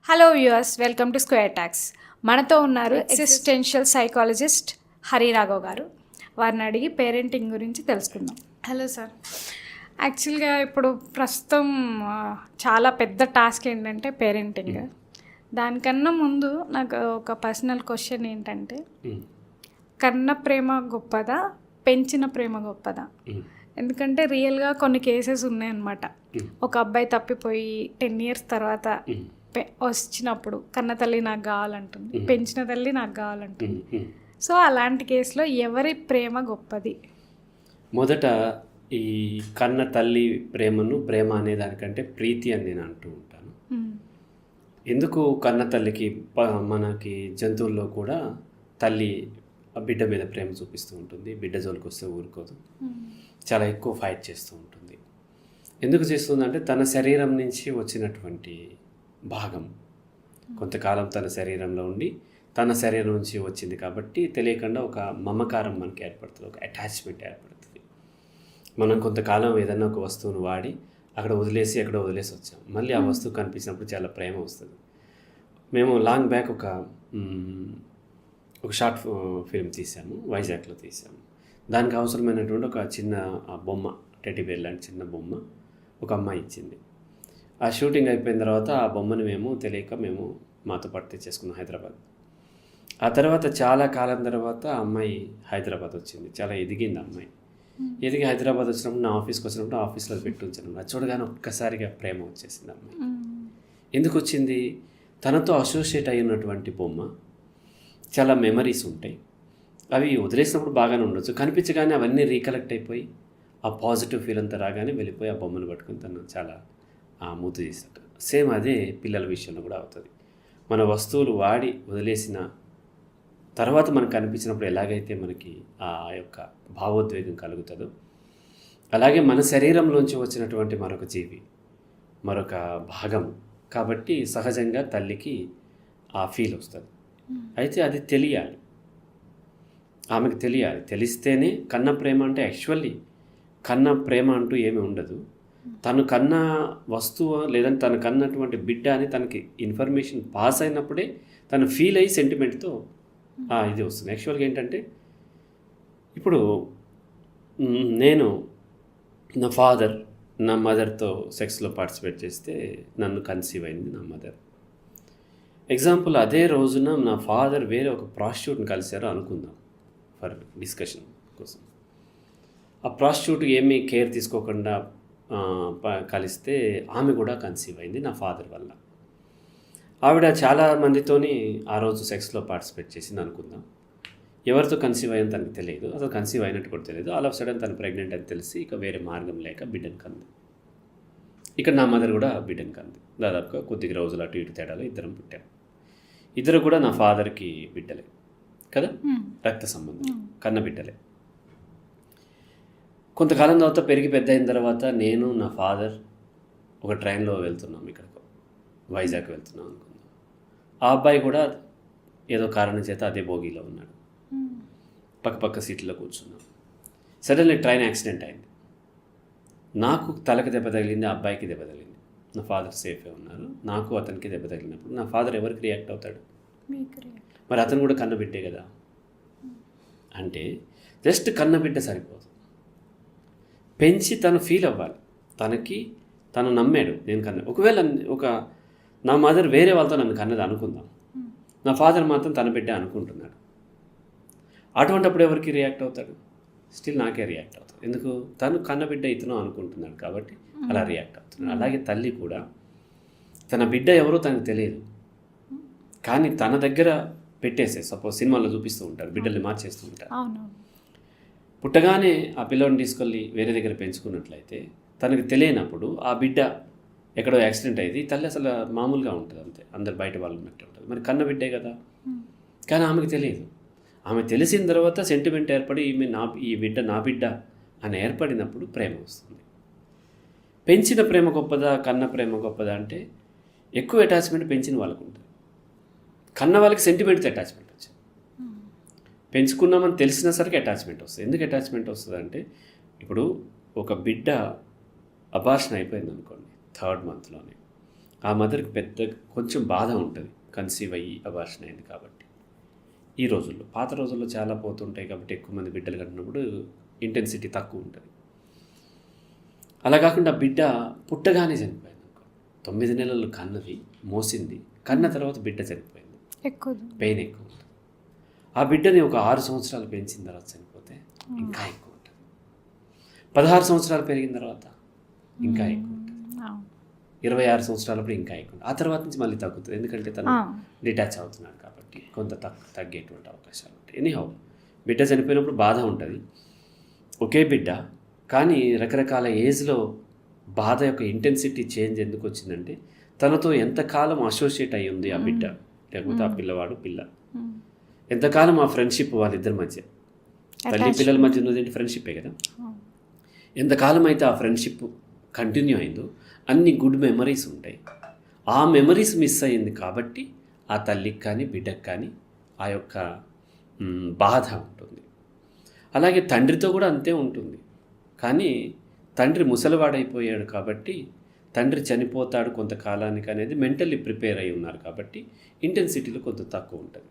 Hello viewers, welcome to square talks. మనతో ఉన్నారు existential psychologist Hari Raghav గారు. వారిని అడిగి పేరెంటింగ్ గురించి తెలుసుకుందాం. హలో సార్, యాక్చువల్గా ఇప్పుడు ప్రస్తుతం చాలా పెద్ద టాస్క్ ఏంటంటే పేరెంటింగ్. దానికన్నా ముందు నాకు ఒక పర్సనల్ క్వశ్చన్ ఏంటంటే, కన్న ప్రేమ గొప్పదా, పెంచిన ప్రేమ గొప్పదా? ఎందుకంటే రియల్గా కొన్ని కేసెస్ ఉన్నాయన్నమాట. ఒక అబ్బాయి తప్పిపోయి 10 years తర్వాత వచ్చినప్పుడు కన్న తల్లి నాకు కావాలంటుంది, పెంచిన తల్లి నాకు కావాలంటుంది. సో అలాంటి కేసులో ఎవరి ప్రేమ గొప్పది? మొదట ఈ కన్న తల్లి ప్రేమ అనే దానికంటే ప్రీతి అని నేను అంటూ ఉంటాను. ఎందుకు కన్న తల్లికి మనకి జంతువుల్లో కూడా తల్లి బిడ్డ మీద ప్రేమ చూపిస్తూ ఉంటుంది. బిడ్డ జోలికి వస్తే ఊరుకోదు, చాలా ఎక్కువ ఫైట్ చేస్తూ ఉంటుంది. ఎందుకు చేస్తుందంటే తన శరీరం నుంచి వచ్చినటువంటి భాగం కొంతకాలం తన శరీరంలో ఉండి తన శరీరం నుంచి వచ్చింది కాబట్టి తెలియకుండా ఒక మమకారం మనకి ఏర్పడుతుంది, ఒక అటాచ్మెంట్ ఏర్పడుతుంది. మనం కొంతకాలం ఏదైనా ఒక వస్తువును వాడి అక్కడ వదిలేసి వచ్చాం, మళ్ళీ ఆ వస్తువు కనిపించినప్పుడు చాలా ప్రేమ వస్తుంది. మేము లాంగ్ బ్యాక్ ఒక షార్ట్ ఫిల్మ్ తీసాము, వైజాగ్లో తీసాము. దానికి అవసరమైనటువంటి ఒక చిన్న బొమ్మ, టెడ్డీ బేర్ లాంటి చిన్న బొమ్మ ఒక అమ్మాయి ఇచ్చింది. ఆ షూటింగ్ అయిపోయిన తర్వాత ఆ బొమ్మని తెలియక మేము మాతో పాటు తెచ్చేసుకున్నాం హైదరాబాద్. ఆ తర్వాత చాలా కాలం తర్వాత ఆ అమ్మాయి హైదరాబాద్ వచ్చింది. చాలా ఎదిగింది అమ్మాయి. ఎదిగి హైదరాబాద్ వచ్చినప్పుడు నా ఆఫీస్కి వచ్చినప్పుడు ఆఫీస్లో పెట్టి ఉంచాను. అది చూడగానే ఒక్కసారిగా ప్రేమ వచ్చేసింది అమ్మాయి. ఎందుకు వచ్చింది? తనతో అసోసియేట్ అయినటువంటి బొమ్మ, చాలా మెమరీస్ ఉంటాయి. అవి వదిలేసినప్పుడు బాగానే ఉండొచ్చు, కనిపించగానే అవన్నీ రీకలెక్ట్ అయిపోయి ఆ పాజిటివ్ ఫీల్ అంతా రాగానే వెళ్ళిపోయి ఆ బొమ్మను పట్టుకుని తను చాలా మూత చేశాడు. సేమ్ అదే పిల్లల విషయంలో కూడా అవుతుంది. మన వస్తువులు వాడి వదిలేసిన తర్వాత మనకు కనిపించినప్పుడు ఎలాగైతే మనకి ఆ యొక్క భావోద్వేగం కలుగుతుందో, అలాగే మన శరీరంలోంచి వచ్చినటువంటి మరొక జీవి, మరొక భాగం కాబట్టి సహజంగా తల్లికి ఆ ఫీల్ వస్తుంది. అయితే అది తెలియాలి, ఆమెకు తెలియాలి. తెలిస్తేనే కన్న ప్రేమ అంటే యాక్చువల్లీ కన్న ప్రేమ అంటూ ఏమీ ఉండదు. తను కన్న వస్తువు లేదంటే తను కన్నటువంటి బిడ్డ అని తనకి ఇన్ఫర్మేషన్ పాస్ అయినప్పుడే తను ఫీల్ అయ్యి సెంటిమెంట్తో ఇది వస్తుంది. యాక్చువల్గా ఏంటంటే ఇప్పుడు నేను నా ఫాదర్ నా మదర్తో సెక్స్లో పార్టిసిపేట్ చేస్తే నన్ను కన్సీవ్ అయింది నా మదర్. ఎగ్జాంపుల్, అదే రోజున నా ఫాదర్ వేరే ఒక ప్రాస్టిట్యూట్ని కలిశారో అనుకుందాం ఫర్ డిస్కషన్ కోసం. ఆ ప్రాస్టిట్యూట్ ఏమీ కేర్ తీసుకోకుండా కలిస్తే ఆమె కూడా కన్సీవ్ అయింది నా ఫాదర్ వల్ల. ఆవిడ చాలా మందితోని ఆ రోజు సెక్స్లో పార్టిసిపేట్ చేసింది అనుకుందాం. ఎవరితో కన్సీవ్ అయ్యింది తనకు తెలియదు, అసలు కన్సీవ్ అయినట్టు కూడా తెలియదు. ఆల్ ఆఫ్ సడన్ తను ప్రెగ్నెంట్ అని తెలిసి ఇక వేరే మార్గం లేక బిడ్డను కంది. ఇక్కడ నా మదర్ కూడా బిడ్డను కంది. దాదాపుగా కొద్దిగా రోజులు అటు ఇటు తేడాలో ఇద్దరం పుట్టాం. ఇద్దరు కూడా నా ఫాదర్కి బిడ్డలే కదా, రక్త సంబంధం, కన్న బిడ్డలే. కొంతకాలం తర్వాత పెరిగి పెద్ద అయిన తర్వాత నేను నా ఫాదర్ ఒక ట్రైన్లో వెళ్తున్నాం, ఇక్కడికి వైజాగ్ వెళ్తున్నాం అనుకుందాం. ఆ అబ్బాయి కూడా ఏదో కారణం చేత అదే బోగీలో ఉన్నాడు, పక్క సీట్లో కూర్చున్నాం. సడన్లీ ట్రైన్ యాక్సిడెంట్ అయింది. నాకు తలకు దెబ్బ తగిలింది, ఆ అబ్బాయికి దెబ్బ తగిలింది. నా ఫాదర్ సేఫే ఉన్నారు, నాకు అతనికి దెబ్బ తగిలినప్పుడు నా ఫాదర్ ఎవరికి రియాక్ట్ అవుతాడు? మరి అతను కూడా కన్నబిడ్డే కదా. అంటే జస్ట్ కన్నబిడ్డ సరిపోదు, పెంచి తను ఫీల్ అవ్వాలి. తను నమ్మాడు నేను కన్నా. ఒకవేళ నా మదర్ వేరే వాళ్ళతో నన్ను కన్నది అనుకుందాం, నా ఫాదర్ మాత్రం తన బిడ్డ అనుకుంటున్నాడు. అటువంటిప్పుడు ఎవరికి రియాక్ట్ అవుతాడు? స్టిల్ నాకే రియాక్ట్ అవుతాడు. ఎందుకు? తను కన్నబిడ్డ ఇతను అనుకుంటున్నాడు కాబట్టి అలా రియాక్ట్ అవుతున్నాడు. అలాగే తల్లి కూడా తన బిడ్డ ఎవరో తనకు తెలియదు, కానీ తన దగ్గర పెట్టేసే, సపోజ్ సినిమాల్లో చూపిస్తూ ఉంటారు, బిడ్డల్ని మార్చేస్తూ ఉంటారు. పుట్టగానే ఆ పిల్లోని తీసుకెళ్ళి వేరే దగ్గర పెంచుకున్నట్లయితే తనకు తెలియనప్పుడు ఆ బిడ్డ ఎక్కడో యాక్సిడెంట్ అయ్యేది, తల్లి అసలు మామూలుగా ఉంటుంది, అంతే, అందరు బయట వాళ్ళు ఉన్నట్టు ఉంటుంది. మరి కన్న బిడ్డే కదా, కానీ ఆమెకు తెలియదు. ఆమె తెలిసిన తర్వాత సెంటిమెంట్ ఏర్పడి ఈ బిడ్డ నా బిడ్డ అని ఏర్పడినప్పుడు ప్రేమ వస్తుంది. పెంచిన ప్రేమ గొప్పదా, కన్న ప్రేమ గొప్పదా అంటే ఎక్కువ అటాచ్మెంట్ పెంచిన వాళ్ళకు ఉంటుంది. కన్న వాళ్ళకి సెంటిమెంట్తో అటాచ్మెంట్ వచ్చింది. పెంచుకున్నామని తెలిసిన సరికి అటాచ్మెంట్ వస్తుంది. ఎందుకు అటాచ్మెంట్ వస్తుంది అంటే, ఇప్పుడు ఒక బిడ్డ అబార్షన్ అయిపోయింది అనుకోండి, 3rd monthలోనే, ఆ మదర్కి కొంచెం బాధ ఉంటుంది, కన్సీవ్ అయ్యి అబార్షన్ అయింది కాబట్టి. ఈ రోజుల్లో, పాత రోజుల్లో చాలా పోతుంటాయి కాబట్టి ఎక్కువ మంది బిడ్డలు కట్టినప్పుడు ఇంటెన్సిటీ తక్కువ ఉంటుంది. అలా కాకుండా బిడ్డ పుట్టగానే చనిపోయింది అనుకో, 9 నెలలు కన్నది, మోసింది, కన్న తర్వాత బిడ్డ చనిపోయింది, ఎక్కువ పెయిన్ ఎక్కువ ఉంటుంది. ఆ బిడ్డని ఒక 6 సంవత్సరాలు పెంచిన తర్వాత చనిపోతే ఇంకా ఎక్కువ ఉంటుంది. 16 సంవత్సరాలు పెరిగిన తర్వాత ఇంకా ఎక్కువ ఉంటుంది. 26 సంవత్సరాలప్పుడు ఇంకా ఎక్కువ. ఆ తర్వాత నుంచి మళ్ళీ తగ్గుతుంది, ఎందుకంటే తను డిటాచ్ అవుతున్నాడు కాబట్టి కొంత తగ్గేటువంటి అవకాశాలు ఉంటాయి. ఎనీహౌ, బిడ్డ చనిపోయినప్పుడు బాధ ఉంటుంది, ఒకే బిడ్డ. కానీ రకరకాల ఏజ్లో బాధ యొక్క ఇంటెన్సిటీ చేంజ్ ఎందుకు వచ్చిందంటే తనతో ఎంతకాలం అసోసియేట్ అయ్యి ఉంది ఆ బిడ్డ, లేకపోతే ఆ పిల్లవాడు పిల్ల, ఎంతకాలం ఆ ఫ్రెండ్షిప్ వాళ్ళిద్దరి మధ్య, తల్లి పిల్లల మధ్య ఉన్నది ఫ్రెండ్షిప్పే కదా. ఎంతకాలం అయితే ఆ ఫ్రెండ్షిప్ కంటిన్యూ అయిందో అన్ని గుడ్ మెమరీస్ ఉంటాయి. ఆ మెమరీస్ మిస్ అయ్యింది కాబట్టి ఆ తల్లికి కానీ బిడ్డకు కానీ ఆ యొక్క బాధ ఉంటుంది. అలాగే తండ్రితో కూడా అంతే ఉంటుంది. కానీ తండ్రి ముసలివాడైపోయాడు కాబట్టి, తండ్రి చనిపోతాడు కొంతకాలానికి అనేది మెంటల్లీ ప్రిపేర్ అయి ఉన్నారు కాబట్టి ఇంటెన్సిటీలో కొంత తక్కువ ఉంటుంది.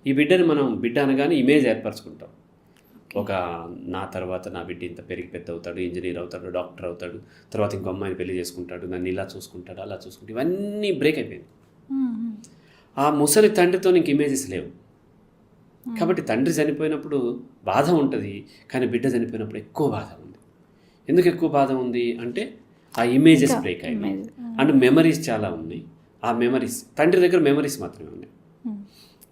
ఈ బిడ్డని మనం బిడ్డ అనగానే ఇమేజ్ ఏర్పరచుకుంటాం. ఒక నా తర్వాత నా బిడ్డ ఇంత పెరిగి పెద్ద అవుతాడు, ఇంజనీర్ అవుతాడు, డాక్టర్ అవుతాడు, తర్వాత ఇంకో అమ్మాయిని పెళ్లి చేసుకుంటాడు, నన్ను ఇలా చూసుకుంటాడు, అలా చూసుకుంటాడు, ఇవన్నీ బ్రేక్ అయిపోయింది. ఆ ముసలి తండ్రితో నీకు ఇమేజెస్ లేవు కాబట్టి తండ్రి చనిపోయినప్పుడు బాధ ఉంటుంది, కానీ బిడ్డ చనిపోయినప్పుడు ఎక్కువ బాధ ఉంది. ఎందుకు ఎక్కువ బాధ ఉంది అంటే ఆ ఇమేజెస్ బ్రేక్ అయినాయి అండ్ మెమరీస్ చాలా ఉన్నాయి. ఆ మెమరీస్, తండ్రి దగ్గర మెమరీస్ మాత్రమే ఉన్నాయి,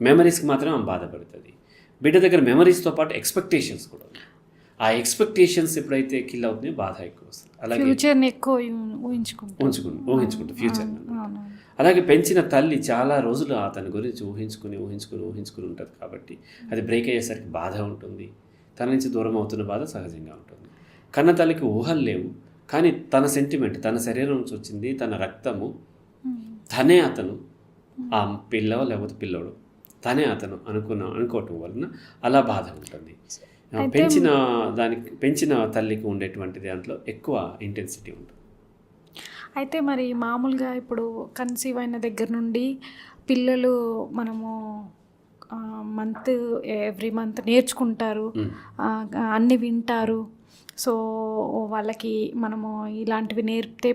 మెమరీస్కి మాత్రమే ఆమె బాధపడుతుంది. బిడ్డ దగ్గర మెమరీస్తో పాటు ఎక్స్పెక్టేషన్స్ కూడా ఉన్నాయి. ఆ ఎక్స్పెక్టేషన్స్ ఎప్పుడైతే కిల్ అవుతున్నాయో బాధ ఎక్కువ వస్తుంది. అలాగే ఫ్యూచర్ని ఎక్కువ ఊహించుకుంటూ ఫ్యూచర్. అలాగే పెంచిన తల్లి చాలా రోజులు అతని గురించి ఊహించుకుని ఉంటుంది కాబట్టి అది బ్రేక్ అయ్యేసరికి బాధ ఉంటుంది. తన నుంచి దూరం అవుతున్న బాధ సహజంగా ఉంటుంది. కన్న తల్లికి ఊహలు లేవు, కానీ తన సెంటిమెంట్, తన శరీరం నుంచి వచ్చింది, తన రక్తము, తనే అతను, ఆ పిల్ల లేకపోతే పిల్లోడు తనే అతను అనుకోవటం వలన అలా బాధ ఉంటుంది. పెంచిన తల్లికి ఉండేటువంటి దాంట్లో ఎక్కువ ఇంటెన్సిటీ ఉంటుంది. అయితే మరి మామూలుగా ఇప్పుడు కన్సీవ్ అయిన దగ్గర నుండి పిల్లలు మనము ఎవ్రీ మంత్ నేర్చుకుంటారు, అన్నీ వింటారు. సో వాళ్ళకి మనము ఇలాంటివి నేర్పితే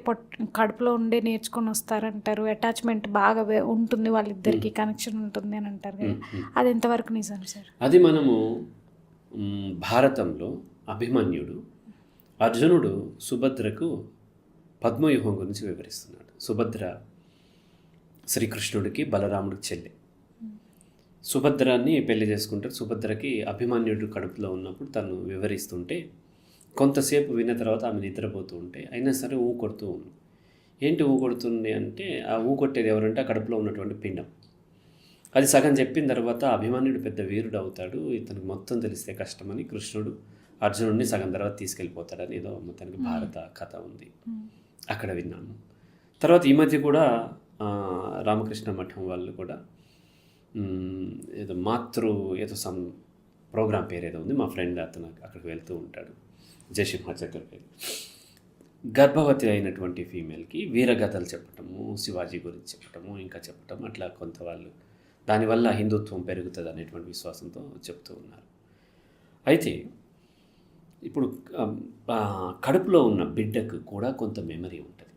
కడుపులో ఉండే నేర్చుకొని వస్తారంటారు. అటాచ్మెంట్ బాగా ఉంటుంది, వాళ్ళిద్దరికి కనెక్షన్ ఉంటుంది అని అంటారు కదా, అది ఎంతవరకు నిజం సార్? అది మనము భారతంలో అభిమన్యుడు అర్జునుడు సుభద్రకు పద్మవ్యూహం గురించి వివరిస్తున్నాడు. సుభద్ర శ్రీకృష్ణుడికి బలరాముడికి చెల్లి. సుభద్రాన్ని పెళ్లి చేసుకుంటారు. సుభద్రకి అభిమన్యుడు కడుపులో ఉన్నప్పుడు తను వివరిస్తుంటే కొంతసేపు విన్న తర్వాత ఆమె నిద్రపోతూ ఉంటే అయినా సరే కొడుతూ ఉంది. ఏంటి కొడుతుంది అంటే ఆ కొట్టేది ఎవరంటే ఆ కడుపులో ఉన్నటువంటి పిండం. అది సగం చెప్పిన తర్వాత అభిమన్యుడు పెద్ద వీరుడు అవుతాడు, ఇతనికి మొత్తం తెలిస్తే కష్టమని కృష్ణుడు అర్జునుడిని సగం తర్వాత తీసుకెళ్ళిపోతాడని ఏదో మొత్తానికి భారత కథ ఉంది, అక్కడ విన్నాను. తర్వాత ఈ మధ్య కూడా రామకృష్ణ మఠం వాళ్ళు కూడా ఏదో ఏదో సమ్ ప్రోగ్రాం పేరు ఏదో ఉంది, మా ఫ్రెండ్ అతను అక్కడికి వెళ్తూ ఉంటాడు, జయసింహ చక్రవర్తి. గర్భవతి అయినటువంటి ఫీమేల్కి వీరగాథలు చెప్పటము, శివాజీ గురించి చెప్పటము, ఇంకా చెప్పటం, అట్లా కొంత వాళ్ళు దానివల్ల హిందుత్వం పెరుగుతుంది అనేటువంటి విశ్వాసంతో చెప్తూ ఉన్నారు. అయితే ఇప్పుడు కడుపులో ఉన్న బిడ్డకు కూడా కొంత మెమరీ ఉంటుంది.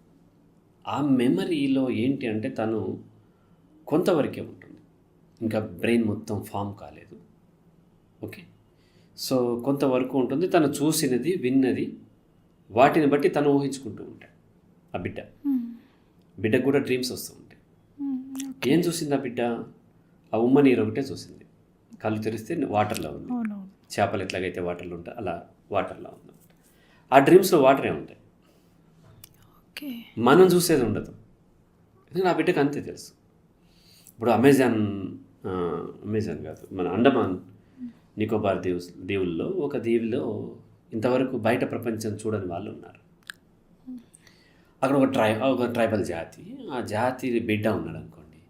ఆ మెమరీలో ఏంటి అంటే తను కొంతవరకే ఉంటుంది, ఇంకా బ్రెయిన్ మొత్తం ఫామ్ కాలేదు. ఓకే, సో కొంతవరకు ఉంటుంది. తను చూసినది, విన్నది, వాటిని బట్టి తను ఊహించుకుంటూ ఉంటాడు ఆ బిడ్డకు కూడా డ్రీమ్స్ వస్తూ ఉంటాయి. ఏం చూసింది ఆ బిడ్డ? ఆ ఉమ్మ నీరు ఒకటే చూసింది. కళ్ళు తెరిస్తే వాటర్లో ఉంది, చేపలు ఎట్లాగైతే వాటర్లో ఉంటాయి అలా వాటర్లో ఉంది. ఆ డ్రీమ్స్లో వాటరే ఉంటాయి, మనం చూసేది ఉండదు. ఎందుకంటే ఆ బిడ్డకు అంతే తెలుసు. ఇప్పుడు అమెజాన్ కాదు, మన అండమాన్ నికోబార్ దీవుల్లో ఒక దీవిలో ఇంతవరకు బయట ప్రపంచం చూడని వాళ్ళు ఉన్నారు. అక్కడ ఒక ట్రైబల్ జాతి, ఆ జాతి బిడ్డ ఉన్నాడు అనుకోండి,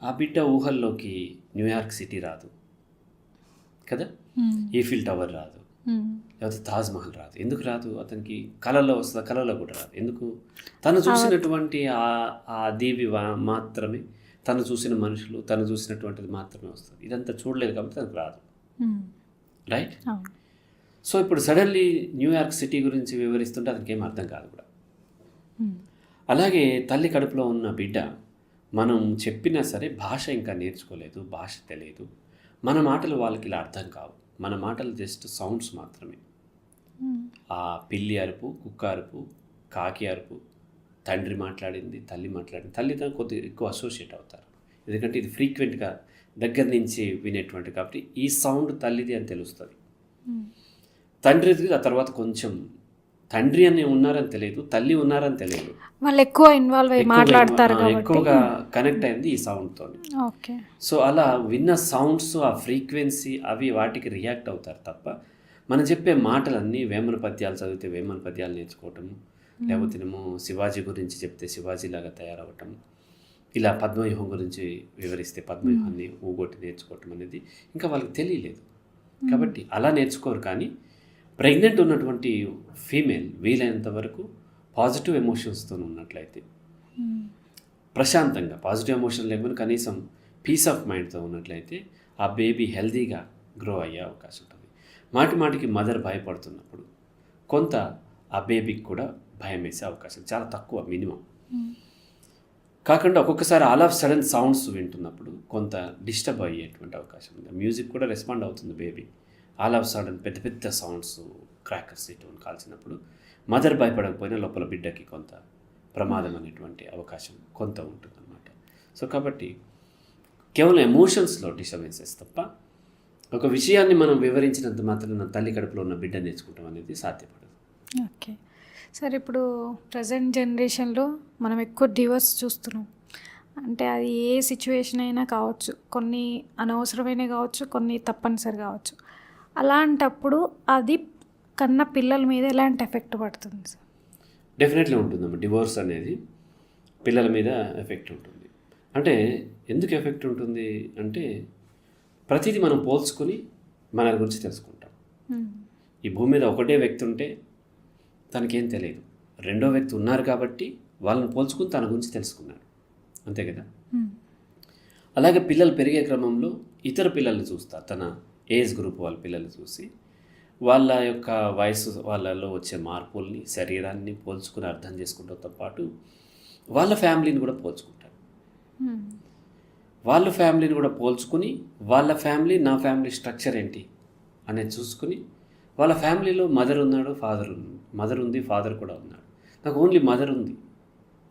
ఆ బిడ్డ ఊహల్లోకి న్యూయార్క్ సిటీ రాదు కదా, ఈఫిల్ టవర్ రాదు, లేకపోతే తాజ్మహల్ రాదు. ఎందుకు రాదు? అతనికి కళలో వస్తుంది, కళలో కూడా రాదు. ఎందుకు? తను చూసినటువంటి ఆ దీవి మాత్రమే, తను చూసిన మనుషులు, తను చూసినటువంటిది మాత్రమే వస్తుంది. ఇదంతా చూడలేదు కాబట్టి తనకు రాదు. రైట్? సో ఇప్పుడు సడన్లీ న్యూయార్క్ సిటీ గురించి వివరిస్తుంటే అతనికి ఏం అర్థం కాదు కూడా. అలాగే తల్లి కడుపులో ఉన్న బిడ్డ మనం చెప్పినా సరే భాష ఇంకా నేర్చుకోలేదు, భాష తెలియదు. మన మాటలు వాళ్ళకి ఇలా అర్థం కావు. మన మాటలు జస్ట్ సౌండ్స్ మాత్రమే. ఆ పిల్లి అరుపు, కుక్క అరుపు, కాకి అరుపు, తండ్రి మాట్లాడింది, తల్లి మాట్లాడింది, తల్లితో కొద్దిగా ఎక్కువ అసోసియేట్ అవుతారు. ఎందుకంటే ఇది ఫ్రీక్వెంట్గా దగ్గర నుంచి వినేటువంటి కాబట్టి ఈ సౌండ్ తల్లిది అని తెలుస్తుంది. తండ్రిది ఆ తర్వాత కొంచెం తండ్రి అని ఉన్నారని తెలియదు, తల్లి ఉన్నారని తెలియదు. వాళ్ళు ఎక్కువ ఇన్వాల్వ్ అయ్యి మాట్లాడతారు, ఎక్కువగా కనెక్ట్ అయింది ఈ సౌండ్తో. ఓకే. సో అలా విన్న సౌండ్స్, ఆ ఫ్రీక్వెన్సీ, అవి వాటికి రియాక్ట్ అవుతారు తప్ప మనం చెప్పే మాటలన్నీ వేమన పద్యాలు చదివితే వేమన పద్యాలు నేర్చుకోవటం, లేకపోతేనేమో శివాజీ గురించి చెప్తే శివాజీలాగా తయారవటం, ఇలా పద్మవ్యూహం గురించి వివరిస్తే పద్మవ్యూహాన్ని ఊగొట్టి నేర్చుకోవటం అనేది ఇంకా వాళ్ళకి తెలియలేదు. కాబట్టి అలా నేర్చుకోరు. కానీ ప్రెగ్నెంట్ ఉన్నటువంటి ఫీమేల్ వీలైనంత వరకు పాజిటివ్ ఎమోషన్స్తో ఉన్నట్లయితే, ప్రశాంతంగా పాజిటివ్ ఎమోషన్ లేకపోతే కనీసం పీస్ ఆఫ్ మైండ్తో ఉన్నట్లయితే ఆ బేబీ హెల్తీగా గ్రో అయ్యే అవకాశం ఉంటుంది. మాటికి మదర్ భయపడుతున్నప్పుడు కొంత ఆ బేబీకి కూడా భయం వేసే అవకాశం చాలా తక్కువ, మినిమం. కాకుండా ఒక్కొక్కసారి ఆల్ ఆఫ్ సడన్ సౌండ్స్ వింటున్నప్పుడు కొంత డిస్టర్బ్ అయ్యేటువంటి అవకాశం ఉంది. మ్యూజిక్ కూడా రెస్పాండ్ అవుతుంది బేబీ. ఆల్ ఆఫ్ సడన్ పెద్ద పెద్ద సౌండ్స్, క్రాకర్స్ ఇటువంటి కాల్చినప్పుడు మదర్ భయపడకపోయినా లోపల బిడ్డకి కొంత ప్రమాదం అనేటువంటి అవకాశం కొంత ఉంటుందన్నమాట. సో కాబట్టి కేవలం ఎమోషన్స్లో డిస్టర్బెన్సెస్ తప్ప ఒక విషయాన్ని మనం వివరించినంత మాత్రం తల్లి కడుపులో ఉన్న బిడ్డ నేర్చుకుంటాం అనేది సాధ్యపడదు. ఓకే సార్, ఇప్పుడు ప్రజెంట్ జనరేషన్లో మనం ఎక్కువ డివోర్స్ చూస్తున్నాం. అంటే అది ఏ సిచ్యువేషన్ అయినా కావచ్చు, కొన్ని అనవసరమైనవి కావచ్చు, కొన్ని తప్పనిసరి కావచ్చు. అలాంటప్పుడు అది కన్న పిల్లల మీద ఎలాంటి ఎఫెక్ట్ పడుతుంది సార్? డెఫినెట్లీ ఉంటుందమ్మా. డివోర్స్ అనేది పిల్లల మీద ఎఫెక్ట్ ఉంటుంది. అంటే ఎందుకు ఎఫెక్ట్ ఉంటుంది అంటే ప్రతిదీ మనం పోల్చుకొని మన గురించి తెలుసుకుంటాం. ఈ భూమి మీద ఒకటే వ్యక్తి ఉంటే తనకేం తెలియదు, రెండో వ్యక్తి ఉన్నారు కాబట్టి వాళ్ళని పోల్చుకుని తన గురించి తెలుసుకున్నాడు, అంతే కదా. అలాగే పిల్లలు పెరిగే క్రమంలో ఇతర పిల్లల్ని చూస్తారు, తన ఏజ్ గ్రూప్ వాళ్ళ పిల్లల్ని చూసి వాళ్ళ యొక్క వయసు, వాళ్ళలో వచ్చే మార్పుల్ని, శరీరాన్ని పోల్చుకుని అర్థం చేసుకుంటూతో పాటు వాళ్ళ ఫ్యామిలీని కూడా పోల్చుకుంటారు. వాళ్ళ ఫ్యామిలీని కూడా పోల్చుకుని వాళ్ళ ఫ్యామిలీ, నా ఫ్యామిలీ స్ట్రక్చర్ ఏంటి అనేది చూసుకుని వాళ్ళ ఫ్యామిలీలో మదర్ ఉన్నాడు, మదర్ ఉంది, ఫాదర్ కూడా ఉన్నాడు. నాకు ఓన్లీ మదర్ ఉంది,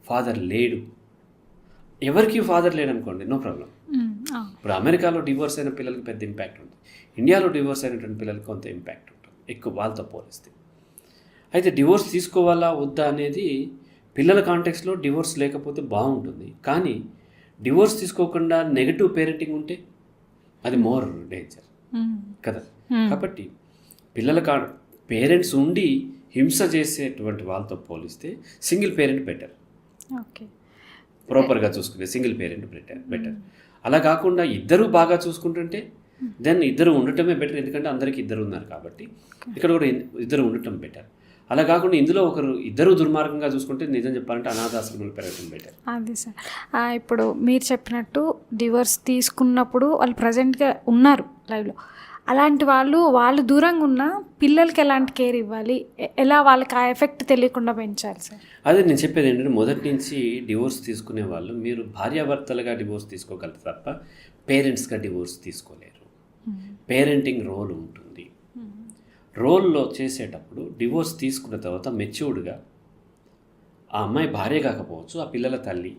ఫాదర్ లేడు. ఎవరికి ఫాదర్ లేడు అనుకోండి, నో ప్రాబ్లం. ఇప్పుడు అమెరికాలో డివోర్స్ అయిన పిల్లలకి పెద్ద ఇంపాక్ట్ ఉంటుంది, ఇండియాలో డివోర్స్ అయినటువంటి పిల్లలకి కొంత ఇంపాక్ట్ ఉంటుంది ఎక్కువ వాళ్ళతో పోలిస్తే. అయితే డివోర్స్ తీసుకోవాలా వద్దా అనేది పిల్లల కాంటెక్స్లో డివోర్స్ లేకపోతే బాగుంటుంది. కానీ డివోర్స్ తీసుకోకుండా నెగటివ్ పేరెంటింగ్ ఉంటే అది మోర్ డేంజర్ కదా. కాబట్టి పిల్లల పేరెంట్స్ ఉండి హింస చేసేటువంటి వాళ్ళతో పోలిస్తే సింగిల్ పేరెంట్ బెటర్. ఓకే, ప్రాపర్గా చూసుకుంటే సింగిల్ పేరెంట్ బెటర్. అలా కాకుండా ఇద్దరు బాగా చూసుకుంటుంటే దెన్ ఇద్దరు ఉండటమే బెటర్. ఎందుకంటే అందరికీ ఇద్దరు ఉన్నారు కాబట్టి ఇక్కడ కూడా ఇద్దరు ఉండటం బెటర్. అలా కాకుండా ఇందులో ఇద్దరు దుర్మార్గంగా చూసుకుంటే నిజం చెప్పాలంటే అనాథాశ్రమాలు పెరగడం బెటర్. అది సార్, ఇప్పుడు మీరు చెప్పినట్టు డివోర్స్ తీసుకున్నప్పుడు వాళ్ళు ప్రజెంట్గా ఉన్నారు లైవ్లో, అలాంటి వాళ్ళు దూరంగా ఉన్న పిల్లలకి ఎలాంటి కేర్ ఇవ్వాలి, ఎలా వాళ్ళకి ఆ ఎఫెక్ట్ తెలియకుండా పెంచాలి సార్? అదే నేను చెప్పేది ఏంటంటే మొదటి నుంచి డివోర్స్ తీసుకునే వాళ్ళు మీరు భార్యాభర్తలుగా డివోర్స్ తీసుకోగలరు తప్ప పేరెంట్స్గా డివోర్స్ తీసుకోలేరు. పేరెంటింగ్ రోల్ ఉంటుంది. రోల్లో చేసేటప్పుడు డివోర్స్ తీసుకున్న తర్వాత మెచ్యూర్డ్గా ఆ అమ్మాయి భార్య కాకపోవచ్చు, ఆ పిల్లల తల్లి,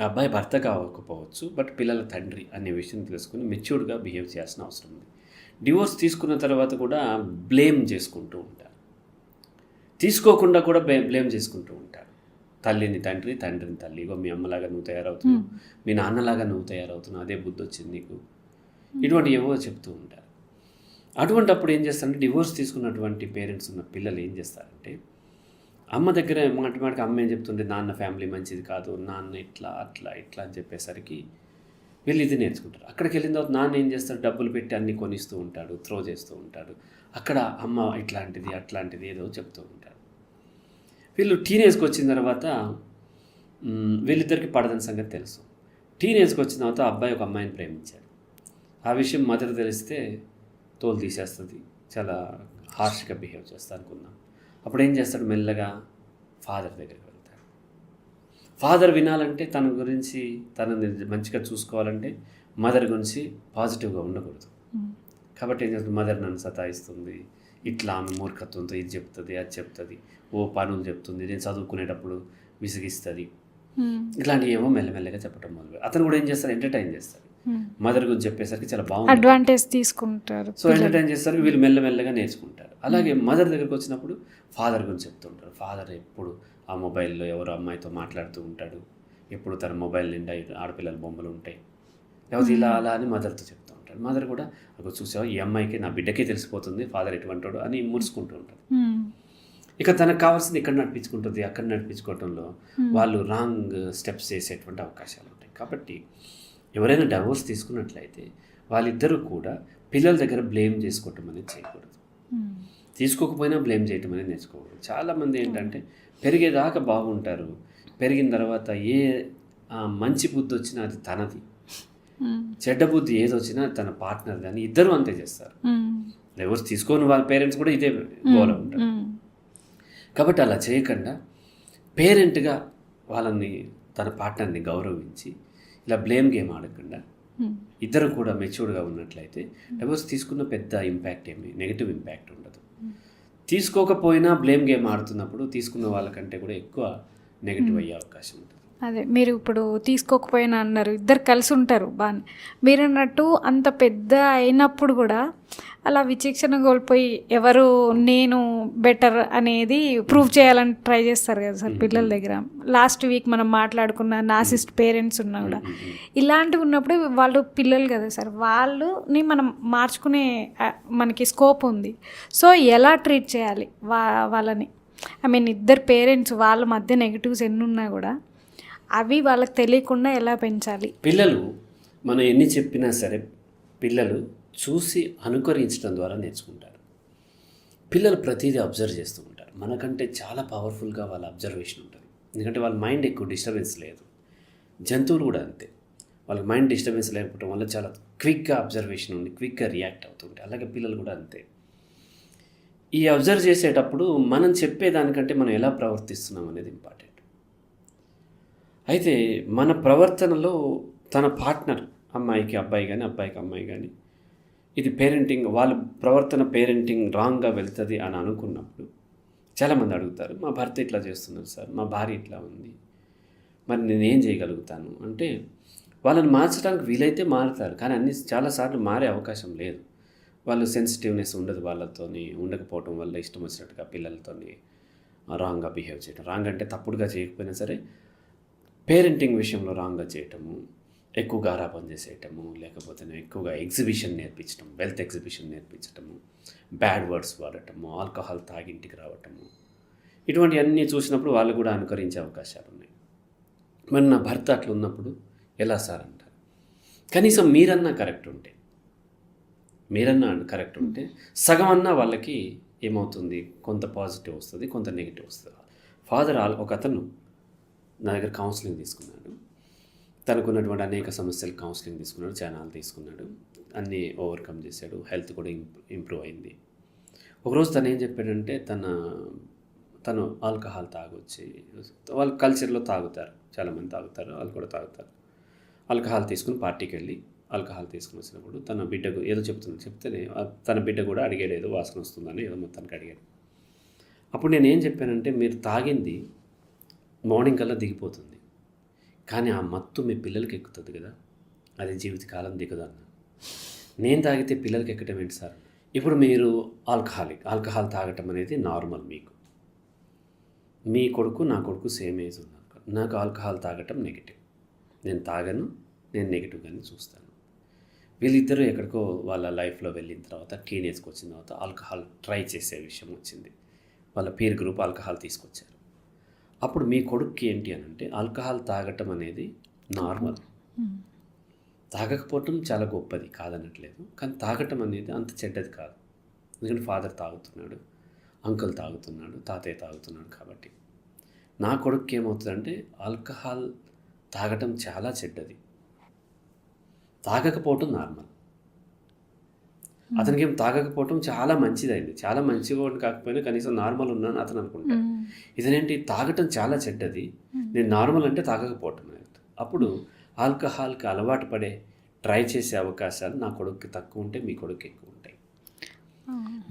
ఆ అబ్బాయి భర్త కాకపోవచ్చు, బట్ పిల్లల తండ్రి అనే విషయం తెలుసుకుని మెచ్యూర్డ్గా బిహేవ్ చేయాల్సిన అవసరం ఉంది. డివోర్స్ తీసుకున్న తర్వాత కూడా బ్లేమ్ చేసుకుంటూ ఉంటారు, తీసుకోకుండా కూడా బ్లేమ్ చేసుకుంటూ ఉంటారు. తల్లిని తండ్రి, తండ్రిని తల్లి, ఇగో మీ అమ్మలాగా నువ్వు తయారవుతున్నావు, మీ నాన్నలాగా నువ్వు తయారవుతున్నావు, అదే బుద్ధి వచ్చింది నీకు, ఇటువంటి ఏవో చెప్తూ ఉంటారు. అటువంటి అప్పుడు ఏం చేస్తారంటే డివోర్స్ తీసుకున్నటువంటి పేరెంట్స్ ఉన్న పిల్లలు ఏం చేస్తారంటే అమ్మ దగ్గర మాటికి అమ్మ ఏం చెప్తుంటే నాన్న ఫ్యామిలీ మంచిది కాదు, నాన్న ఇట్లా అట్లా ఇట్లా అని చెప్పేసరికి వీళ్ళు ఇది నేర్చుకుంటారు. అక్కడికి వెళ్ళిన తర్వాత నాన్న ఏం చేస్తాడు, డబ్బులు పెట్టి అన్నీ కొనిస్తూ ఉంటాడు, త్రో చేస్తూ ఉంటాడు. అక్కడ అమ్మ ఇట్లాంటిది అట్లాంటిది ఏదో చెప్తూ ఉంటాడు. వీళ్ళు టీనేజ్కి వచ్చిన తర్వాత వీళ్ళిద్దరికి పడదని సంగతి తెలుసు. టీనేజ్కి వచ్చిన తర్వాత అబ్బాయి ఒక అమ్మాయిని ప్రేమించాడు. ఆ విషయం మదర్ తెలిస్తే తోలు తీసేస్తుంది, చాలా హార్ష్గా బిహేవ్ చేస్తా అనుకున్నాం. అప్పుడు ఏం చేస్తాడు, మెల్లగా ఫాదర్ దగ్గరికి వెళ్తాడు. ఫాదర్ వినాలంటే తన గురించి తనని మంచిగా చూసుకోవాలంటే మదర్ గురించి పాజిటివ్గా ఉండకూడదు. కాబట్టి ఏం చేస్తుంది, మదర్ నన్ను సతాయిస్తుంది, ఇట్లా ఆమె మూర్ఖత్వంతో ఇది చెప్తుంది అది చెప్తుంది, ఓ పనులు చెప్తుంది, నేను చదువుకునేటప్పుడు విసిగిస్తుంది, ఇట్లాంటివి ఏమో మెల్లమెల్లగా చెప్పడం మొదలు. అతను కూడా ఏం చేస్తాడు, ఎంటర్టైన్ చేస్తాడు. మదర్ గురించి చెప్పేసరికి చాలా బాగుంది, అడ్వాంటేజ్ తీసుకుంటారు. సో ఎంటర్టైన్ చేస్తారు, వీళ్ళు మెల్లమెల్లగా నేర్చుకుంటారు. అలాగే మదర్ దగ్గరికి వచ్చినప్పుడు ఫాదర్ గురించి చెప్తుంటారు. ఫాదర్ ఎప్పుడు ఆ మొబైల్లో ఎవరో అమ్మాయితో మాట్లాడుతూ ఉంటాడు, ఎప్పుడు తన మొబైల్ నిండా ఆడపిల్లల బొమ్మలు ఉంటాయి, లేకపోతే ఇలా అలా అని మదర్తో చెప్తూ ఉంటాడు. మదర్ కూడా అక్కడ చూసావా, ఈ అమ్మాయికి నా బిడ్డకే తెలిసిపోతుంది ఫాదర్ ఎటువంటాడు అని మురుసుకుంటూ ఉంటాడు. ఇక తనకు కావాల్సింది ఇక్కడ నడిపించుకుంటుంది, అక్కడ నడిపించుకోవడంలో వాళ్ళు రాంగ్ స్టెప్స్ చేసేటువంటి అవకాశాలు ఉంటాయి. కాబట్టి ఎవరైనా డైవోర్స్ తీసుకున్నట్లయితే వాళ్ళిద్దరూ కూడా పిల్లల దగ్గర బ్లేమ్ చేసుకోవటం అనేది చేయకూడదు, తీసుకోకపోయినా బ్లేమ్ చేయటం అనేది నేర్చుకోకూడదు. చాలామంది ఏంటంటే పెరిగేదాకా బాగుంటారు, పెరిగిన తర్వాత ఏ మంచి బుద్ధి వచ్చినా అది తనది, చెడ్డ బుద్ధి ఏది వచ్చినా తన పార్ట్నర్ కానీ ఇద్దరు అంతే చేస్తారు. డైవోర్స్ తీసుకొని వాళ్ళ పేరెంట్స్ కూడా ఇదే గోల ఉంటారు. కాబట్టి అలా చేయకుండా పేరెంట్గా వాళ్ళని తన పార్ట్నర్ని గౌరవించి ఇలా బ్లేమ్ గేమ్ ఆడకుండా ఇద్దరు కూడా మెచ్యూర్డ్గా ఉన్నట్లయితే డైవోర్స్ తీసుకున్న పెద్ద ఇంపాక్ట్ ఏమి నెగిటివ్ ఇంపాక్ట్ ఉండదు. తీసుకోకపోయినా బ్లేమ్ గేమ్ ఆడుతున్నప్పుడు తీసుకున్న వాళ్ళకంటే కూడా ఎక్కువ నెగిటివ్ అయ్యే అవకాశం ఉంటుంది. అదే మీరు ఇప్పుడు తీసుకోకపోయినా అన్నారు, ఇద్దరు కలిసి ఉంటారు బాగా, మీరు అన్నట్టు అంత పెద్ద అయినప్పుడు కూడా అలా విచక్షణ కోల్పోయి ఎవరు నేను బెటర్ అనేది ప్రూవ్ చేయాలని ట్రై చేస్తారు కదా సార్ పిల్లల దగ్గర. లాస్ట్ వీక్ మనం మాట్లాడుకున్న నాసిస్ట్ పేరెంట్స్ ఉన్నా కూడా ఇలాంటివి ఉన్నప్పుడు వాళ్ళు పిల్లలు కదా సార్, వాళ్ళని మనం మార్చుకునే మనకి స్కోప్ ఉంది. సో ఎలా ట్రీట్ చేయాలి వాళ్ళని, ఐ మీన్ ఇద్దరు పేరెంట్స్ వాళ్ళ మధ్య నెగిటివ్స్ ఎన్ని ఉన్నా కూడా అవి వాళ్ళకి తెలియకుండా ఎలా పెంచాలి? పిల్లలు మనం ఎన్ని చెప్పినా సరే పిల్లలు చూసి అనుకరించడం ద్వారా నేర్చుకుంటారు. పిల్లలు ప్రతిదీ అబ్జర్వ్ చేస్తూ ఉంటారు, మనకంటే చాలా పవర్ఫుల్గా వాళ్ళ అబ్జర్వేషన్ ఉంటుంది. ఎందుకంటే వాళ్ళ మైండ్ ఎక్కువ డిస్టర్బెన్స్ లేదు. జంతువులు కూడా అంతే, వాళ్ళ మైండ్ డిస్టర్బెన్స్ లేకపోవడం వల్ల చాలా క్విక్గా అబ్జర్వేషన్ ఉండి క్విక్గా రియాక్ట్ అవుతుంటాయి. అలాగే పిల్లలు కూడా అంతే. ఈ అబ్జర్వ్ చేసేటప్పుడు మనం చెప్పేదానికంటే మనం ఎలా ప్రవర్తిస్తున్నాం అనేది ఇంపార్టెంట్. అయితే మన ప్రవర్తనలో తన పార్ట్నర్, అమ్మాయికి అబ్బాయి కానీ అబ్బాయికి అమ్మాయి కానీ, ఇది పేరెంటింగ్ వాళ్ళ ప్రవర్తన పేరెంటింగ్ రాంగ్గా వెళ్తుంది అని అనుకున్నప్పుడు చాలామంది అడుగుతారు, మా భర్త ఇట్లా చేస్తున్నారు సార్, మా భార్య ఇట్లా ఉంది, మరి నేనేం చేయగలుగుతాను అంటే వాళ్ళని మార్చడానికి వీలైతే మారుతారు, కానీ చాలాసార్లు మారే అవకాశం లేదు. వాళ్ళు సెన్సిటివ్నెస్ ఉండదు, వాళ్ళతోని ఉండకపోవటం వల్ల ఇష్టం వచ్చినట్టుగా పిల్లలతోని రాంగ్గా బిహేవ్ చేయడం. రాంగ్ అంటే తప్పుడుగా చేయకపోయినా సరే పేరెంటింగ్ విషయంలో రాంగ్గా చేయటము, ఎక్కువగా గారాబం చేసేయటము, లేకపోతే ఎక్కువగా ఎగ్జిబిషన్ నేర్పించటం, వెల్త్ ఎగ్జిబిషన్ నేర్పించటము, బ్యాడ్ వర్డ్స్ వాడటము, ఆల్కహాల్ తాగి ఇంటికి రావటము, ఇటువంటి అన్నీ చూసినప్పుడు వాళ్ళు కూడా అనుకరించే అవకాశాలు ఉన్నాయి. మరి నా భర్త అట్లా ఉన్నప్పుడు ఎలా సార్ అంటారు? కనీసం మీరన్నా కరెక్ట్ ఉంటే సగం అన్నా వాళ్ళకి ఏమవుతుంది, కొంత పాజిటివ్ వస్తుంది, కొంత నెగిటివ్ వస్తుంది. ఫాదర్ ఒక అతను నా దగ్గర కౌన్సిలింగ్ తీసుకున్నాడు, తనకున్నటువంటి అనేక సమస్యలు కౌన్సిలింగ్ తీసుకున్నాడు, ఛానల్ తీసుకున్నాడు, అన్నీ ఓవర్కమ్ చేశాడు, హెల్త్ కూడా ఇంప్రూవ్ అయింది. ఒకరోజు తను ఏం చెప్పాడంటే తను ఆల్కహాల్ తాగొచ్చి, వాళ్ళ కల్చర్లో తాగుతారు, చాలామంది తాగుతారు, వాళ్ళు కూడా తాగుతారు. ఆల్కహాల్ తీసుకుని పార్టీకి వెళ్ళి ఆల్కహాల్ తీసుకుని వచ్చినప్పుడు తన బిడ్డకు ఏదో చెప్తేనే తన బిడ్డ కూడా అడిగాడు, ఏదో వాసన వస్తుందని ఏదో మొత్తానికి అడిగాడు. అప్పుడు నేను ఏం చెప్పానంటే, మీరు తాగింది మార్నింగ్ కల్లా దిగిపోతుంది, కానీ ఆ మత్తు మీ పిల్లలకి ఎక్కుతుంది కదా, అది జీవితకాలం దిగదన్న. నేను తాగితే పిల్లలకి ఎక్కటం ఏంటి సార్? ఇప్పుడు మీరు ఆల్కహాల్ తాగటం అనేది నార్మల్. మీ కొడుకు నా కొడుకు సేమ్ ఏజ్ ఉన్నారు, నాకు ఆల్కహాల్ తాగటం నెగిటివ్, నేను తాగను, నేను నెగిటివ్గానే చూస్తాను. వీళ్ళిద్దరూ ఎక్కడికో వాళ్ళ లైఫ్లో వెళ్ళిన తర్వాత టీనేజ్కి వచ్చిన తర్వాత ఆల్కహాల్ ట్రై చేసే విషయం వచ్చింది, వాళ్ళ పీర్ గ్రూప్ ఆల్కహాల్ తీసుకొచ్చారు. అప్పుడు మీ కొడుక్కి ఏంటి అని అంటే ఆల్కహాల్ తాగటం అనేది నార్మల్, తాగకపోవటం చాలా గొప్పది కాదనట్లేదు, కానీ తాగటం అనేది అంత చెడ్డది కాదు. ఎందుకంటే ఫాదర్ తాగుతున్నాడు, అంకుల్ తాగుతున్నాడు, తాతయ్య తాగుతున్నాడు. కాబట్టి నా కొడుకు ఏమవుతుందంటే ఆల్కహాల్ తాగటం చాలా చెడ్డది, తాగకపోవటం నార్మల్. అతనికి ఏం తాగకపోవటం చాలా మంచిదైంది, చాలా మంచిగా కాకపోయినా కనీసం నార్మల్ ఉన్నాను అతను అనుకుంటాడు. ఇదేంటి తాగటం చాలా చెడ్డది, నేను నార్మల్ అంటే తాగకపోవటం అనేది. అప్పుడు ఆల్కహాల్కి అలవాటు పడే ట్రై చేసే అవకాశాలు నా కొడుకుకి తక్కువ ఉంటే మీ కొడుకు ఎక్కువ ఉంటాయి.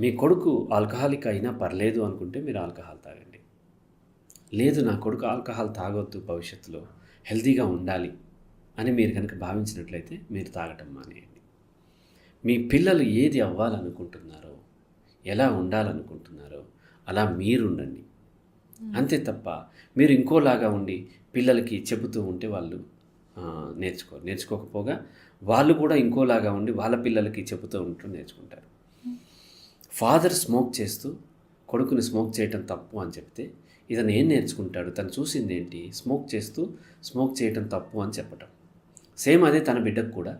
మీ కొడుకు ఆల్కహాలిక్ అయినా పర్లేదు అనుకుంటే మీరు ఆల్కహాల్ తాగండి. లేదు నా కొడుకు ఆల్కహాల్ తాగొద్దు, భవిష్యత్తులో హెల్తీగా ఉండాలి అని మీరు కనుక భావించినట్లయితే మీరు తాగటం మానేయండి. మీ పిల్లలు ఏది అవ్వాలనుకుంటున్నారో, ఎలా ఉండాలనుకుంటున్నారో అలా మీరుండండి. అంతే తప్ప మీరు ఇంకోలాగా ఉండి పిల్లలకి చెబుతూ ఉంటే వాళ్ళు నేర్చుకోకపోగా వాళ్ళు కూడా ఇంకోలాగా ఉండి వాళ్ళ పిల్లలకి చెబుతూ ఉంటూ నేర్చుకుంటారు. ఫాదర్ స్మోక్ చేస్తూ కొడుకుని స్మోక్ చేయటం తప్పు అని చెప్తే ఇతను ఏం నేర్చుకుంటాడు? తను చూసింది ఏంటి? స్మోక్ చేస్తూ స్మోక్ చేయటం తప్పు అని చెప్పటం. సేమ్ అదే తన బిడ్డకు కూడా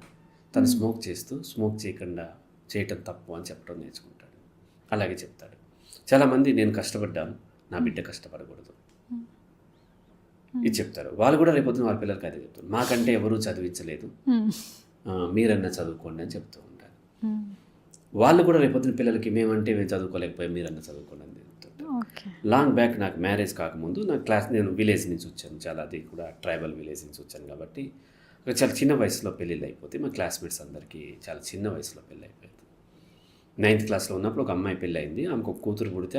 తను స్మోక్ చేస్తూ స్మోక్ చేయకుండా చేయటం తప్పు అని చెప్పడం నేర్చుకుంటాడు. అలాగే చెప్తాడు. చాలామంది నేను కష్టపడ్డాను, నా బిడ్డ కష్టపడకూడదు ఇది చెప్తారు. వాళ్ళు కూడా రేపొద్దున వాళ్ళ పిల్లలకి అదే చెప్తారు, మాకంటే ఎవరూ చదివించలేదు, మీరన్నా చదువుకోండి అని చెప్తూ ఉంటారు. వాళ్ళు కూడా రేపొద్దున పిల్లలకి మేమంటే మేము చదువుకోలేకపోయాం, మీరన్నా చదువుకోండి అని చెప్తుంటారు. లాంగ్ బ్యాక్ నాకు మ్యారేజ్ కాకముందు నేను విలేజ్ నుంచి వచ్చాను, చాలా అది కూడా ట్రైబల్ విలేజ్ నుంచి వచ్చాను. కాబట్టి చాలా చిన్న వయసులో పెళ్ళిళ్ళు అయిపోతే మా క్లాస్మేట్స్ అందరికీ చాలా చిన్న వయసులో పెళ్ళి అయిపోయింది. 9th క్లాస్లో ఉన్నప్పుడు ఒక అమ్మాయి పెళ్ళి అయింది, ఆమెకు ఒక కూతురు పుడితే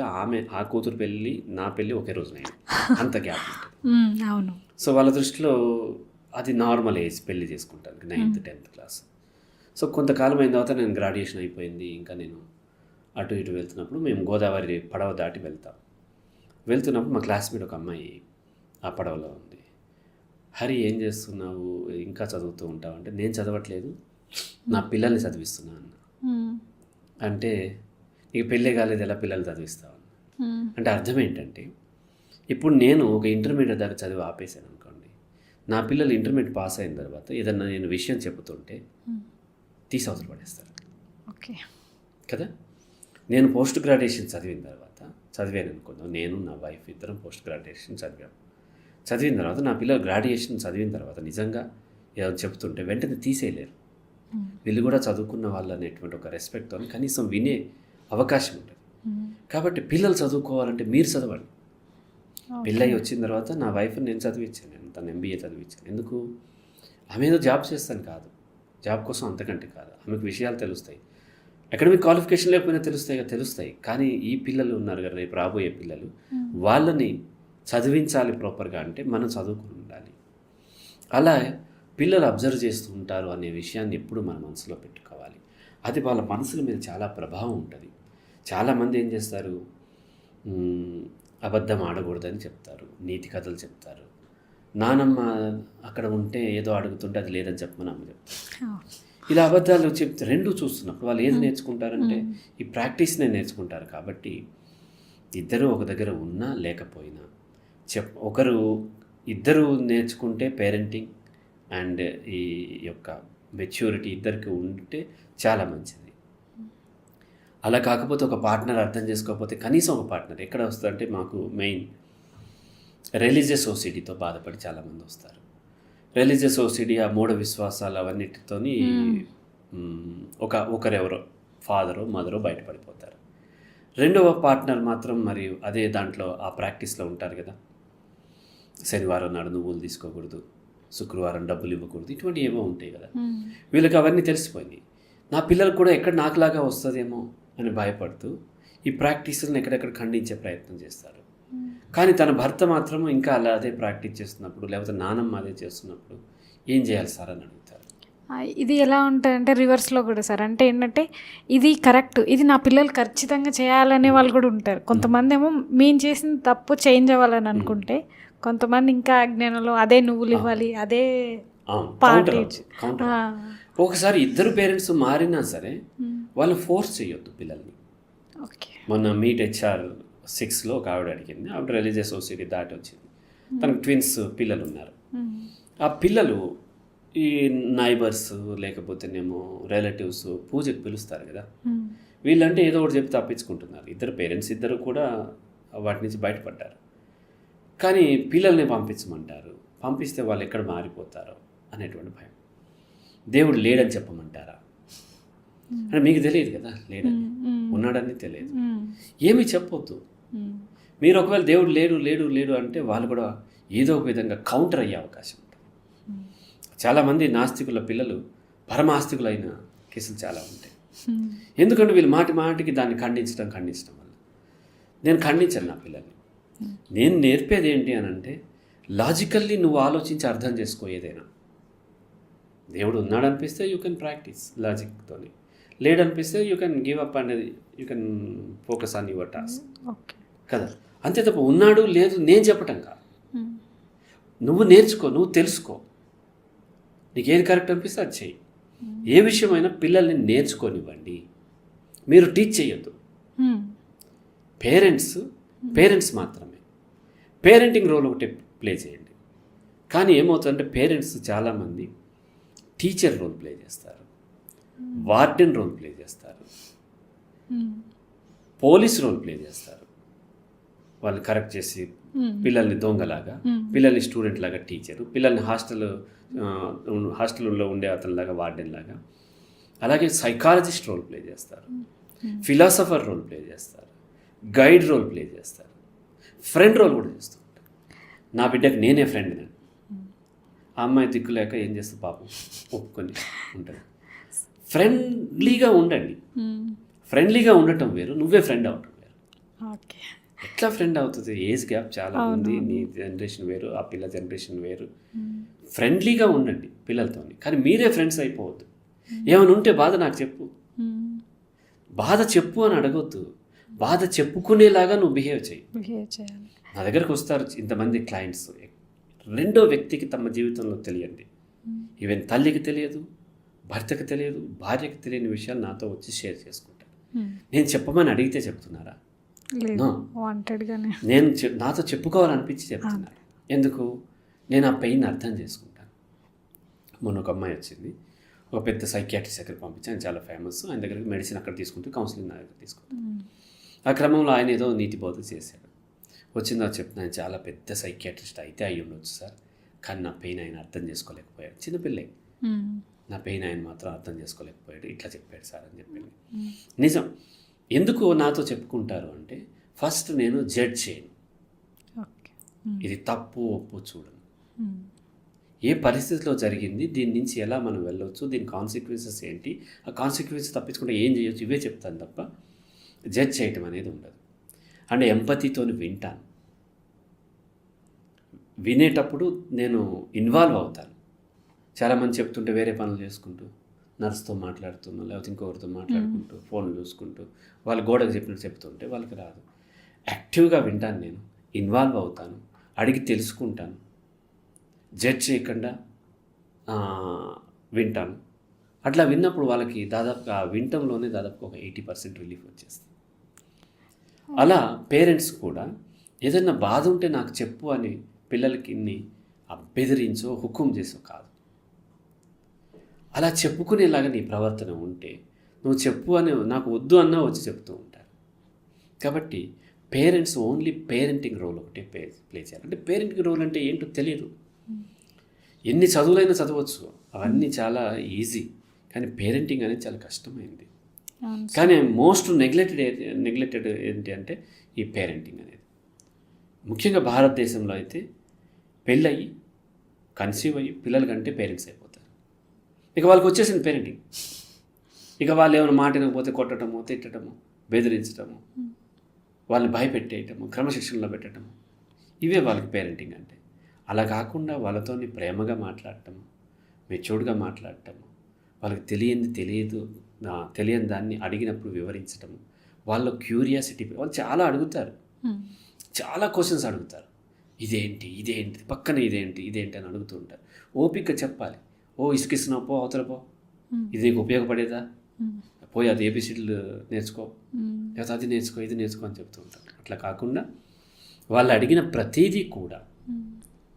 ఆ కూతురు పెళ్ళి నా పెళ్ళి ఒకే రోజున అయింది, అంత గ్యాప్ ఉంటుంది. అవును. సో వాళ్ళ దృష్టిలో అది నార్మల్ ఏజ్ పెళ్ళి చేసుకుంటాను 9th 10th క్లాస్. సో కొంతకాలం అయిన తర్వాత నేను గ్రాడ్యుయేషన్ అయిపోయింది, ఇంకా నేను అటు ఇటు వెళ్తున్నప్పుడు మేము గోదావరి పడవ దాటి వెళ్తున్నప్పుడు మా క్లాస్మేట్ ఒక అమ్మాయి ఆ పడవలో ఉంది. హరి ఏం చేస్తున్నావు, ఇంకా చదువుతూ ఉంటావు అంటే నేను చదవట్లేదు, నా పిల్లల్ని చదివిస్తున్నా అన్న. అంటే నీకు పెళ్ళే కాలేదు, ఎలా పిల్లలు చదివిస్తావు అంటే అర్థం ఏంటంటే ఇప్పుడు నేను ఒక ఇంటర్మీడియట్ దాకా చదివి ఆపేశాను అనుకోండి, నా పిల్లలు ఇంటర్మీడియట్ పాస్ అయిన తర్వాత ఏదన్నా నేను విషయం చెబుతుంటే తీసి అవసరం పడేస్తారు. ఓకే కదా. నేను పోస్ట్ గ్రాడ్యుయేషన్ చదివాను అనుకుందాం, నేను నా వైఫ్ ఇద్దరం పోస్ట్ గ్రాడ్యుయేషన్ చదివిన తర్వాత నా పిల్లలు గ్రాడ్యుయేషన్ చదివిన తర్వాత నిజంగా ఏదో చెబుతుంటే వెంటనే తీసేయలేరు. వీళ్ళు కూడా చదువుకున్న వాళ్ళు అనేటువంటి ఒక రెస్పెక్ట్తో కనీసం వినే అవకాశం ఉంటుంది. కాబట్టి పిల్లలు చదువుకోవాలంటే మీరు చదవండి. పిల్లయి వచ్చిన తర్వాత నా వైఫ్ని నేను చదివించాను, నేను తను MBA చదివించాను. ఎందుకు? ఆమె ఏదో జాబ్ చేస్తాను కాదు, జాబ్ కోసం అంతకంటే కాదు, ఆమెకు విషయాలు తెలుస్తాయి, అకాడమిక్ క్వాలిఫికేషన్ లేకపోయినా తెలుస్తాయి. కానీ ఈ పిల్లలు ఉన్నారు కదా, రేపు రాబోయే పిల్లలు, వాళ్ళని చదివించాలి ప్రాపర్గా అంటే మనం చదువుకుని ఉండాలి. అలా పిల్లలు అబ్జర్వ్ చేస్తూ ఉంటారు అనే విషయాన్ని ఎప్పుడు మన మనసులో పెట్టుకోవాలి. అది వాళ్ళ మనసుల మీద చాలా ప్రభావం ఉంటుంది. చాలామంది ఏం చేస్తారు, అబద్ధం ఆడకూడదని చెప్తారు, నీతి కథలు చెప్తారు. నానమ్మ అక్కడ ఉంటే ఏదో అడుగుతుంటే అది లేదని చెప్పమని అమ్మ చెప్తారు. ఇలా అబద్ధాలు చెప్తే రెండు చూస్తున్నప్పుడు వాళ్ళు ఏది నేర్చుకుంటారంటే ఈ ప్రాక్టీస్నే నేర్చుకుంటారు. కాబట్టి ఇద్దరు ఒక దగ్గర ఉన్నా లేకపోయినా ఇద్దరు నేర్చుకుంటే పేరెంటింగ్ అండ్ ఈ యొక్క మెచ్యూరిటీ ఇద్దరికి ఉంటే చాలా మంచిది. అలా కాకపోతే ఒక పార్ట్నర్ అర్థం చేసుకోకపోతే కనీసం ఒక పార్ట్నర్ ఎక్కడ వస్తారంటే మాకు మెయిన్ రిలీజియస్ ఓసిడీతో బాధపడి చాలామంది వస్తారు. రిలీజియస్ ఓసిడీ ఆ మూఢ విశ్వాసాలు అవన్నిటితోని ఒకరెవరో ఫాదరో మదరో బయటపడిపోతారు. రెండవ పార్ట్నర్ మాత్రం మరియు అదే దాంట్లో ఆ ప్రాక్టీస్లో ఉంటారు కదా, శనివారం నాడు నువ్వులు తీసుకోకూడదు, శుక్రవారం డబ్బులు ఇవ్వకూడదు, ఇటువంటి ఏమో ఉంటాయి కదా. వీళ్ళకి అవన్నీ తెలిసిపోయింది. నా పిల్లలకు కూడా ఎక్కడ నాకులాగా వస్తుందేమో అని భయపడుతూ ఈ ప్రాక్టీసులను ఎక్కడెక్కడ ఖండించే ప్రయత్నం చేస్తారు. కానీ తన భర్త మాత్రం ఇంకా అలా అదే ప్రాక్టీస్ చేస్తున్నప్పుడు, లేకపోతే నానమ్మ అదే చేస్తున్నప్పుడు ఏం చేయాలి సార్ అని అడుగుతారు. ఇది ఎలా ఉంటుందంటే రివర్స్లో కూడా సార్, అంటే ఏంటంటే ఇది కరెక్ట్, ఇది నా పిల్లలు ఖచ్చితంగా చేయాలనే వాళ్ళు కూడా ఉంటారు. కొంతమంది ఏమో మేము చేసిన తప్పు చేంజ్ అవ్వాలని అనుకుంటే, కొంతమంది ఇంకా అజ్ఞానంలో అదే నువ్వులు ఇవ్వాలి, అదే పార్టీ. ఒకసారి ఇద్దరు పేరెంట్స్ మారినా సరే వాళ్ళు ఫోర్స్ చేయొద్దు పిల్లల్ని. మొన్న మీట్ HR 6లో ఒక ఆవిడ అడిగింది, ఆవిడ రిలీజియస్ ఓసిడీ దాటి వచ్చింది, తనకు ట్విన్స్ పిల్లలు ఉన్నారు. ఆ పిల్లలు ఈ నైబర్స్ లేకపోతేనేమో రిలేటివ్స్ పూజకి పిలుస్తారు కదా, వీళ్ళంటే ఏదో ఒకటి చెప్పి తప్పించుకుంటున్నారు. ఇద్దరు పేరెంట్స్ ఇద్దరు కూడా వాటి నుంచి బయటపడ్డారు. కానీ పిల్లల్ని పంపించమంటారు, పంపిస్తే వాళ్ళు ఎక్కడ మారిపోతారో అనేటువంటి భయం. దేవుడు లేడని చెప్పమంటారా అంటే మీకు తెలియదు కదా, లేడని ఉన్నాడని తెలియదు, ఏమీ చెప్పొద్దు. మీరు ఒకవేళ దేవుడు లేడు లేడు లేడు అంటే వాళ్ళు కూడా ఏదో ఒక విధంగా కౌంటర్ అయ్యే అవకాశం ఉంటుంది. చాలామంది నాస్తికుల పిల్లలు పరమాస్తికులైన కేసులు చాలా ఉంటాయి. ఎందుకంటే వీళ్ళు మాటి మాటికి దాన్ని ఖండించడం వల్ల. నేను ఖండించాను నా పిల్లల్ని. నేను నేర్పేది ఏంటి అని అంటే, లాజికల్లీ నువ్వు ఆలోచించి అర్థం చేసుకో. ఏదైనా దేవుడు ఉన్నాడు అనిపిస్తే యూ కెన్ ప్రాక్టీస్ లాజిక్తో, లేడనిపిస్తే యూ కెన్ గివ్ అప్ అనేది, you can focus on your task కదా. అంతే తప్ప ఉన్నాడు లేదు నేను చెప్పటం కాదు. నువ్వు నేర్చుకో, నువ్వు తెలుసుకో, నీకు ఏది కరెక్ట్ అనిపిస్తే అది చెయ్యి. ఏ విషయమైనా పిల్లల్ని నేర్చుకోనివ్వండి, మీరు టీచ్ చేయొద్దు. పేరెంట్స్ మాత్రమే పేరెంటింగ్ రోల్ ఒకటి ప్లే చేయండి. కానీ ఏమవుతుందంటే పేరెంట్స్ చాలామంది టీచర్ రోల్ ప్లే చేస్తారు, వార్డెన్ రోల్ ప్లే చేస్తారు, పోలీస్ రోల్ ప్లే చేస్తారు. వాళ్ళు కరెక్ట్ చేసి పిల్లల్ని దొంగలాగా, పిల్లల్ని స్టూడెంట్ లాగా టీచరు, పిల్లల్ని హాస్టల్లో ఉండే అతనిలాగా వార్డెన్ లాగా. అలాగే సైకాలజిస్ట్ రోల్ ప్లే చేస్తారు, ఫిలాసఫర్ రోల్ ప్లే చేస్తారు, గైడ్ రోల్ ప్లే చేస్తారు, ఫ్రెండ్ రోల్ కూడా చేస్తూ ఉంటారు. నా బిడ్డకి నేనే ఫ్రెండ్. నేను ఆ అమ్మాయి దిక్కులేక ఏం చేస్తా పాపం ఒప్పుకొని ఉంటుంది. ఫ్రెండ్లీగా ఉండండి. ఫ్రెండ్లీగా ఉండటం వేరు, నువ్వే ఫ్రెండ్ అవటం వేరు. ఎట్లా ఫ్రెండ్ అవుతుంది? ఏజ్ గ్యాప్ చాలా ఉంది, నీ జనరేషన్ వేరు, ఆ పిల్ల జనరేషన్ వేరు. ఫ్రెండ్లీగా ఉండండి పిల్లలతో, కానీ మీరే ఫ్రెండ్స్ అయిపోవద్దు. ఏమైనా ఉంటే బాధ నాకు చెప్పు, బాధ చెప్పు అని అడగొద్దు, బాధ చెప్పుకునేలాగా నువ్వు బిహేవ్ చేయాలి. నా దగ్గరకు వస్తారు ఇంతమంది క్లయింట్స్, రెండో వ్యక్తికి తమ జీవితంలో తెలియండి, ఈవెన్ తల్లికి తెలియదు, భర్తకి తెలియదు, భార్యకి తెలియని విషయాలు నాతో వచ్చి షేర్ చేసుకుంటారు. నేను చెప్పమని అడిగితే చెప్తున్నారా? నేను నాతో చెప్పుకోవాలనిపించి చెప్తున్నాను. ఎందుకు? నేను ఆ పెయిన్ అర్థం చేసుకుంటాను. మొన్న ఒక అమ్మాయి వచ్చింది, ఒక పెద్ద సైకియాట్రిస్ట్ దగ్గర పంపించాను, చాలా ఫేమస్. ఆయన దగ్గరికి మెడిసిన్ అక్కడ తీసుకుంటూ కౌన్సిలింగ్ నా దగ్గర తీసుకుంటాను. ఆ క్రమంలో ఆయన ఏదో నీతి బోధ చేశాడు. వచ్చిందో చెప్తున్నాను, చాలా పెద్ద సైకియాట్రిస్ట్ అయితే అయ్యి ఉండొచ్చు సార్, కానీ నా పెయిన్ ఆయన అర్థం చేసుకోలేకపోయాడు. చిన్నపిల్లే, నా పెయిన్ ఆయన మాత్రం అర్థం చేసుకోలేకపోయాడు, ఇట్లా చెప్పాడు సార్ అని చెప్పింది. నిజం. ఎందుకు నాతో చెప్పుకుంటారు అంటే, ఫస్ట్ నేను జడ్జ్ చేయను, ఇది తప్పు ఒప్పు చూడను, ఏ పరిస్థితిలో జరిగింది, దీని నుంచి ఎలా మనం వెళ్ళవచ్చు, దీని కాన్సిక్వెన్సెస్ ఏంటి, ఆ కాన్సిక్వెన్సెస్ తప్పించుకుంటే ఏం చేయొచ్చు, ఇవే చెప్తాను తప్ప జడ్జ్ చేయటం అనేది ఉండదు. అండ్ ఎంపతితో వింటాను, వినేటప్పుడు నేను ఇన్వాల్వ్ అవుతాను. చాలామంది చెప్తుంటే వేరే పనులు చేసుకుంటూ, నర్స్తో మాట్లాడుతున్నా, లేకపోతే ఇంకొకరితో మాట్లాడుకుంటూ, ఫోన్లు చూసుకుంటూ, వాళ్ళు గోడకు చెప్పినట్టు చెప్తుంటే వాళ్ళకి రాదు. యాక్టివ్గా వింటాను, నేను ఇన్వాల్వ్ అవుతాను, అడిగి తెలుసుకుంటాను, జడ్జ్ చేయకుండా వింటాను. అట్లా విన్నప్పుడు వాళ్ళకి దాదాపుగా వినటంలోనే దాదాపుగా ఒక 80% రిలీఫ్ వచ్చేస్తుంది. అలా పేరెంట్స్ కూడా ఏదైనా బాధ ఉంటే నాకు చెప్పు అని పిల్లలకి బెదిరించో హుకుం చేసో కాదు, అలా చెప్పుకునేలాగా నీ ప్రవర్తన ఉంటే, నువ్వు చెప్పు అని నాకు వద్దు అన్నా వచ్చి చెప్తూ ఉంటారు. కాబట్టి పేరెంట్స్ ఓన్లీ పేరెంటింగ్ రోల్ ఒకటే ప్లే చేయాలి. అంటే పేరెంటింగ్ రోల్ అంటే ఏంటో తెలియదు, ఎన్ని చదువులైనా చదవచ్చు, అవన్నీ చాలా ఈజీ, కానీ పేరెంటింగ్ అనేది చాలా కష్టమైంది. కానీ మోస్ట్ నెగ్లెక్టెడ్ ఏంటి అంటే ఈ పేరెంటింగ్ అనేది. ముఖ్యంగా భారతదేశంలో అయితే పెళ్ళయి కన్సీవ్ అయ్యి పిల్లల కంటే పేరెంట్స్ అయిపోతారు. ఇక వాళ్ళకి వచ్చేసింది పేరెంటింగ్. ఇక వాళ్ళు ఏమైనా మాట వినకపోతే కొట్టడము, తిట్టడము, బెదిరించడము, వాళ్ళని భయపెట్టేయటము, క్రమశిక్షణలో పెట్టడము, ఇవే వాళ్ళకి పేరెంటింగ్ అంటే. అలా కాకుండా వాళ్ళతో ప్రేమగా మాట్లాడటము, మెచ్యూర్డ్గా మాట్లాడటము, వాళ్ళకి తెలియని దాన్ని అడిగినప్పుడు వివరించటము, వాళ్ళ క్యూరియాసిటీ, వాళ్ళు చాలా అడుగుతారు, చాలా క్వశ్చన్స్ అడుగుతారు, ఇదేంటి పక్కన ఇదేంటి అని అడుగుతూ ఉంటారు. ఓపిక చెప్పాలి. ఇసుకిస్తున్నావు, పో అవతల పో, ఇది నీకు ఉపయోగపడేదా, పోయి అది ఏబిసిడ్లు నేర్చుకో, లేకపోతే అది నేర్చుకో, ఇది నేర్చుకో అని చెప్తూ ఉంటారు. అట్లా కాకుండా వాళ్ళు అడిగిన ప్రతిదీ కూడా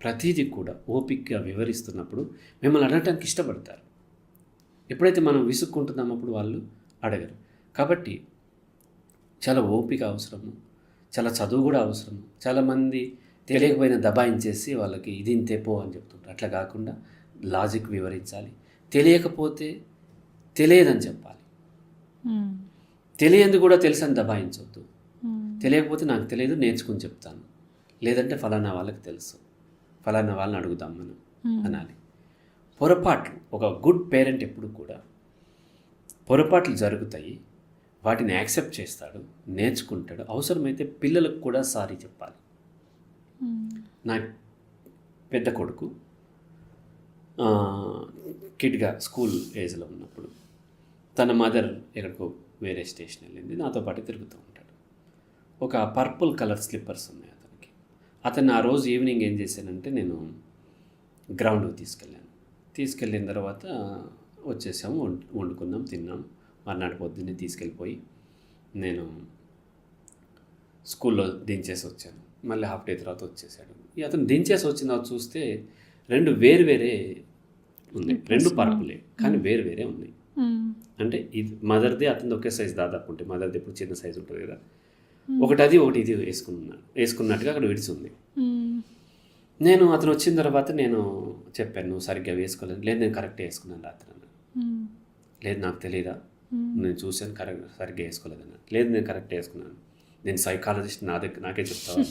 ప్రతిదీ కూడా ఓపికగా వివరిస్తున్నప్పుడు మిమ్మల్ని అడగటానికి ఇష్టపడతారు. ఎప్పుడైతే మనం విసుక్కుంటున్నామో అప్పుడు వాళ్ళు అడగరు. కాబట్టి చాలా ఓపిక అవసరము, చాలా చదువు కూడా అవసరము. చాలామంది తెలియకపోయినా దబాయించేసి వాళ్ళకి ఇది ఇంతే పో అని చెప్తుంటారు. అట్లా కాకుండా లాజిక్ వివరించాలి. తెలియకపోతే తెలియదని చెప్పాలి. తెలియంది కూడా తెలుసని దబాయించవద్దు. తెలియకపోతే నాకు తెలియదు, నేర్చుకుని చెప్తాను, లేదంటే ఫలానా వాళ్ళకి తెలుసు, ఫలానా వాళ్ళని అడుగుదాం మనం అనాలి. పొరపాట్లు, ఒక గుడ్ పేరెంట్ ఎప్పుడు కూడా పొరపాట్లు జరుగుతాయి, వాటిని యాక్సెప్ట్ చేస్తాడు, నేర్చుకుంటాడు. అవసరమైతే పిల్లలకు కూడా సారీ చెప్పాలి. నా పెద్ద కొడుకు కిడ్గా స్కూల్ ఏజ్లో ఉన్నప్పుడు తన మదర్ ఎక్కడికో వేరే స్టేషన్ వెళ్ళింది, నాతో పాటు తిరుగుతూ ఉంటాడు. ఒక పర్పుల్ కలర్ స్లిప్పర్స్ ఉన్నాయి అతనికి. అతను ఆ రోజు ఈవినింగ్ ఏం చేశానంటే నేను గ్రౌండ్కి తీసుకెళ్ళిన తర్వాత వచ్చేసాము, వండుకున్నాం, తిన్నాం. మర్నాడు పొద్దున్నే తీసుకెళ్ళిపోయి నేను స్కూల్లో దించేసి వచ్చాను. మళ్ళీ హాఫ్ డే తర్వాత వచ్చేసాడు. అతను దించేసి వచ్చిన తర్వాత చూస్తే రెండు వేరే ఉన్నాయి, రెండు పర్పులే కానీ వేరే ఉన్నాయి. అంటే ఇది మదర్ది, అతనిది ఒకే సైజు దాదాపు ఉంటాయి. మదర్ది ఇప్పుడు చిన్న సైజు ఉంటుంది కదా, ఒకటి అది ఒకటి ఇది వేసుకున్నట్టుగా అక్కడ విడిచి ఉంది. నేను అతను వచ్చిన తర్వాత నేను చెప్పాను, నువ్వు సరిగ్గా వేసుకోలేదు. లేదు నేను కరెక్ట్గా వేసుకున్నాను రాత్రి అన్నాడు. లేదు నాకు తెలియదా, నేను చూశాను సరిగ్గా వేసుకోలేదన్నాడు. లేదు నేను కరెక్ట్గా వేసుకున్నాను. నేను సైకాలజిస్ట్, నాకే చెప్తాను.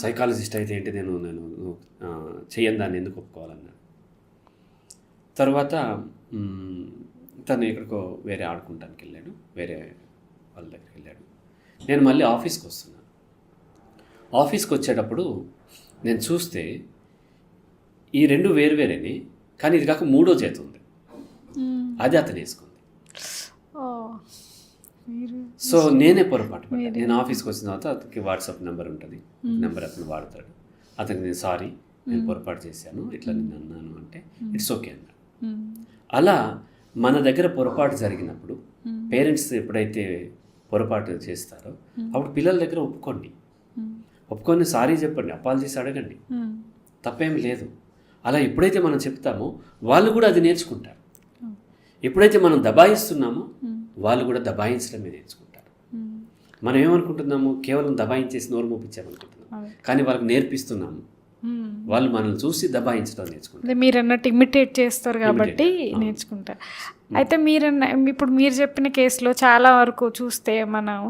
సైకాలజిస్ట్ అయితే ఏంటి నేను చెయ్యని దాన్ని ఎందుకు ఒప్పుకోవాలన్నాడు. తర్వాత తను ఎక్కడికో వేరే ఆడుకుంటానికి వెళ్ళాడు, వేరే వాళ్ళ దగ్గరికి వెళ్ళాడు. నేను మళ్ళీ ఆఫీస్కి వస్తున్నాను. ఆఫీస్కి వచ్చేటప్పుడు నేను చూస్తే ఈ రెండు వేరేని, కానీ ఇది కాక మూడో చేతి ఉంది, అది అతను వేసుకుంది. సో నేనే పొరపాటు పడ్డాను. నేను ఆఫీస్కి వచ్చిన తర్వాత అతనికి వాట్సాప్ నెంబర్ ఉంటుంది, నెంబర్ అతను వాడతాడు. అతనికి నేను సారీ, నేను పొరపాటు చేశాను, ఇట్లా నేను అన్నాను అంటే ఇట్స్ ఓకే అన్నాడు. అలా మన దగ్గర పొరపాటు జరిగినప్పుడు పేరెంట్స్ ఎప్పుడైతే పొరపాటు చేస్తారో అప్పుడు పిల్లల దగ్గర ఒప్పుకొని సారీ చెప్పండి, అపాలజీస్ అడగండి, తప్పేమి లేదు. అలా ఎప్పుడైతే మనం చెప్తామో వాళ్ళు కూడా అది నేర్చుకుంటారు. ఎప్పుడైతే మనం దబాయిస్తున్నామో వాళ్ళు కూడా దబాయించడమే నేర్చుకుంటారు. మనం ఏమనుకుంటున్నాము, కేవలం దబాయించేసి నోరు మోపించామనుకుంటున్నాం, కానీ వాళ్ళకి నేర్పిస్తున్నాము. వాళ్ళు మనల్ని చూసి దబాయించడం నేర్చుకుంటారు. మీరు అన్నట్టు ఇమిటేట్ చేస్తారు కాబట్టి నేర్చుకుంటారు. అయితే ఇప్పుడు మీరు చెప్పిన కేసులో చాలా వరకు చూస్తే మనం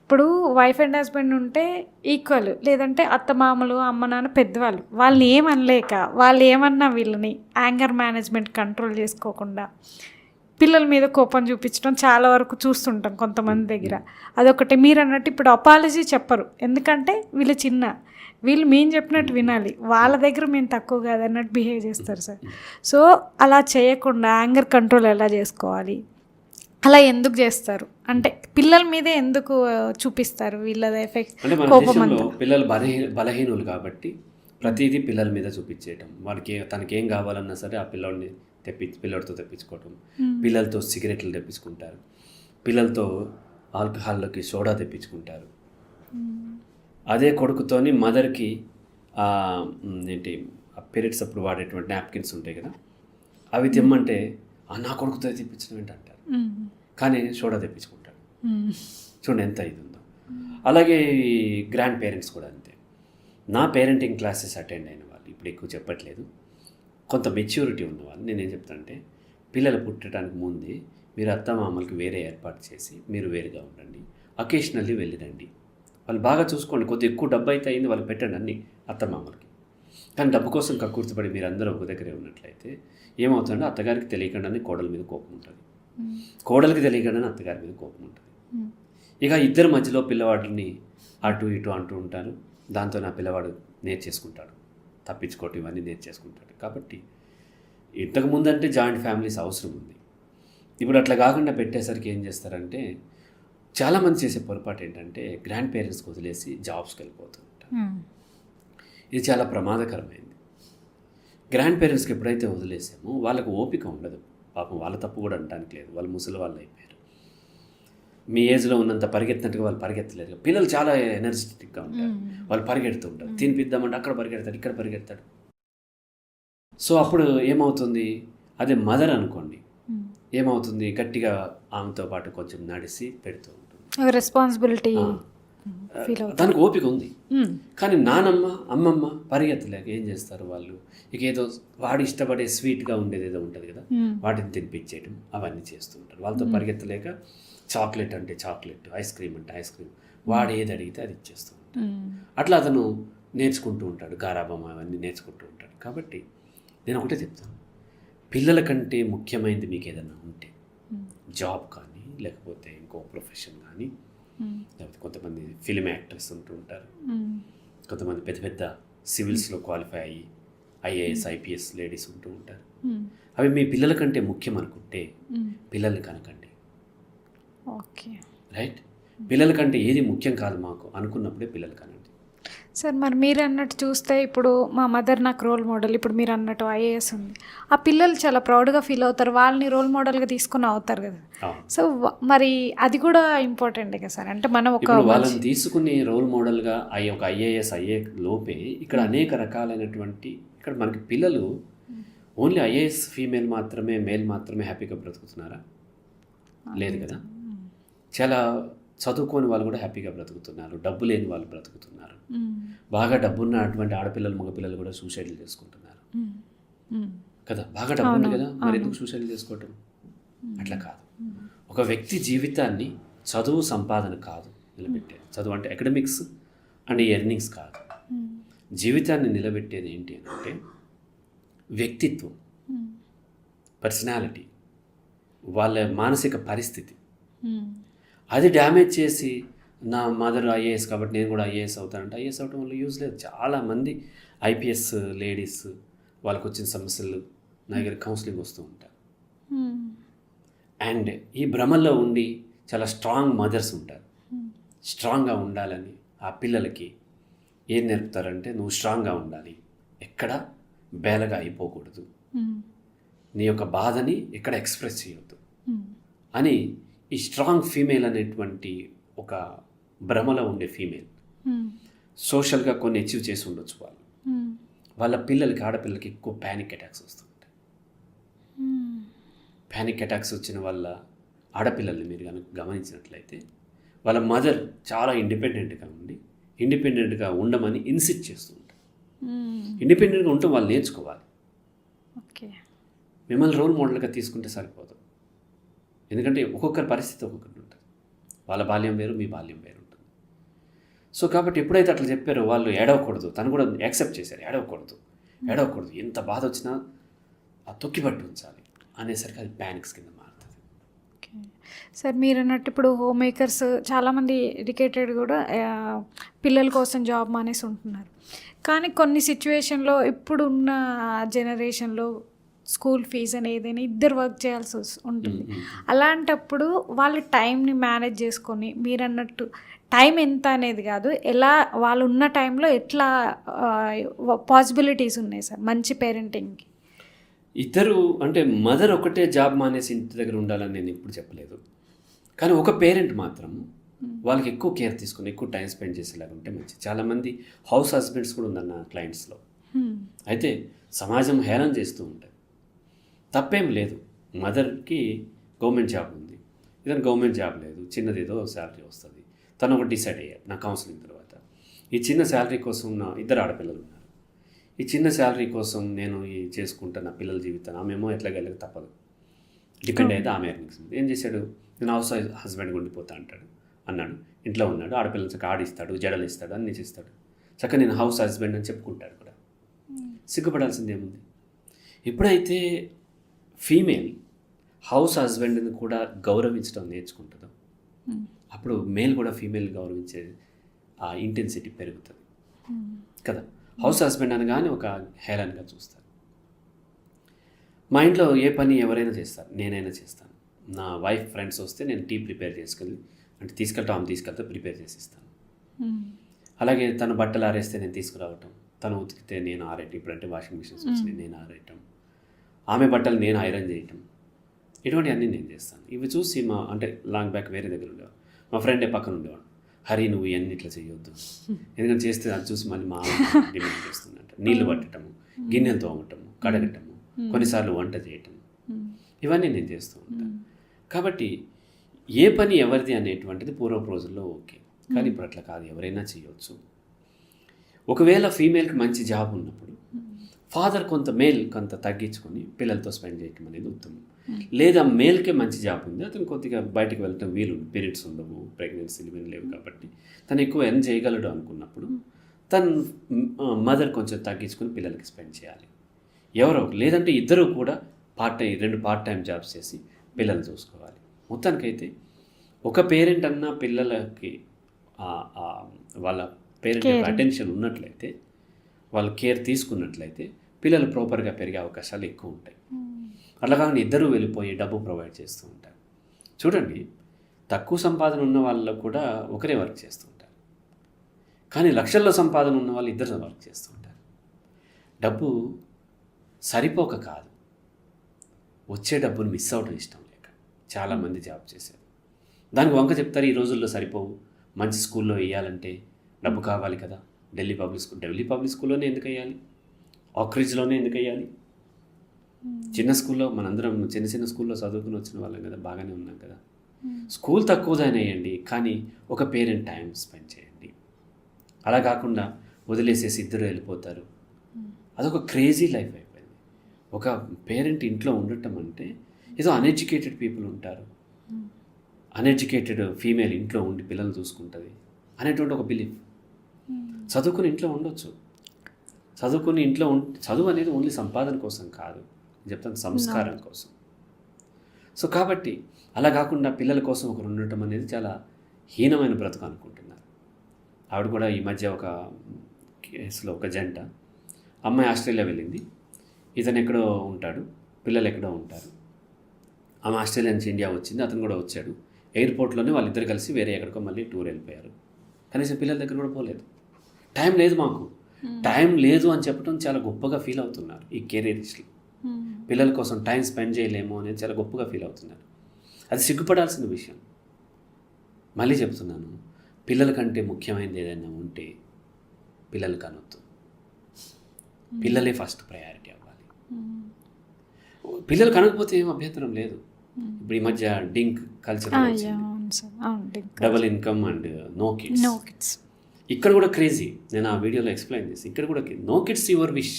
ఇప్పుడు వైఫ్ అండ్ హస్బెండ్ ఉంటే ఈక్వల్, లేదంటే అత్తమామలు, అమ్మ నాన్న పెద్దవాళ్ళు, వాళ్ళని ఏమనలేక వాళ్ళు ఏమన్నా వీళ్ళని యాంగర్ మేనేజ్మెంట్ కంట్రోల్ చేసుకోకుండా పిల్లల మీద కోపం చూపించడం చాలా వరకు చూస్తుంటాం కొంతమంది దగ్గర. అదొకటి. మీరు అన్నట్టు ఇప్పుడు అపాలజీ చెప్పరు, ఎందుకంటే వీళ్ళు మేము చెప్పినట్టు వినాలి, వాళ్ళ దగ్గర మేము తక్కువ కాదన్నట్టు బిహేవ్ చేస్తారు సార్. సో అలా చేయకుండా యాంగర్ కంట్రోల్ ఎలా చేసుకోవాలి, అలా ఎందుకు చేస్తారు, అంటే పిల్లల మీదే ఎందుకు చూపిస్తారు వీళ్ళ ఎఫెక్ట్? అంటే మన దేశంలో పిల్లలు బలహీనులు కాబట్టి ప్రతిదీ పిల్లల మీద చూపించేయటం. వాడికి తనకేం కావాలన్నా సరే ఆ పిల్లడితో తెప్పించుకోవటం, పిల్లలతో సిగరెట్లు తెప్పించుకుంటారు, పిల్లలతో ఆల్కహాల్లోకి సోడా తెప్పించుకుంటారు. అదే కొడుకుతోని మదర్కి పీరియడ్స్ అప్పుడు వాడేటువంటి నాప్కిన్స్ ఉంటాయి కదా, అవి తెమ్మంటే నా కొడుకుతో తెప్పించడం ఏంటంటారు, కానీ సోడా తెప్పించుకుంటాడు. చూడండి ఎంత ఇది ఉందో. అలాగే ఈ గ్రాండ్ పేరెంట్స్ కూడా అంతే. నా పేరెంటింగ్ క్లాసెస్ అటెండ్ అయిన వాళ్ళు, ఇప్పుడు ఎక్కువ చెప్పట్లేదు, కొంత మెచ్యూరిటీ ఉన్నవాళ్ళు, నేనేం చెప్తానంటే పిల్లలు పుట్టడానికి ముందే మీరు అత్తమామలకి వేరే ఏర్పాటు చేసి మీరు వేరుగా ఉండండి, అకేషనల్లీ వెళ్ళిరండి, వాళ్ళు బాగా చూసుకోండి. కొద్దిగా ఎక్కువ డబ్బు అయితే అయింది, వాళ్ళు పెట్టండి అన్ని అత్తమామలకి. కానీ డబ్బు కోసం కక్కుర్తిపడి మీరు అందరూ ఒక దగ్గరే ఉన్నట్లయితే ఏమవుతుందంటే అత్తగారికి తెలియకుండానే కోడల మీద కోపం ఉంటుంది, కోడలికి తెలియకుండానే అత్తగారి మీద కోపం ఉంటుంది. ఇక ఇద్దరి మధ్యలో పిల్లవాడిని అటు ఇటు అంటూ ఉంటారు. దాంతో నా పిల్లవాడు నేర్చేసుకుంటాడు, తప్పించుకోవటం ఇవన్నీ నేర్చేసుకుంటాడు. కాబట్టి ఇంతకుముందు అంటే జాయింట్ ఫ్యామిలీస్ అవసరం ఉంది. ఇప్పుడు అట్లా కాకుండా పెట్టేసరికి ఏం చేస్తారంటే చాలామంది చేసే పొరపాటు ఏంటంటే గ్రాండ్ పేరెంట్స్కి వదిలేసి జాబ్స్కి వెళ్ళిపోతుంటారు. ఇది చాలా ప్రమాదకరమైంది. గ్రాండ్ పేరెంట్స్కి ఎప్పుడైతే వదిలేసామో వాళ్ళకు ఓపిక ఉండదు. పాపం వాళ్ళ తప్పు కూడా అనడానికి లేదు, వాళ్ళు ముసలి వాళ్ళు అయిపోయారు. మీ ఏజ్లో ఉన్నంత పరిగెత్తినట్టుగా వాళ్ళు పరిగెత్తలేరు. పిల్లలు చాలా ఎనర్జెటిక్గా ఉంటారు, వాళ్ళు పరిగెడుతూ ఉంటారు. తినిపిద్దామంటే అక్కడ పరిగెడతాడు, ఇక్కడ పరిగెడతాడు. సో అప్పుడు ఏమవుతుంది, అదే మదర్ అనుకోండి, ఏమవుతుంది, గట్టిగా ఆమెతో పాటు కొంచెం నడిచి పెడుతూ ఉంటుంది. రెస్పాన్సిబిలిటీ దానికి ఓపిక ఉంది. కానీ నానమ్మ అమ్మమ్మ పరిగెత్తలేక ఏం చేస్తారు వాళ్ళు, ఇక ఏదో వాడు ఇష్టపడే స్వీట్గా ఉండేది ఏదో ఉంటుంది కదా, వాటిని తినిపించేయడం అవన్నీ చేస్తూ ఉంటారు. వాళ్ళతో పరిగెత్తలేక చాక్లెట్ అంటే చాక్లెట్, ఐస్ క్రీమ్ అంటే ఐస్ క్రీమ్, వాడు ఏది అడిగితే అది ఇచ్చేస్తూ ఉంటాడు. అట్లా అతను నేర్చుకుంటూ ఉంటాడు, గారాబం అవన్నీ నేర్చుకుంటూ ఉంటాడు. కాబట్టి నేను ఒకటే చెప్తాను, పిల్లల కంటే ముఖ్యమైనది మీకు ఏదైనా ఉంటే, జాబ్ కానీ లేకపోతే ఇంకో ప్రొఫెషన్ కానీ, లేకపోతే కొంతమంది ఫిలిం యాక్టర్స్ ఉంటూ ఉంటారు, కొంతమంది పెద్ద పెద్ద సివిల్స్లో క్వాలిఫై అయ్యి ఐఏఎస్ ఐపీఎస్ లేడీస్ ఉంటూ ఉంటారు. అవి మీ పిల్లల కంటే ముఖ్యం అనుకుంటే పిల్లల్ని కనకండి. Okay, right. పిల్లల కంటే ఏది ముఖ్యం కాదు మాకు అనుకున్నప్పుడే పిల్లలు కనండి. సార్ మరి మీరు అన్నట్టు చూస్తే ఇప్పుడు మా మదర్ నాకు రోల్ మోడల్, ఇప్పుడు మీరు అన్నట్టు ఐఏఎస్ ఉంది, ఆ పిల్లలు చాలా ప్రౌడ్గా ఫీల్ అవుతారు, వాళ్ళని రోల్ మోడల్గా తీసుకుని అవుతారు కదా. సో మరి అది కూడా ఇంపార్టెంటే కదా సార్. అంటే మనం ఒక వాళ్ళని తీసుకుని రోల్ మోడల్గా ఒక ఐఏఎస్ అయ్యే లోపే ఇక్కడ అనేక రకాలైనటువంటి, ఇక్కడ మనకి పిల్లలు ఓన్లీ ఐఏఎస్ ఫీమేల్ మాత్రమే, మేల్ మాత్రమే హ్యాపీగా బ్రతుకుతున్నారా? లేదు కదా. చాలా చదువుకోని వాళ్ళు కూడా హ్యాపీగా బ్రతుకుతున్నారు, డబ్బు లేని వాళ్ళు బ్రతుకుతున్నారు, బాగా డబ్బున్న అటువంటి ఆడపిల్లలు మగపిల్లలు కూడా సూసైడ్లు చేసుకుంటున్నారు కదా. బాగా డబ్బు ఉంది కదా, మరి ఎందుకు సూసైడ్లు చేసుకోవటం? అట్లా కాదు. ఒక వ్యక్తి జీవితాన్ని చదువు సంపాదన కాదు నిలబెట్టేది. చదువు అంటే అకాడమిక్స్ అండ్ ఎర్నింగ్స్ కాదు. జీవితాన్ని నిలబెట్టేది ఏంటి అంటే వ్యక్తిత్వం, పర్సనాలిటీ, వాళ్ళ మానసిక పరిస్థితి. అది డ్యామేజ్ చేసి నా మదర్ ఐఏఎస్ కాబట్టి నేను కూడా ఐఏఎస్ అవుతానంటే ఐఏఎస్ అవడం వల్ల యూజ్ లేదు. చాలామంది ఐపీఎస్ లేడీస్ వాళ్ళకు వచ్చిన సమస్యలు నా దగ్గర కౌన్సిలింగ్ వస్తూ ఉంటారు. అండ్ ఈ భ్రమల్లో ఉండి చాలా స్ట్రాంగ్ మదర్స్ ఉంటారు. స్ట్రాంగ్గా ఉండాలని ఆ పిల్లలకి ఏం నేర్పుతారంటే, నువ్వు స్ట్రాంగ్గా ఉండాలి, ఎక్కడ బేలగా అయిపోకూడదు, నీ యొక్క బాధని ఎక్కడ ఎక్స్ప్రెస్ చేయవద్దు అని. ఈ స్ట్రాంగ్ ఫీమేల్ అనేటువంటి ఒక భ్రమలో ఉండే ఫీమేల్ సోషల్గా కొన్ని అచీవ్ చేసి ఉండొచ్చు వాళ్ళు, వాళ్ళ పిల్లలకి, ఆడపిల్లలకి ఎక్కువ ప్యానిక్ అటాక్స్ వస్తుంటాయి. ప్యానిక్ అటాక్స్ వచ్చిన వాళ్ళ ఆడపిల్లల్ని మీరు కనుక గమనించినట్లయితే వాళ్ళ మదర్ చాలా ఇండిపెండెంట్గా ఉండమని ఇన్సిస్ట్ చేస్తూ ఉంటారు. ఇండిపెండెంట్గా ఉండటం వాళ్ళు నేర్చుకోవాలి. మిమ్మల్ని రోల్ మోడల్గా తీసుకుంటే సరిపోదు. ఎందుకంటే ఒక్కొక్కరి పరిస్థితి ఒక్కొక్కటి ఉంటుంది. వాళ్ళ బాల్యం వేరు, మీ బాల్యం వేరు ఉంటుంది. సో కాబట్టి ఎప్పుడైతే అట్లా చెప్పారో వాళ్ళు ఏడవకూడదు, తను కూడా యాక్సెప్ట్ చేశారు, ఏడవకూడదు, ఎంత బాధ వచ్చినా ఆ తొక్కిపట్టి ఉంచాలి అనేసరికి అది ప్యానిక్స్ కింద మారుతుంది. సార్ మీరు అన్నట్టు ఇప్పుడు హోమ్ మేకర్స్ చాలామంది ఎడ్యుకేటెడ్ కూడా పిల్లల కోసం జాబ్ మానేసి ఉంటున్నారు. కానీ కొన్ని సిచ్యువేషన్లో ఇప్పుడున్న జనరేషన్లో స్కూల్ ఫీజు అని ఏదైనా ఇద్దరు వర్క్ చేయాల్సి ఉంటుంది. అలాంటప్పుడు వాళ్ళ టైంని మేనేజ్ చేసుకొని, మీరు అన్నట్టు టైం ఎంత అనేది కాదు, ఎలా వాళ్ళు ఉన్న టైంలో ఎట్లా పాసిబిలిటీస్ ఉన్నాయి సార్ మంచి పేరెంటింగ్కి? ఇద్దరు అంటే మదర్ ఒకటే జాబ్ మానేసి ఇంటి దగ్గర ఉండాలని నేను ఇప్పుడు చెప్పలేదు. కానీ ఒక పేరెంట్ మాత్రం వాళ్ళకి ఎక్కువ కేర్ తీసుకుని ఎక్కువ టైం స్పెండ్ చేసేలాగా ఉంటే మంచిది. చాలామంది హౌస్ హస్బెండ్స్ కూడా ఉందన్న క్లయింట్స్లో. అయితే సమాజం హేళన చేస్తూ ఉంటుంది. తప్పేం లేదు, మదర్కి గవర్నమెంట్ జాబ్ ఉంది, ఇతను గవర్నమెంట్ జాబ్ లేదు, చిన్నదేదో శాలరీ వస్తుంది, తను ఒకటి డిసైడ్ అయ్యారు నా కౌన్సిలింగ్ తర్వాత, ఈ చిన్న శాలరీ కోసం నా ఇద్దరు ఆడపిల్లలు ఉన్నారు, ఈ చిన్న శాలరీ కోసం నేను ఈ చేసుకుంటా నా పిల్లల జీవితాన్ని, ఆమెమో ఎట్లాగెళ్ళక తప్పదు, డిపెండ్ అయితే ఆమె ఎర్నింగ్స్. ఏం చేశాడు, నేను హౌస్ హస్బెండ్గా ఉండిపోతా అన్నాడు. ఇంట్లో ఉన్నాడు, ఆడపిల్లలు చక్కగా ఆడిస్తాడు, జడలు ఇస్తాడు, అన్నీ చేస్తాడు, చక్కగా నేను హౌస్ హస్బెండ్ అని చెప్పుకుంటాడు కూడా. సిగ్గుపడాల్సింది ఏముంది? ఎప్పుడైతే ఫీమేల్ హౌస్ హస్బెండ్ని కూడా గౌరవించడం నేర్చుకుంటుందో అప్పుడు మేల్ కూడా ఫీమేల్ గౌరవించేది ఆ ఇంటెన్సిటీ పెరుగుతుంది కదా. హౌస్ హస్బెండ్ అనగానే ఒక హేళనగా చూస్తారు. మా ఇంట్లో ఏ పని ఎవరైనా చేస్తారు, నేనైనా చేస్తాను. నా వైఫ్ ఫ్రెండ్స్ వస్తే నేను టీ ప్రిపేర్ చేసుకెళ్ళి, అంటే ఆమె తీసుకెళ్తే ప్రిపేర్ చేసి ఇస్తాను. అలాగే తను బట్టలు ఆరేస్తే నేను తీసుకురావటం, తను ఉతికితే నేను ఆరేయటం, ఇప్పుడంటే వాషింగ్ మిషన్స్ వచ్చినాయి, నేను ఆరేయటం, ఆమె బట్టలు నేను ఐరన్ చేయటం, ఇటువంటి అన్నీ నేను చేస్తాను. ఇవి చూసి అంటే లాంగ్ బ్యాక్ వేరే దగ్గర ఉండేవారు, మా ఫ్రెండే పక్కన ఉండేవాడు, హరి నువ్వు ఇవన్నీ ఇట్లా చేయొద్దు, ఎందుకంటే చేస్తే అది చూసి మళ్ళీ మా డిమాండ్ చేస్తుందంట. నీళ్లు పట్టటము, గిన్నెలు తోమటము, కడగటము, కొన్నిసార్లు వంట చేయటము, ఇవన్నీ నేను చేస్తూ ఉంటాను. కాబట్టి ఏ పని ఎవరిది అనేటువంటిది పూర్వపు రోజుల్లో ఓకే, కానీ ఇప్పుడు అట్లా కాదు, ఎవరైనా చేయొచ్చు. ఒకవేళ ఫీమేల్కి మంచి జాబ్ ఉన్నప్పుడు ఫాదర్ మేల్ కొంత తగ్గించుకొని పిల్లలతో స్పెండ్ చేయటం అనేది ఉత్తమం. లేదా మేల్కే మంచి జాబ్ ఉంది, అతను కొద్దిగా బయటకు వెళ్ళటం వీలు, పీరియడ్స్ ఉండవు, ప్రెగ్నెన్సీలు ఇవన్నీ లేవు కాబట్టి తను ఎక్కువ ఎర్న్ చేయగలడు అనుకున్నప్పుడు తను మదర్ కొంచెం తగ్గించుకొని పిల్లలకి స్పెండ్ చేయాలి ఎవరో. లేదంటే ఇద్దరు కూడా రెండు పార్ట్ టైం జాబ్స్ చేసి పిల్లలు చూసుకోవాలి. మొత్తానికైతే ఒక పేరెంట్ అన్నా పిల్లలకి వాళ్ళ పేరెంట్ యొక్క అటెన్షన్ ఉన్నట్లయితే, వాళ్ళు కేర్ తీసుకున్నట్లయితే పిల్లలు ప్రాపర్గా పెరిగే అవకాశాలు ఎక్కువ ఉంటాయి. అట్లా కాకుండా ఇద్దరూ వెళ్ళిపోయి డబ్బు ప్రొవైడ్ చేస్తూ ఉంటారు. చూడండి, తక్కువ సంపాదన ఉన్న వాళ్ళు కూడా ఒకరే వర్క్ చేస్తూ ఉంటారు, కానీ లక్షల్లో సంపాదన ఉన్న వాళ్ళు ఇద్దరు వర్క్ చేస్తూ ఉంటారు. డబ్బు సరిపోక కాదు, వచ్చే డబ్బును మిస్ అవ్వడం ఇష్టం లేక చాలామంది జాబ్ చేశారు. దానికి వంక చెప్తారు, ఈ రోజుల్లో సరిపోవు, మంచి స్కూల్లో వేయాలంటే డబ్బు కావాలి కదా, ఢిల్లీ పబ్లిక్ స్కూల్లోనే ఎందుకు వేయాలి, ఆక్రిడ్జ్లోనే ఎందుకు వేయాలి, చిన్న స్కూల్లో మనందరం చిన్న స్కూల్లో చదువుకుని వచ్చిన వాళ్ళం కదా, బాగానే ఉన్నాం కదా. స్కూల్ తక్కువదాని వేయండి, కానీ ఒక పేరెంట్ టైం స్పెండ్ చేయండి. అలా కాకుండా వదిలేసేసి ఇద్దరు వెళ్ళిపోతారు, అదొక క్రేజీ లైఫ్ అయిపోయింది. ఒక పేరెంట్ ఇంట్లో ఉండటం అంటే ఏదో అన్ఎడ్యుకేటెడ్ పీపుల్ ఉంటారు, అన్ఎడ్యుకేటెడ్ ఫీమేల్ ఇంట్లో ఉండి పిల్లల్ని చూసుకుంటుంది అనేటువంటి ఒక బిలీఫ్. చదువుకుని ఇంట్లో ఉండొచ్చు, చదువుకుని ఇంట్లో చదువు అనేది ఓన్లీ సంపాదన కోసం కాదు, చెప్తాను సంస్కారం కోసం. సో కాబట్టి అలా కాకుండా పిల్లల కోసం ఒకరు ఉండటం అనేది చాలా హీనమైన బ్రతుకు అనుకుంటున్నారు. ఆవిడ కూడా ఈ మధ్య ఒక కేసులో ఒక జంట, అమ్మాయి ఆస్ట్రేలియా వెళ్ళింది, ఇతను ఎక్కడో ఉంటాడు, పిల్లలు ఎక్కడో ఉంటారు. ఆమె ఆస్ట్రేలియా నుంచి ఇండియా వచ్చింది, అతను కూడా వచ్చాడు. ఎయిర్పోర్ట్లోనే వాళ్ళిద్దరు కలిసి వేరే ఎక్కడికో మళ్ళీ టూర్ వెళ్ళిపోయారు. కనీసం పిల్లల దగ్గర కూడా పోలేదు. టైం లేదు, మాకు టైం లేదు అని చెప్పడం చాలా గొప్పగా ఫీల్ అవుతున్నారు ఈ కెరీరిస్టులు. పిల్లల కోసం టైం స్పెండ్ చేయలేము అనేది చాలా గొప్పగా ఫీల్ అవుతున్నారు. అది సిగ్గుపడాల్సిన విషయం. మళ్ళీ చెప్తున్నాను, పిల్లల కంటే ముఖ్యమైనది ఏదైనా ఉంటే పిల్లలు కనొద్దు, పిల్లలే ఫస్ట్ ప్రయారిటీ అవ్వాలి. పిల్లలు కనకపోతే ఏం అభ్యంతరం లేదు. ఇప్పుడు ఈ మధ్య DINK culture, double income and no kids, ఇక్కడ కూడా క్రేజీ. నేను ఆ వీడియోలో ఎక్స్ప్లెయిన్ చేసి, ఇక్కడ కూడా no kids your wish,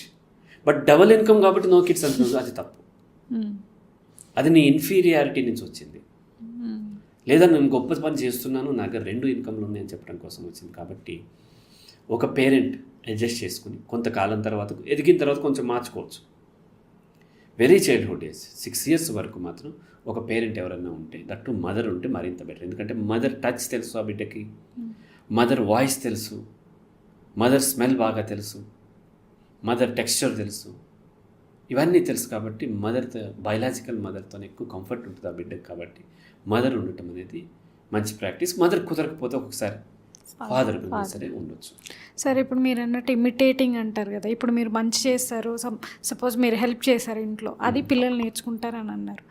but double income కాబట్టి నో కిడ్స్ అంటున్నారు, అది తప్పు. అది నీ ఇన్ఫీరియారిటీ నుంచి వచ్చింది. లేదా నేను గొప్ప పని చేస్తున్నాను, నా దగ్గర 2 ఇన్కమ్లు ఉన్నాయని చెప్పడం కోసం వచ్చింది. కాబట్టి ఒక పేరెంట్ అడ్జస్ట్ చేసుకుని కొంతకాలం తర్వాత ఎదిగిన తర్వాత కొంచెం మార్చుకోవచ్చు. వెరీ చైల్డ్హుడ్ ఏజ్ 6 years వరకు మాత్రం ఒక పేరెంట్ ఎవరైనా ఉంటే, దట్టు మదర్ ఉంటే మరింత బెటర్. ఎందుకంటే మదర్ టచ్ తెలుసు ఆ బిడ్డకి, మదర్ వాయిస్ తెలుసు, మదర్ స్మెల్ బాగా తెలుసు, మదర్ టెక్స్చర్ తెలుసు, ఇవన్నీ తెలుసు. కాబట్టి మదర్తో, బయలాజికల్ మదర్తో ఎక్కువ కంఫర్ట్ ఉంటుంది ఆ బిడ్డకి. కాబట్టి మదర్ ఉండటం అనేది మంచి ప్రాక్టీస్. మదర్ కుదరకపోతే ఒక్కొక్కసారి ఫాదర్ సరే ఉండొచ్చు. సరే, ఇప్పుడు మీరు అన్నట్టు ఇమిటేటింగ్ అంటారు కదా, ఇప్పుడు మీరు మంచి చేస్తారు, సపోజ్ మీరు హెల్ప్ చేశారు ఇంట్లో, అది పిల్లలు నేర్చుకుంటారని అన్నారు.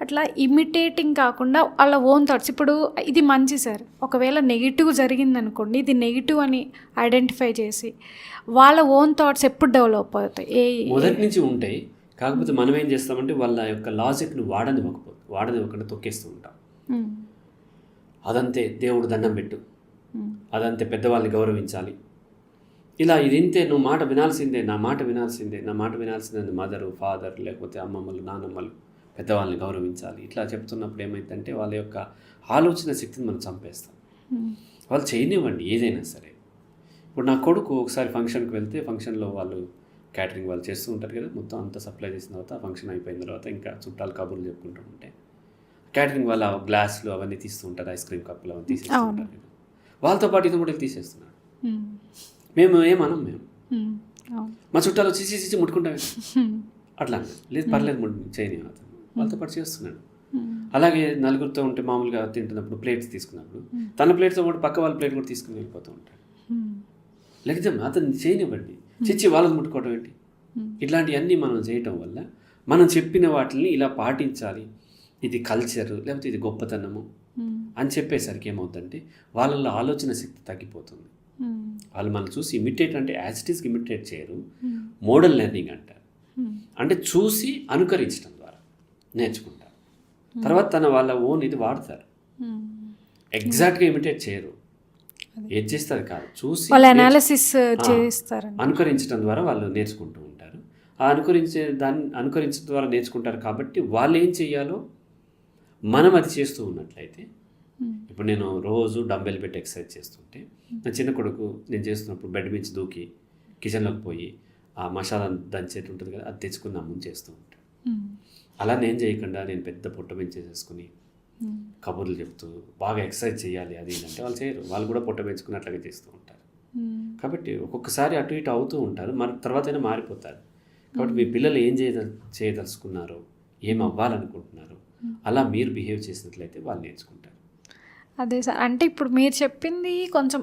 అట్లా ఇమిటేటింగ్ కాకుండా వాళ్ళ ఓన్ థాట్స్, ఇప్పుడు ఇది మంచి సార్, ఒకవేళ నెగిటివ్ జరిగిందనుకోండి, ఇది నెగిటివ్ అని ఐడెంటిఫై చేసి వాళ్ళ ఓన్ థాట్స్ ఎప్పుడు డెవలప్ అవుతాయి? మొదటి నుంచి ఉంటాయి. కాకపోతే మనం ఏం చేస్తామంటే వాళ్ళ యొక్క లాజిక్ను వాడనివ్వకుండా తొక్కేస్తూ ఉంటాం. అదంతే, దేవుడు దండం పెట్టు, అదంతే, పెద్దవాళ్ళని గౌరవించాలి, ఇలా ఇదింతే, నువ్వు మాట వినాల్సిందే, నా మాట వినాల్సిందే మదరు, ఫాదర్, లేకపోతే అమ్మమ్మలు, నానమ్మలు, పెద్దవాళ్ళని గౌరవించాలి. ఇట్లా చెప్తున్నప్పుడు ఏమైందంటే వాళ్ళ యొక్క ఆలోచన శక్తిని మనం చంపేస్తాం. వాళ్ళు చేయనివ్వండి ఏదైనా సరే. ఇప్పుడు నా కొడుకు ఒకసారి ఫంక్షన్కి వెళ్తే, ఫంక్షన్లో వాళ్ళు క్యాటరింగ్ వాళ్ళు చేస్తూ ఉంటారు కదా, మొత్తం అంతా సప్లై చేసిన తర్వాత ఫంక్షన్ అయిపోయిన తర్వాత ఇంకా చుట్టాలు కబుర్లు చెప్పుకుంటూ ఉంటే క్యాటరింగ్ వాళ్ళ గ్లాసులు అవన్నీ తీస్తూ ఉంటారు, ఐస్ క్రీమ్ కప్పులు అవన్నీ తీసేస్తూ ఉంటారు కదా, వాళ్ళతో పాటు ఇతను కూడా తీసేస్తున్నాడు. మేము ఏమనం, మా చుట్టాలు వచ్చి ముట్టుకుంటాం అట్లా, లేదు పర్లేదు చేయని, అతను వాళ్ళతో పాటు చేస్తున్నాడు. అలాగే నలుగురితో ఉంటే మామూలుగా తింటున్నప్పుడు ప్లేట్స్ తీసుకున్నప్పుడు తన ప్లేట్తో పాటు పక్క వాళ్ళ ప్లేట్ కూడా తీసుకుని వెళ్ళిపోతూ ఉంటాడు. లేకపోతే అతను చేయనివ్వండి, చిచ్చి వాళ్ళని ముట్టుకోవడం ఏంటి, ఇట్లాంటివన్నీ మనం చేయటం వల్ల మనం చెప్పిన వాటిని ఇలా పాటించాలి, ఇది కల్చర్, లేకపోతే ఇది గొప్పతనము అని చెప్పేసరికి ఏమవుతుందంటే వాళ్ళల్లో ఆలోచన శక్తి తగ్గిపోతుంది. వాళ్ళు మనం చూసి ఇమిటేట్ అంటే యాజ్ ఇట్ ఈస్కి ఇమిటేట్ చేయరు, మోడల్ లెర్నింగ్ అంటారు. అంటే చూసి అనుకరించడం ద్వారా నేర్చుకుంటారు. తర్వాత తన వాళ్ళ ఓన్ ఇది వాడతారు. ఎగ్జాక్ట్గా ఇమిటేట్ చేయరు, ఏది చేస్తారు కాదు, చూసి అనాలిసిస్ చేస్తారు, అనుకరించడం ద్వారా వాళ్ళు నేర్చుకుంటూ ఉంటారు. ఆ అనుకరించడం ద్వారా నేర్చుకుంటారు. కాబట్టి వాళ్ళు ఏం చేయాలో మనం అది చేస్తూ ఉన్నట్లయితే, ఇప్పుడు నేను రోజు డంబెల్ పెట్టి ఎక్సర్సైజ్ చేస్తుంటే నా చిన్న కొడుకు నేను చేస్తున్నప్పుడు బెడ్ నుంచి దూకి కిచెన్లోకి పోయి ఆ మసాలా దంచేది ఉంటుంది కదా, అది తెచ్చుకుని నా ముందు చేస్తూ ఉంటాడు. అలా నేను చేయకుండా నేను పెద్ద పొట్ట పెంచేసేసుకుని కబుర్లు చెప్తూ బాగా ఎక్సర్సైజ్ చేయాలి అది అంటే వాళ్ళు చేయరు. వాళ్ళు కూడా పొట్ట పెంచుకుని అట్లాగే చేస్తూ ఉంటారు. కాబట్టి ఒక్కొక్కసారి అటు ఇటు అవుతూ ఉంటారు, మరి తర్వాత అయినా మారిపోతారు. కాబట్టి మీ పిల్లలు ఏం చేయదలుచుకున్నారో, ఏం అవ్వాలనుకుంటున్నారో అలా మీరు బిహేవ్ చేసినట్లయితే వాళ్ళు నేర్చుకుంటారు. అదే సార్, అంటే ఇప్పుడు మీరు చెప్పింది కొంచెం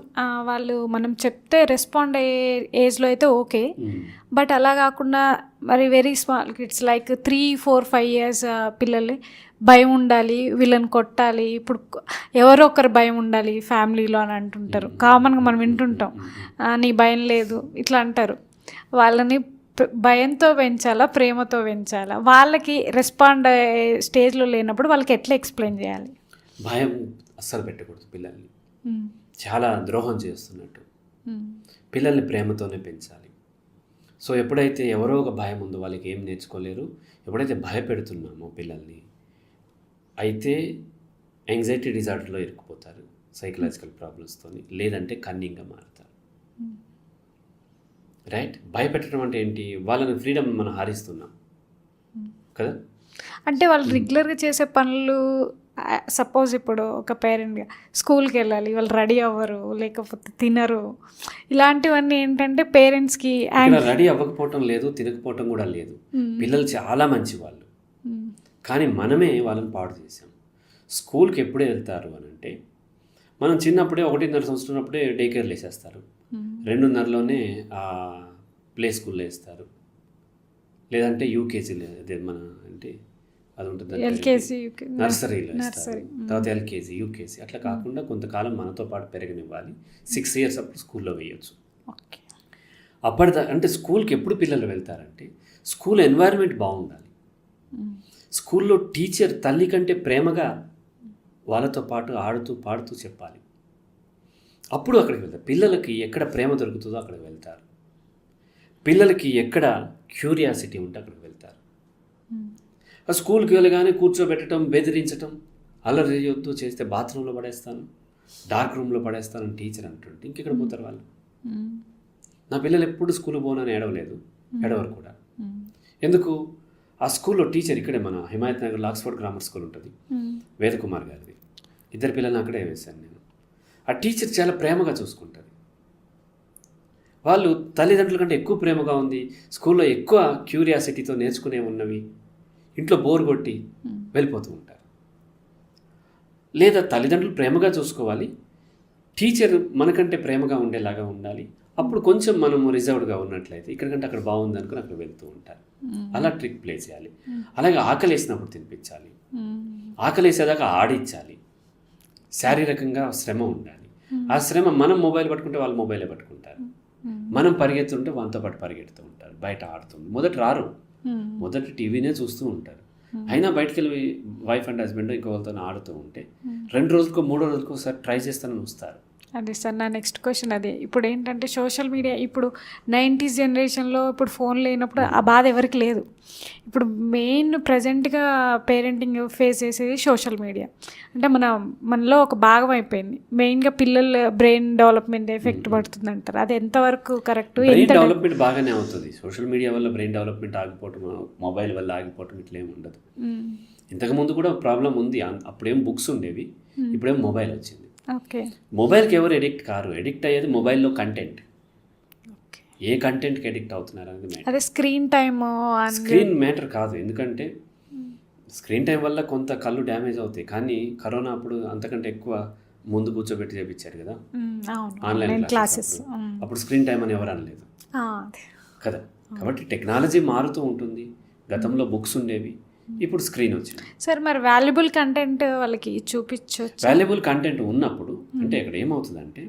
వాళ్ళు మనం చెప్తే రెస్పాండ్ అయ్యే ఏజ్లో అయితే ఓకే, బట్ అలా కాకుండా మరి very small kids like 3, 4, 5 years పిల్లలు భయం ఉండాలి, వీళ్ళని కొట్టాలి, ఇప్పుడు ఎవరో ఒకరు భయం ఉండాలి ఫ్యామిలీలో అని అంటుంటారు. కామన్గా మనం వింటుంటాం, నీ భయం లేదు ఇట్లా అంటారు. వాళ్ళని భయంతో పెంచాలా, ప్రేమతో పెంచాలా? వాళ్ళకి రెస్పాండ్ అయ్యే స్టేజ్లో లేనప్పుడు వాళ్ళకి ఎట్లా ఎక్స్ప్లెయిన్ చేయాలి? భయం అస్సలు పెట్టకూడదు పిల్లల్ని, చాలా ద్రోహం చేస్తున్నట్టు. పిల్లల్ని ప్రేమతోనే పెంచాలి. సో ఎప్పుడైతే ఎవరో ఒక భయం ఉందో వాళ్ళకి ఏం నేర్చుకోలేరు. ఎప్పుడైతే భయపెడుతున్నామో పిల్లల్ని, అయితే యాంగ్జైటీ డిజార్డర్లో ఇరుక్కుపోతారు, సైకలాజికల్ ప్రాబ్లమ్స్తో, లేదంటే కన్నింగ్గా మారుతారు. రైట్? భయపెట్టడం అంటే ఏంటి? వాళ్ళని ఫ్రీడమ్ మనం హారిస్తున్నాం కదా. అంటే వాళ్ళు రెగ్యులర్గా చేసే పనులు, సపోజ్ ఇప్పుడు ఒక పేరెంట్గా స్కూల్కి వెళ్ళాలి, వాళ్ళు రెడీ అవ్వరు, లేకపోతే తినరు, ఇలాంటివన్నీ ఏంటంటే పేరెంట్స్కి రెడీ అవ్వకపోవటం లేదు, తినకపోవటం కూడా లేదు. పిల్లలు చాలా మంచి వాళ్ళు, కానీ మనమే వాళ్ళని పాడు చేసాం. స్కూల్కి ఎప్పుడే వెళ్తారు అని అంటే, మనం చిన్నప్పుడే 1.5 సంవత్సరం అప్పుడే డే కేర్లు వేసేస్తారు, 2.5లోనే ప్లే స్కూల్లో వేస్తారు, లేదంటే యూకేజీలో, అదే మన అంటే అది ఉంటుంది నర్సరీలో వేస్తారు, తర్వాత ఎల్కేజీ, యూకేజీ. అట్లా కాకుండా కొంతకాలం మనతో పాటు పెరగనివ్వాలి. 6 years అప్పుడు స్కూల్లో వేయచ్చు. అంటే స్కూల్కి ఎప్పుడు పిల్లలు వెళ్తారంటే, స్కూల్ ఎన్వైరన్మెంట్ బాగుండాలి. స్కూల్లో టీచర్ తల్లి కంటే ప్రేమగా వాళ్ళతో పాటు ఆడుతూ పాడుతూ చెప్పాలి. అప్పుడు అక్కడికి వెళ్తారు. పిల్లలకి ఎక్కడ ప్రేమ దొరుకుతుందో అక్కడికి వెళ్తారు. పిల్లలకి ఎక్కడ క్యూరియాసిటీ ఉంటే అక్కడికి వెళ్తారు. ఆ స్కూల్కి వెళ్ళగానే కూర్చోబెట్టడం, బెదిరించడం, అల్లరి చేయొద్దు, చేస్తే బాత్రూంలో పడేస్తాను, డార్క్ రూమ్లో పడేస్తాను అని టీచర్ అంటుంటే ఇంకెక్కడ పోతారు వాళ్ళు? నా పిల్లలు ఎప్పుడు స్కూల్కి పోనని ఏడవలేదు, ఏడవరు కూడా. ఎందుకు? ఆ స్కూల్లో టీచర్ ఇక్కడే మన హిమాయత్ నగర్లో ఆక్స్ఫర్డ్ గ్రామర్ స్కూల్ ఉంటుంది, వేదకుమార్ గారిది. 2 పిల్లల్ని అక్కడే వేశాను నేను. ఆ టీచర్ చాలా ప్రేమగా చూసుకుంటుంది. వాళ్ళు తల్లిదండ్రుల కంటే ఎక్కువ ప్రేమగా ఉంది, స్కూల్లో ఎక్కువ క్యూరియాసిటీతో నేర్చుకునే ఉన్నవి, ఇంట్లో బోర్ కొట్టి వెళ్ళిపోతూ ఉంటారు. లేదా తల్లిదండ్రులు ప్రేమగా చూసుకోవాలి, టీచర్ మనకంటే ప్రేమగా ఉండేలాగా ఉండాలి. అప్పుడు కొంచెం మనము రిజర్వ్డ్గా ఉన్నట్లయితే ఇక్కడికంటే అక్కడ బాగుంది అనుకుని అక్కడ వెళ్తూ ఉంటారు. అలా ట్రిక్ ప్లే చేయాలి. అలాగే ఆకలి వేసినప్పుడు తినిపించాలి, ఆకలి వేసేదాకా ఆడించాలి. శారీరకంగా శ్రమ ఉండాలి. ఆ శ్రమ, మనం మొబైల్ పట్టుకుంటే వాళ్ళు మొబైలే పట్టుకుంటారు, మనం పరిగెత్తుంటే వాళ్ళతో పాటు పరిగెడుతూ ఉంటారు, బయట ఆడుతుంది. మొదట రారు, మొదట టీవీనే చూస్తూ ఉంటారు. అయినా బయటకు వెళ్ళి వైఫ్ అండ్ హస్బెండ్ ఇంకొకరితో ఆడుతూ ఉంటే 2 రోజులకో 3 రోజులకో ఒకసారి ట్రై చేస్తానని వస్తారు. అదే సార్, నా నెక్స్ట్ క్వశ్చన్ అదే. ఇప్పుడు ఏంటంటే సోషల్ మీడియా, ఇప్పుడు 90s జనరేషన్లో ఇప్పుడు ఫోన్ లేనప్పుడు ఆ బాధ ఎవరికి లేదు. ఇప్పుడు మెయిన్ ప్రజెంట్గా పేరెంటింగ్ ఫేస్ చేసేది సోషల్ మీడియా. అంటే మనలో ఒక భాగం అయిపోయింది. మెయిన్గా పిల్లల బ్రెయిన్ డెవలప్మెంట్ ఎఫెక్ట్ పడుతుంది అంటారు, అది ఎంతవరకు కరెక్ట్? బ్రెయిన్ డెవలప్మెంట్ బాగానే అవుతుంది. సోషల్ మీడియా వల్ల బ్రెయిన్ డెవలప్మెంట్ ఆగిపోవటం, మొబైల్ వల్ల ఆగిపోవటం ఇట్లా ఏమి ఉండదు. ఇంతకుముందు కూడా ప్రాబ్లం ఉంది. అప్పుడేం బుక్స్ ఉండేవి, ఇప్పుడేం మొబైల్ వచ్చింది. ఓకే, మొబైల్కి ఎవరు ఎడిక్ట్ కారు, ఎడిక్ట్ అయ్యేది మొబైల్లో కంటెంట్. ఏ కంటెంట్కి ఎడిక్ట్ అవుతున్నారు అనేది మ్యాటర్. అదే స్క్రీన్ టైమ్, స్క్రీన్ మ్యాటర్ కాదు. ఎందుకంటే స్క్రీన్ టైం వల్ల కొంత కళ్ళు డ్యామేజ్ అవుతాయి, కానీ కరోనా అప్పుడు అంతకంటే ఎక్కువ ముందు కూర్చోబెట్టి చేపించారు కదా ఆన్లైన్ క్లాసెస్. అప్పుడు స్క్రీన్ టైం అని ఎవరు అనలేదు కదా. కాబట్టి టెక్నాలజీ మారుతూ ఉంటుంది. గతంలో బుక్స్ ఉండేవి, ఇప్పుడు స్క్రీన్ వచ్చింది. సార్ మరి వాల్యుబుల్ కంటెంట్ వాళ్ళకి చూపించవచ్చు. వాల్యుబుల్ కంటెంట్ ఉన్నప్పుడు అంటే ఇక్కడ ఏమవుతుందంటే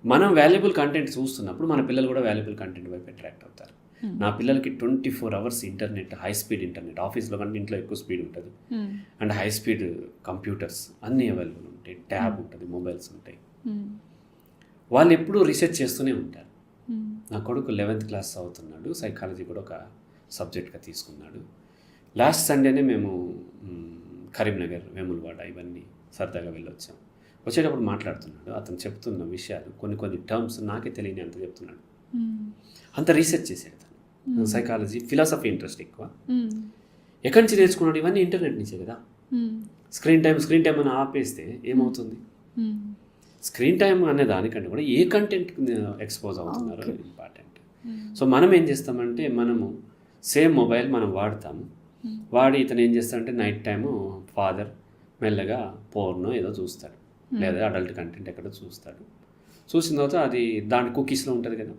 మనం వాల్యుబుల్ కంటెంట్ చూస్తున్నప్పుడు మన పిల్లలు కూడా వాల్యుబుల్ కంటెంట్ వైపు అట్రాక్ట్ అవుతారు. నా పిల్లలకి 24 hours internet, high speed internet, ఆఫీస్లో కంటే ఇంట్లో ఎక్కువ స్పీడ్ ఉంటుంది అండ్ హై స్పీడ్ కంప్యూటర్స్ అన్నీ అవైలబుల్ ఉంటాయి, ట్యాబ్ ఉంటుంది, మొబైల్స్ ఉంటాయి. వాళ్ళు ఎప్పుడూ రీసెర్చ్ చేస్తూనే ఉంటారు. నా కొడుకు 11th క్లాస్ చదువుతున్నాడు, సైకాలజీ కూడా ఒక సబ్జెక్ట్గా తీసుకున్నాడు. లాస్ట్ సండేనే మేము కరీంనగర్, వేములవాడ ఇవన్నీ సరదాగా వెళ్ళొచ్చాం. వచ్చేటప్పుడు మాట్లాడుతున్నాడు, అతను చెప్తున్న విషయాలు కొన్ని టర్మ్స్ నాకే తెలియని అంత చెప్తున్నాడు. అంత రీసెర్చ్ చేశాడు అతను. సైకాలజీ, ఫిలాసఫీ ఇంట్రెస్ట్ ఎక్కువ. ఎక్కడి నుంచి నేర్చుకున్నాడు? ఇవన్నీ ఇంటర్నెట్ నుంచే కదా. స్క్రీన్ టైం అని ఆపేస్తే ఏమవుతుంది? స్క్రీన్ టైం అనే దానికంటే కూడా ఏ కంటెంట్ ఎక్స్పోజ్ అవుతున్నారో ఇంపార్టెంట్. సో మనం ఏం చేస్తామంటే మనము సేమ్ మొబైల్ మనం వాడతాము. వాడి ఇతను ఏం చేస్తాడంటే నైట్ టైము ఫాదర్ మెల్లగా పోర్నో ఏదో చూస్తాడు, లేదా అడల్ట్ కంటెంట్ ఎక్కడో చూస్తాడు. చూసిన తర్వాత అది దాని కుకీస్లో ఉంటుంది కదా.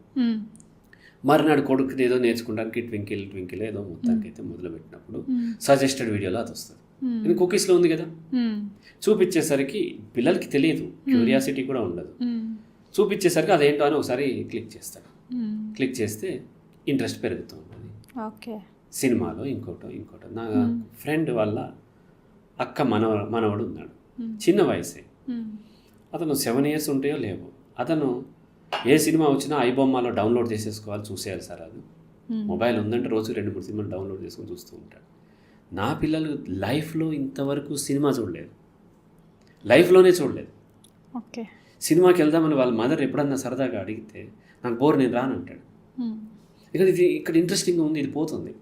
మరునాడు కొడుకు ఏదో నేర్చుకోవడానికి ట్వింకిల్ ఏదో మొత్తానికి అయితే మొదలుపెట్టినప్పుడు సజెస్టెడ్ వీడియోలో అది వస్తుంది. ఇది కుకీస్లో ఉంది కదా. చూపించేసరికి పిల్లలకి తెలియదు, క్యూరియాసిటీ కూడా ఉండదు. చూపించేసరికి అదేంటో అని ఒకసారి క్లిక్ చేస్తాడు. క్లిక్ చేస్తే ఇంట్రెస్ట్ పెరుగుతూ ఉంటుంది. సినిమాలో ఇంకోటో నా ఫ్రెండ్ వాళ్ళ అక్క మనవడు ఉన్నాడు, చిన్న వయసే. అతను 7 years ఉంటాయో లేవో. అతను ఏ సినిమా వచ్చినా ఐబొమ్మలో డౌన్లోడ్ చేసేసుకోవాలి, చూసేయాలి సార్. అది మొబైల్ ఉందంటే రోజు 2-3 సినిమాలు డౌన్లోడ్ చేసుకొని చూస్తూ ఉంటాడు. నా పిల్లలు లైఫ్లో ఇంతవరకు సినిమా చూడలేదు, లైఫ్లోనే చూడలేదు. సినిమాకి వెళ్దామని వాళ్ళ మదర్ ఎప్పుడన్నా సరదాగా అడిగితే నాకు బోర్, నేను రానంటాడు. ఇక్కడ ఇంట్రెస్టింగ్గా ఉంది, ఇది పోతుంది.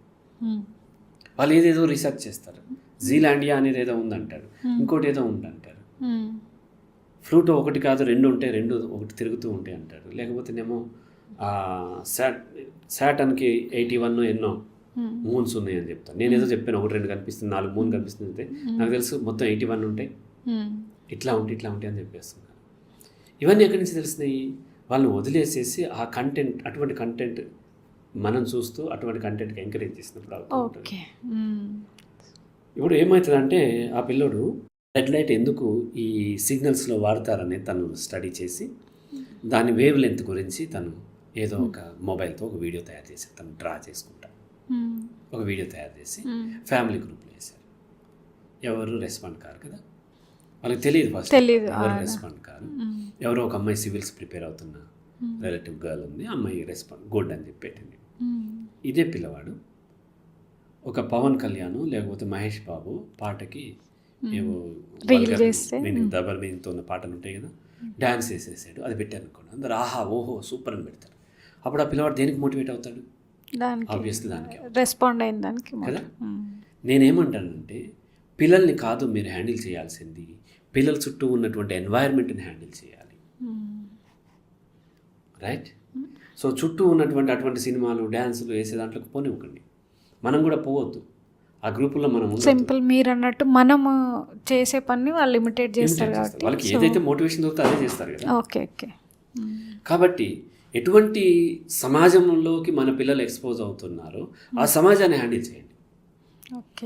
వాళ్ళు ఏదేదో రీసెర్చ్ చేస్తారు. జీలాండియా అనేది ఏదో ఉందంటారు, ఇంకోటి ఏదో ఉందంటారు. ఫ్లూటో ఒకటి కాదు 2 ఉంటాయి, 2 ఒకటి తిరుగుతూ ఉంటాయి అంటారు. లేకపోతేనేమో సాటర్న్కి 81 ఎన్నో మూన్స్ ఉన్నాయని చెప్తాను. నేను ఏదో చెప్పాను, 1-2 కనిపిస్తుంది, 4 మూన్ కనిపిస్తుంది అంటే నాకు తెలుసు మొత్తం 81 ఉంటాయి, ఇట్లా ఉంటాయి అని చెప్పేస్తున్నారు. ఇవన్నీ ఎక్కడి నుంచి తెలిసినాయి? వాళ్ళని వదిలేసేసి ఆ కంటెంట్, అటువంటి కంటెంట్ మనం చూస్తూ అటువంటి కంటెంట్కి ఎంకరేజ్ చేసినప్పుడు అవుతుంది. ఇప్పుడు ఏమవుతుందంటే ఆ పిల్లోడు రెడ్ లైట్ ఎందుకు ఈ సిగ్నల్స్లో వాడతారని తను స్టడీ చేసి దాని వేవ్ లెంత్ గురించి తను ఏదో ఒక మొబైల్తో ఒక వీడియో తయారు చేసి తను డ్రా చేసుకుంటాడు. ఒక వీడియో తయారు చేసి ఫ్యామిలీ గ్రూప్లో వేశారు. ఎవరు రెస్పాండ్ కారు కదా, వాళ్ళకి తెలియదు ఫస్ట్ ఎవరు రెస్పాండ్ కారు. ఎవరో ఒక అమ్మాయి సివిల్స్ ప్రిపేర్ అవుతున్న రిలేటివ్ గర్ల్ ఉంది, అమ్మాయి రెస్పాండ్ గుడ్ అని చెప్పి పెట్టింది. ఇదే పిల్లవాడు ఒక పవన్ కళ్యాణ్ లేకపోతే మహేష్ బాబు పాటకి ఏవో డబల్ మీనింగ్తో ఉన్న పాటలు ఉంటాయి కదా, డ్యాన్స్ వేసేసాడు, అది పెట్టారు అనుకోండి. అందరు ఆహా ఓహో సూపర్ అని పెడతారు. అప్పుడు ఆ పిల్లవాడు దేనికి మోటివేట్ అవుతాడు? ఆబ్వియస్లీ దానికి రెస్పాండ్ అయిన దానికి కదా. నేనేమంటానంటే పిల్లల్ని కాదు మీరు హ్యాండిల్ చేయాల్సింది, పిల్లల చుట్టూ ఉన్నటువంటి ఎన్వైర్న్మెంట్ని హ్యాండిల్ చేయాలి. రైట్? సో చుట్టూ ఉన్నటువంటి అటువంటి సినిమాలు, డ్యాన్సులు వేసే దాంట్లోకి పోనివ్వకండి. మనం కూడా పోవద్దు ఆ గ్రూపుల్లో. మనం సింపుల్ మీరు అన్నట్టు మనము చేసే పని వాళ్ళు ఇమిటేట్ చేస్తారు కాబట్టి వాళ్ళకి ఏదైతే మోటివేషన్ దొరుకుతుందో అదే చేస్తారు కదా. ఓకే. కాబట్టి ఎటువంటి సమాజంలోకి మన పిల్లలు ఎక్స్పోజ్ అవుతున్నారో ఆ సమాజాన్ని హ్యాండిల్ చేయండి.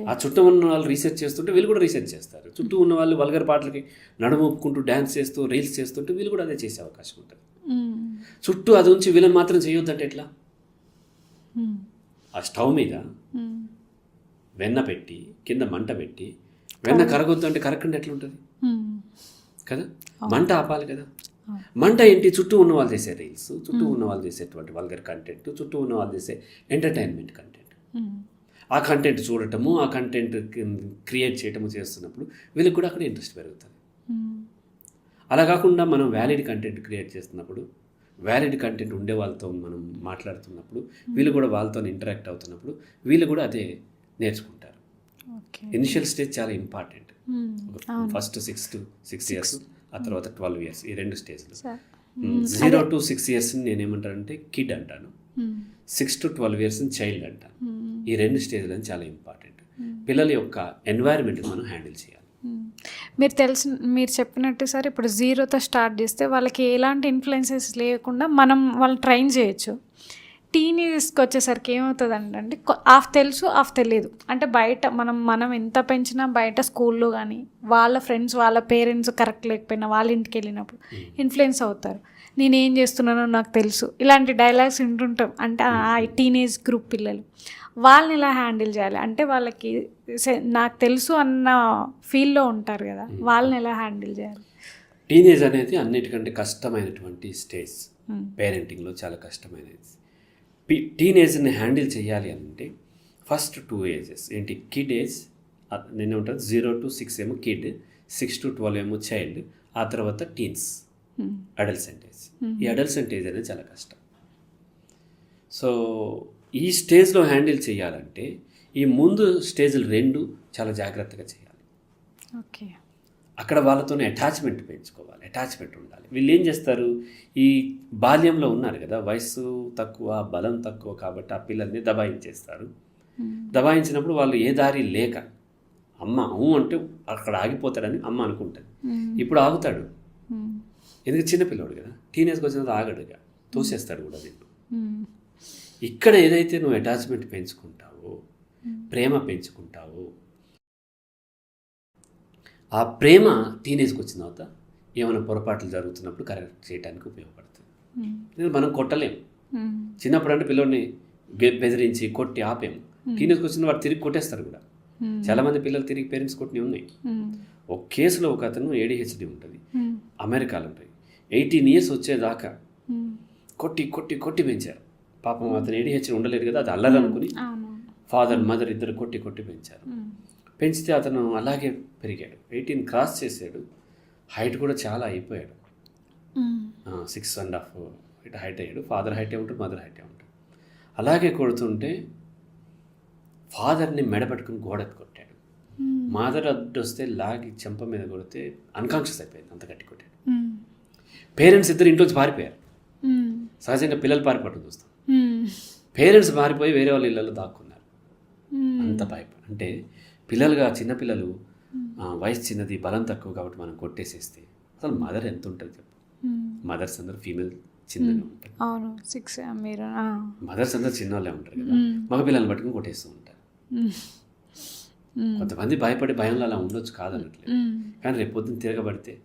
ఆ చుట్టూ ఉన్న వాళ్ళు రీసెర్చ్ చేస్తుంటే వీళ్ళు కూడా రీసెర్చ్ చేస్తారు. చుట్టూ ఉన్న వాళ్ళు వల్గర్ పాటలకి నడుమొప్పుకుంటూ డ్యాన్స్ చేస్తూ రీల్స్ చేస్తుంటే వీళ్ళు కూడా అదే చేసే అవకాశం ఉంటుంది. చుట్టూ అది ఉంచి వీళ్ళని మాత్రం చేయొద్దంటే ఎట్లా? ఆ స్టవ్ మీద వెన్న పెట్టి కింద మంట పెట్టి వెన్న కరగొద్దు అంటే కరగకుండా ఎట్లా ఉంటుంది కదా? మంట ఆపాలి కదా. మంట ఏంటి? చుట్టూ ఉన్న వాళ్ళు చేసే రీల్స్, చుట్టూ ఉన్న వాళ్ళు చేసేటువంటి వల్గర్ కంటెంట్, చుట్టూ ఉన్న వాళ్ళు చేసే ఎంటర్టైన్మెంట్ కంటెంట్, ఆ కంటెంట్ చూడటము, ఆ కంటెంట్ క్రియేట్ చేయటము చేస్తున్నప్పుడు వీళ్ళకి కూడా అక్కడ ఇంట్రెస్ట్ పెరుగుతుంది. అలా కాకుండా మనం వ్యాలిడ్ కంటెంట్ క్రియేట్ చేస్తున్నప్పుడు, వ్యాలిడ్ కంటెంట్ ఉండే వాళ్ళతో మనం మాట్లాడుతున్నప్పుడు, వీళ్ళు కూడా వాళ్ళతో ఇంటరాక్ట్ అవుతున్నప్పుడు వీళ్ళు కూడా అదే నేర్చుకుంటారు. ఇనిషియల్ స్టేజ్ చాలా ఇంపార్టెంట్. ఫస్ట్ 6 years, ఆ తర్వాత 12 years, ఈ 2 స్టేజ్లు. 0 to 6 years నేనేమంటానంటే కిడ్ అంటాను, 6 to 12 years చైల్డ్ అంటాను. ఈ 2 స్టేజ్లు చాలా ఇంపార్టెంట్. పిల్లల యొక్క ఎన్వైర్న్మెంట్ మనం హ్యాండిల్ చేయాలి. మీరు చెప్పినట్టు సార్, ఇప్పుడు 0తో స్టార్ట్ చేస్తే వాళ్ళకి ఎలాంటి ఇన్ఫ్లుయెన్సెస్ లేకుండా మనం వాళ్ళు ట్రైన్ చేయొచ్చు. టీనేజ్కి వచ్చేసరికి ఏమవుతుందంటే అంటే ఆఫ్ తెలుసు ఆఫ్ తెలియదు. అంటే బయట మనం ఎంత పెంచినా బయట స్కూల్లో కానీ వాళ్ళ ఫ్రెండ్స్ వాళ్ళ పేరెంట్స్ కరెక్ట్ లేకపోయినా వాళ్ళ ఇంటికి వెళ్ళినప్పుడు ఇన్ఫ్లుయెన్స్ అవుతారు. నేనేం చేస్తున్నానో నాకు తెలుసు, ఇలాంటి డైలాగ్స్ వింటుంటాం. అంటే ఆ టీనేజ్ గ్రూప్ పిల్లలు వాళ్ళని ఎలా హ్యాండిల్ చేయాలి అంటే వాళ్ళకి నాకు తెలుసు అన్న ఫీల్లో ఉంటారు కదా, వాళ్ళని ఎలా హ్యాండిల్ చేయాలి? టీనేజ్ అనేది అన్నిటికంటే కష్టమైనటువంటి స్టేజ్, పేరెంటింగ్లో చాలా కష్టమైనది. టీనేజ్ని హ్యాండిల్ చేయాలి అంటే ఫస్ట్ 2 ఏజెస్ ఏంటి, కిడ్ ఏజ్ నేను ఉంటుంది 0 to 6 ఏమో కిడ్, 6 to 12 ఏమో చైల్డ్, ఆ తర్వాత టీన్స్, అడల్సెంట్ ఏజ్. ఈ అడల్సెంట్ ఏజ్ అనేది చాలా కష్టం. సో ఈ స్టేజ్లో హ్యాండిల్ చేయాలంటే ఈ ముందు స్టేజ్లు 2 చాలా జాగ్రత్తగా చేయాలి. ఓకే, అక్కడ వాళ్ళతోనే అటాచ్మెంట్ పెంచుకోవాలి, అటాచ్మెంట్ ఉండాలి. వీళ్ళు ఏం చేస్తారు, ఈ బాల్యంలో ఉన్నారు కదా, వయసు తక్కువ బలం తక్కువ కాబట్టి ఆ పిల్లల్ని దబాయించేస్తారు. దబాయించినప్పుడు వాళ్ళు ఏ దారి లేక అమ్మ అంటే అక్కడ ఆగిపోతాడని అమ్మ అనుకుంటుంది. ఇప్పుడు ఆగుతాడు, ఎందుకంటే చిన్నపిల్లడు కదా, టీనేజ్కి వచ్చినప్పుడు ఆగడుగా, తోసేస్తాడు కూడా దీన్ని. ఇక్కడ ఏదైతే నువ్వు అటాచ్మెంట్ పెంచుకుంటావో, ప్రేమ పెంచుకుంటావో, ఆ ప్రేమ టీనేజ్కి వచ్చిన తర్వాత ఏమైనా పొరపాట్లు జరుగుతున్నప్పుడు కరెక్ట్ చేయడానికి ఉపయోగపడుతుంది. మనం కొట్టలేము. చిన్నప్పుడు అంటే పిల్లల్ని బెదిరించి కొట్టి ఆపేము. టీనేజ్కి వచ్చిన వాడు తిరిగి కొట్టేస్తారు కూడా. చాలామంది పిల్లలు తిరిగి పేరెంట్స్ కొట్టినవి ఉన్నాయి. ఒక కేసులో ఒక అతను ADHD ఉంటుంది, అమెరికాలో ఉంటుంది. 18 years వచ్చేదాకా కొట్టి కొట్టి కొట్టి పెంచారు. పాపం అతను ADHD ఉండలేదు కదా, అది అల్లరనుకుని ఫాదర్ మదర్ ఇద్దరు కొట్టి కొట్టి పెంచారు. పెంచితే అతను అలాగే పెరిగాడు, 18 క్రాస్ చేశాడు. హైట్ కూడా చాలా అయిపోయాడు, 6.5 ఫీట్ హైట్ అయ్యాడు. ఫాదర్ హైటే ఉంటుంది, మదర్ హైటే ఉంటుంది. అలాగే కొడుతుంటే ఫాదర్ని మెడపట్టుకుని గోడకు కొట్టాడు. మదర్ అడ్డు వస్తే లాగి చెంప మీద కొడితే అన్కాన్షియస్ అయిపోయింది, అంత గట్టి కొట్టాడు. పేరెంట్స్ ఇద్దరు ఇంట్లోంచి పారిపోయారు. సహజంగా పిల్లలు పారిపోవడం చూస్తాం, పేరెంట్స్ పారిపోయి వేరే వాళ్ళ ఇళ్ళలో దాక్కున్నారు. అంత భయపడి అంటే పిల్లలుగా చిన్నపిల్లలు వయసు చిన్నది బలం తక్కువ కాబట్టి మనం కొట్టేసేస్తే అసలు మదర్ ఎంత ఉంటుంది చెప్పు. మదర్స్ అందరూ ఫీమేల్ చిన్నగా ఉంటారు. అవును, 6 మీరు మదర్స్ అందరూ చిన్న వాళ్ళే ఉంటారు కదా, మగ పిల్లల్ని పట్టుకుని కొట్టేస్తూ ఉంటారు. కొంతమంది భయపడి భయంలో అలా ఉండొచ్చు కాదనట్లేదు, కానీ రేపు పొద్దున్న తిరగబడితే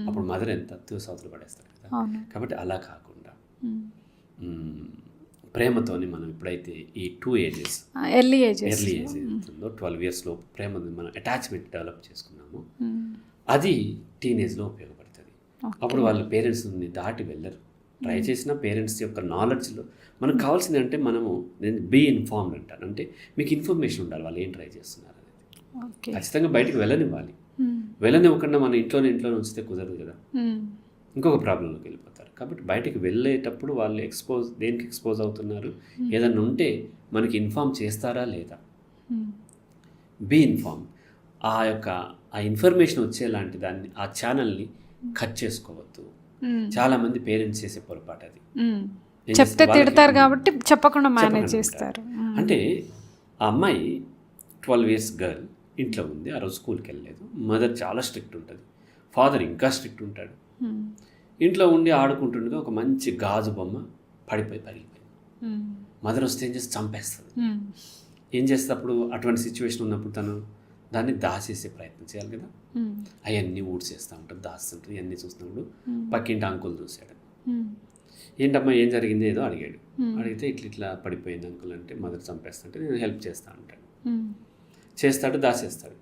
అప్పుడు మదర్ ఎంత తూసవతలు పడేస్తారు కదా. కాబట్టి అలా కాకుండా ప్రేమతోని మనం ఎప్పుడైతే ఈ 2 ఏజెస్ ఎర్లీ ఏజ్ ఉంటుందో 12 years లోపు ప్రేమని మనం అటాచ్మెంట్ డెవలప్ చేసుకున్నాము, అది టీనేజ్లో ఉపయోగపడుతుంది. అప్పుడు వాళ్ళు పేరెంట్స్ని దాటి వెళ్ళరు. ట్రై చేసిన పేరెంట్స్ యొక్క నాలెడ్జ్లో మనకు కావాల్సింది అంటే మనము నేను బీ ఇన్ఫార్మ్డ్ అంటాను. అంటే మీకు ఇన్ఫర్మేషన్ ఉండాలి వాళ్ళు ఏం ట్రై చేస్తున్నారు అనేది. ఖచ్చితంగా బయటికి వెళ్ళనివ్వాలి. వెళ్ళనివ్వకుండా మన ఇంట్లోనే ఉంచితే కుదరదు కదా, ఇంకొక ప్రాబ్లంలోకి వెళ్ళిపోతారు. కాబట్టి బయటికి వెళ్ళేటప్పుడు వాళ్ళు దేనికి ఎక్స్పోజ్ అవుతున్నారు, ఏదన్నా ఉంటే మనకి ఇన్ఫార్మ్ చేస్తారా లేదా, బీ ఇన్ఫార్మ్. ఆ ఇన్ఫర్మేషన్ వచ్చేలాంటి దాన్ని ఆ ఛానల్ని కట్ చేసుకోవద్దు. చాలామంది పేరెంట్స్ చేసే పొరపాటు అది. చెప్తే తిడతారు కాబట్టి చెప్పకుండా మేనేజ్ చేస్తారు. అంటే ఆ అమ్మాయి 12 years గర్ల్ ఇంట్లో ఉంది, ఆ రోజు స్కూల్కి వెళ్ళలేదు. మదర్ చాలా స్ట్రిక్ట్ ఉంటుంది, ఫాదర్ ఇంకా స్ట్రిక్ట్ ఉంటాడు. ఇంట్లో ఉండి ఆడుకుంటుండగా ఒక మంచి గాజు బొమ్మ పగిలిపోయింది. మదర్ వస్తే ఏం చేస్తే చంపేస్తుంది. ఏం చేస్తే అప్పుడు అటువంటి సిచ్యువేషన్ ఉన్నప్పుడు తను దాన్ని దాచేసే ప్రయత్నం చేయాలి కదా, అవన్నీ ఊడ్చేస్తూ ఉంటారు, దాస్తుంటుంది. ఇవన్నీ చూస్తున్నప్పుడు పక్కింటి అంకుల్ చూశాడు. ఏంటమ్మా ఏం జరిగింది ఏదో అడిగాడు. అడిగితే ఇట్లా పడిపోయింది అంకుల్ అంటే మదర్ చంపేస్తుంటే నేను హెల్ప్ చేస్తా అంటాడు. చేస్తాడు, దాచేస్తాడు.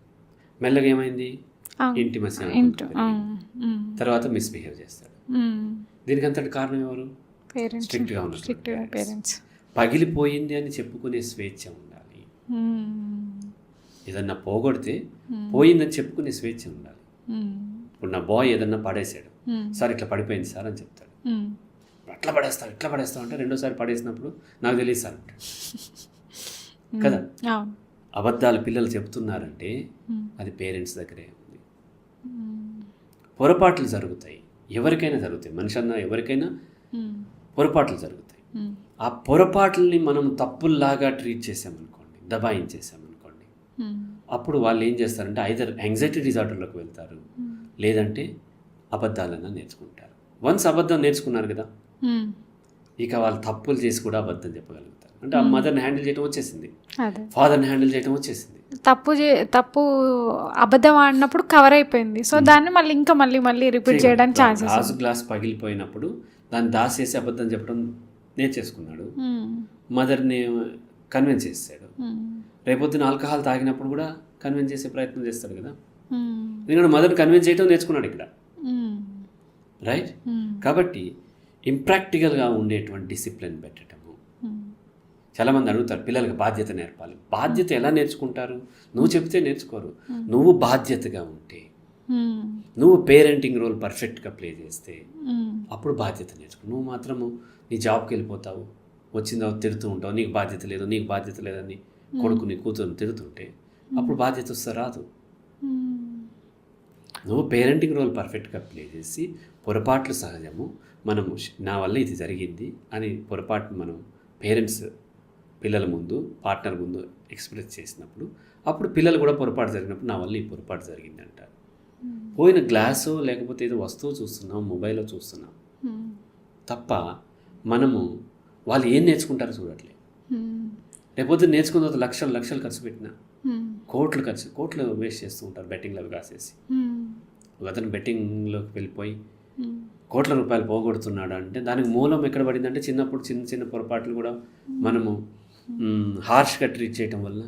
మెల్లగా ఏమైంది, ఇంటిమసీ తర్వాత మిస్బిహేవ్ చేస్తాడు. దీనికి అంతటి కారణం ఎవరు, స్ట్రిక్ట్గా ఉన్న పేరెంట్స్. పగిలిపోయింది అని చెప్పుకునే స్వేచ్ఛ ఉండాలి. ఏదన్నా పోగొడితే పోయిందని చెప్పుకునే స్వేచ్ఛ ఉండాలి. ఇప్పుడు నా బాయ్ ఏదన్నా పడేసాడు, సార్ ఇట్లా పడిపోయింది సార్ అని చెప్తాడు. అట్లా పడేస్తావు అంటే రెండోసారి పడేసినప్పుడు నాకు తెలియదు సార్ అంటాడు కదా. అబద్ధాలు పిల్లలు చెప్తున్నారంటే అది పేరెంట్స్ దగ్గరే ఉంది. పొరపాట్లు జరుగుతాయి, ఎవరికైనా జరుగుతాయి, మనిషి అన్న ఎవరికైనా పొరపాట్లు జరుగుతాయి. ఆ పొరపాట్లని మనం తప్పుల్లాగా ట్రీట్ చేసామనుకోండి, దబాయించేసామనుకోండి, అప్పుడు వాళ్ళు ఏం చేస్తారంటే ఐదర్ యాంగ్జైటీ డిజార్డర్లోకి వెళ్తారు, లేదంటే అబద్ధాలన్నా నేర్చుకుంటారు. వన్స్ అబద్ధం నేర్చుకున్నారు కదా, ఇక వాళ్ళు తప్పులు చేసి కూడా అబద్ధం చెప్పగలుగుతారు. అంటే ఆ మదర్ని హ్యాండిల్ చేయడం వచ్చేసింది, అదే ఫాదర్ని హ్యాండిల్ చేయడం వచ్చేసింది. తప్పు అబద్ధం ఆడినప్పుడు కవర్ అయిపోయింది. సో దాన్ని మళ్ళీ ఇంకా మళ్ళీ రిపీట్ చేయడానికి ఛాన్సెస్. గాజు గ్లాస్ పగిలిపోయినప్పుడు దాన్ని దాచేసి అబద్ధం చెప్పడం నేర్చేసుకున్నాడు. మదర్ని కన్విన్స్ చేస్తాడు. రేపొద్దున ఆల్కహాల్ తాగినప్పుడు కూడా కన్విన్స్ చేసే ప్రయత్నం చేస్తాడు కదా. ఎందుకంటే మదర్ని కన్విన్స్ చేయడం నేర్చుకున్నాడు ఇక్కడ, రైట్. కాబట్టి ఇంప్రాక్టికల్గా ఉండేటువంటి డిసిప్లిన్ పెట్టడము. చాలామంది అడుగుతారు పిల్లలకి బాధ్యత నేర్పాలి. బాధ్యత ఎలా నేర్చుకుంటారు? నువ్వు చెప్తే నేర్చుకోరు. నువ్వు బాధ్యతగా ఉంటే, నువ్వు పేరెంటింగ్ రోల్ పర్ఫెక్ట్గా ప్లే చేస్తే అప్పుడు బాధ్యత నేర్చుకో. నువ్వు మాత్రము నీ జాబ్కి వెళ్ళిపోతావు, వచ్చిందా తిడుతూ ఉంటావు, నీకు బాధ్యత లేదని కొడుకుని కూతురుని తిడుతుంటే అప్పుడు బాధ్యత వస్తే రాదు. నువ్వు పేరెంటింగ్ రోల్ పర్ఫెక్ట్గా ప్లే చేసి పొరపాట్లు సహజము, మనము నా వల్ల ఇది జరిగింది అని పొరపాటు మనం పేరెంట్స్ పిల్లల ముందు, పార్ట్నర్ ముందు ఎక్స్ప్రెస్ చేసినప్పుడు అప్పుడు పిల్లలు కూడా పొరపాటు జరిగినప్పుడు నా వల్ల ఈ పొరపాటు జరిగింది అంటారు. పోయిన గ్లాసు లేకపోతే ఏదో వస్తువు చూస్తున్నాం, మొబైల్లో చూస్తున్నాం తప్ప మనము వాళ్ళు ఏం నేర్చుకుంటారో చూడట్లేదు. రేపొద్దు నేర్చుకున్న తర్వాత లక్షలు ఖర్చు పెట్టినా కోట్లు వేస్ట్ చేస్తూ ఉంటారు బెట్టింగ్లు అవి కాసేసి. అతను బెట్టింగ్లోకి వెళ్ళిపోయి కోట్ల రూపాయలు పోగొడుతున్నాడు అంటే దానికి మూలం ఎక్కడ పడిందంటే చిన్నప్పుడు చిన్న పొరపాట్లు కూడా మనము హార్ష్గా ట్రీట్ చేయటం వల్ల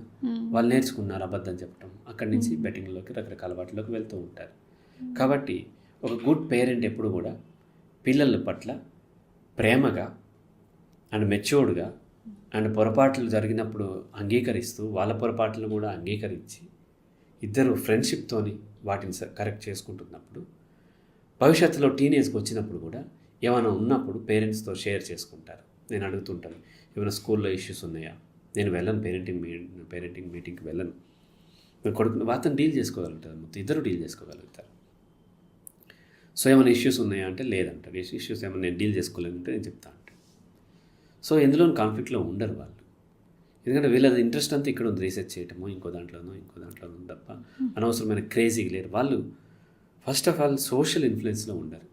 వాళ్ళు నేర్చుకున్నారు అబద్ధం చెప్పడం. అక్కడి నుంచి బెట్టింగ్లోకి రకరకాల వాటిలోకి వెళ్తూ ఉంటారు. కాబట్టి ఒక గుడ్ పేరెంట్ ఎప్పుడు కూడా పిల్లల పట్ల ప్రేమగా అండ్ మెచ్యూర్డ్గా అండ్ పొరపాట్లు జరిగినప్పుడు అంగీకరిస్తూ వాళ్ళ పొరపాట్లను కూడా అంగీకరించి ఇద్దరు ఫ్రెండ్షిప్తోని వాటిని కరెక్ట్ చేసుకుంటున్నప్పుడు భవిష్యత్తులో టీనేజ్కి వచ్చినప్పుడు కూడా ఏమైనా ఉన్నప్పుడు పేరెంట్స్తో షేర్ చేసుకుంటారు. నేను అడుగుతుంటాను, ఏమైనా స్కూల్లో ఇష్యూస్ ఉన్నాయా? నేను వెళ్ళను, పేరెంటింగ్ మీటింగ్కి వెళ్ళను. నేను కొడుకు అతను డీల్ చేసుకోగలుగుతారు, మొత్తం ఇద్దరు డీల్ చేసుకోగలుగుతారు. సో ఏమైనా ఇష్యూస్ ఉన్నాయా అంటే లేదంటారు. ఇష్యూస్ ఏమైనా నేను డీల్ చేసుకోలేదంటే నేను చెప్తాను అంటారు. సో ఎందులోని కాన్ఫ్లిక్ట్లో ఉండరు వాళ్ళు. ఎందుకంటే వీళ్ళది ఇంట్రెస్ట్ అంతా ఇక్కడ ఉంది, రీసెర్చ్ చేయటమో ఇంకో దాంట్లోనో తప్ప అనవసరమైన క్రేజీగా లేరు వాళ్ళు. ఫస్ట్ ఆఫ్ ఆల్ సోషల్ ఇన్ఫ్లుయెన్స్లో ఉండరు.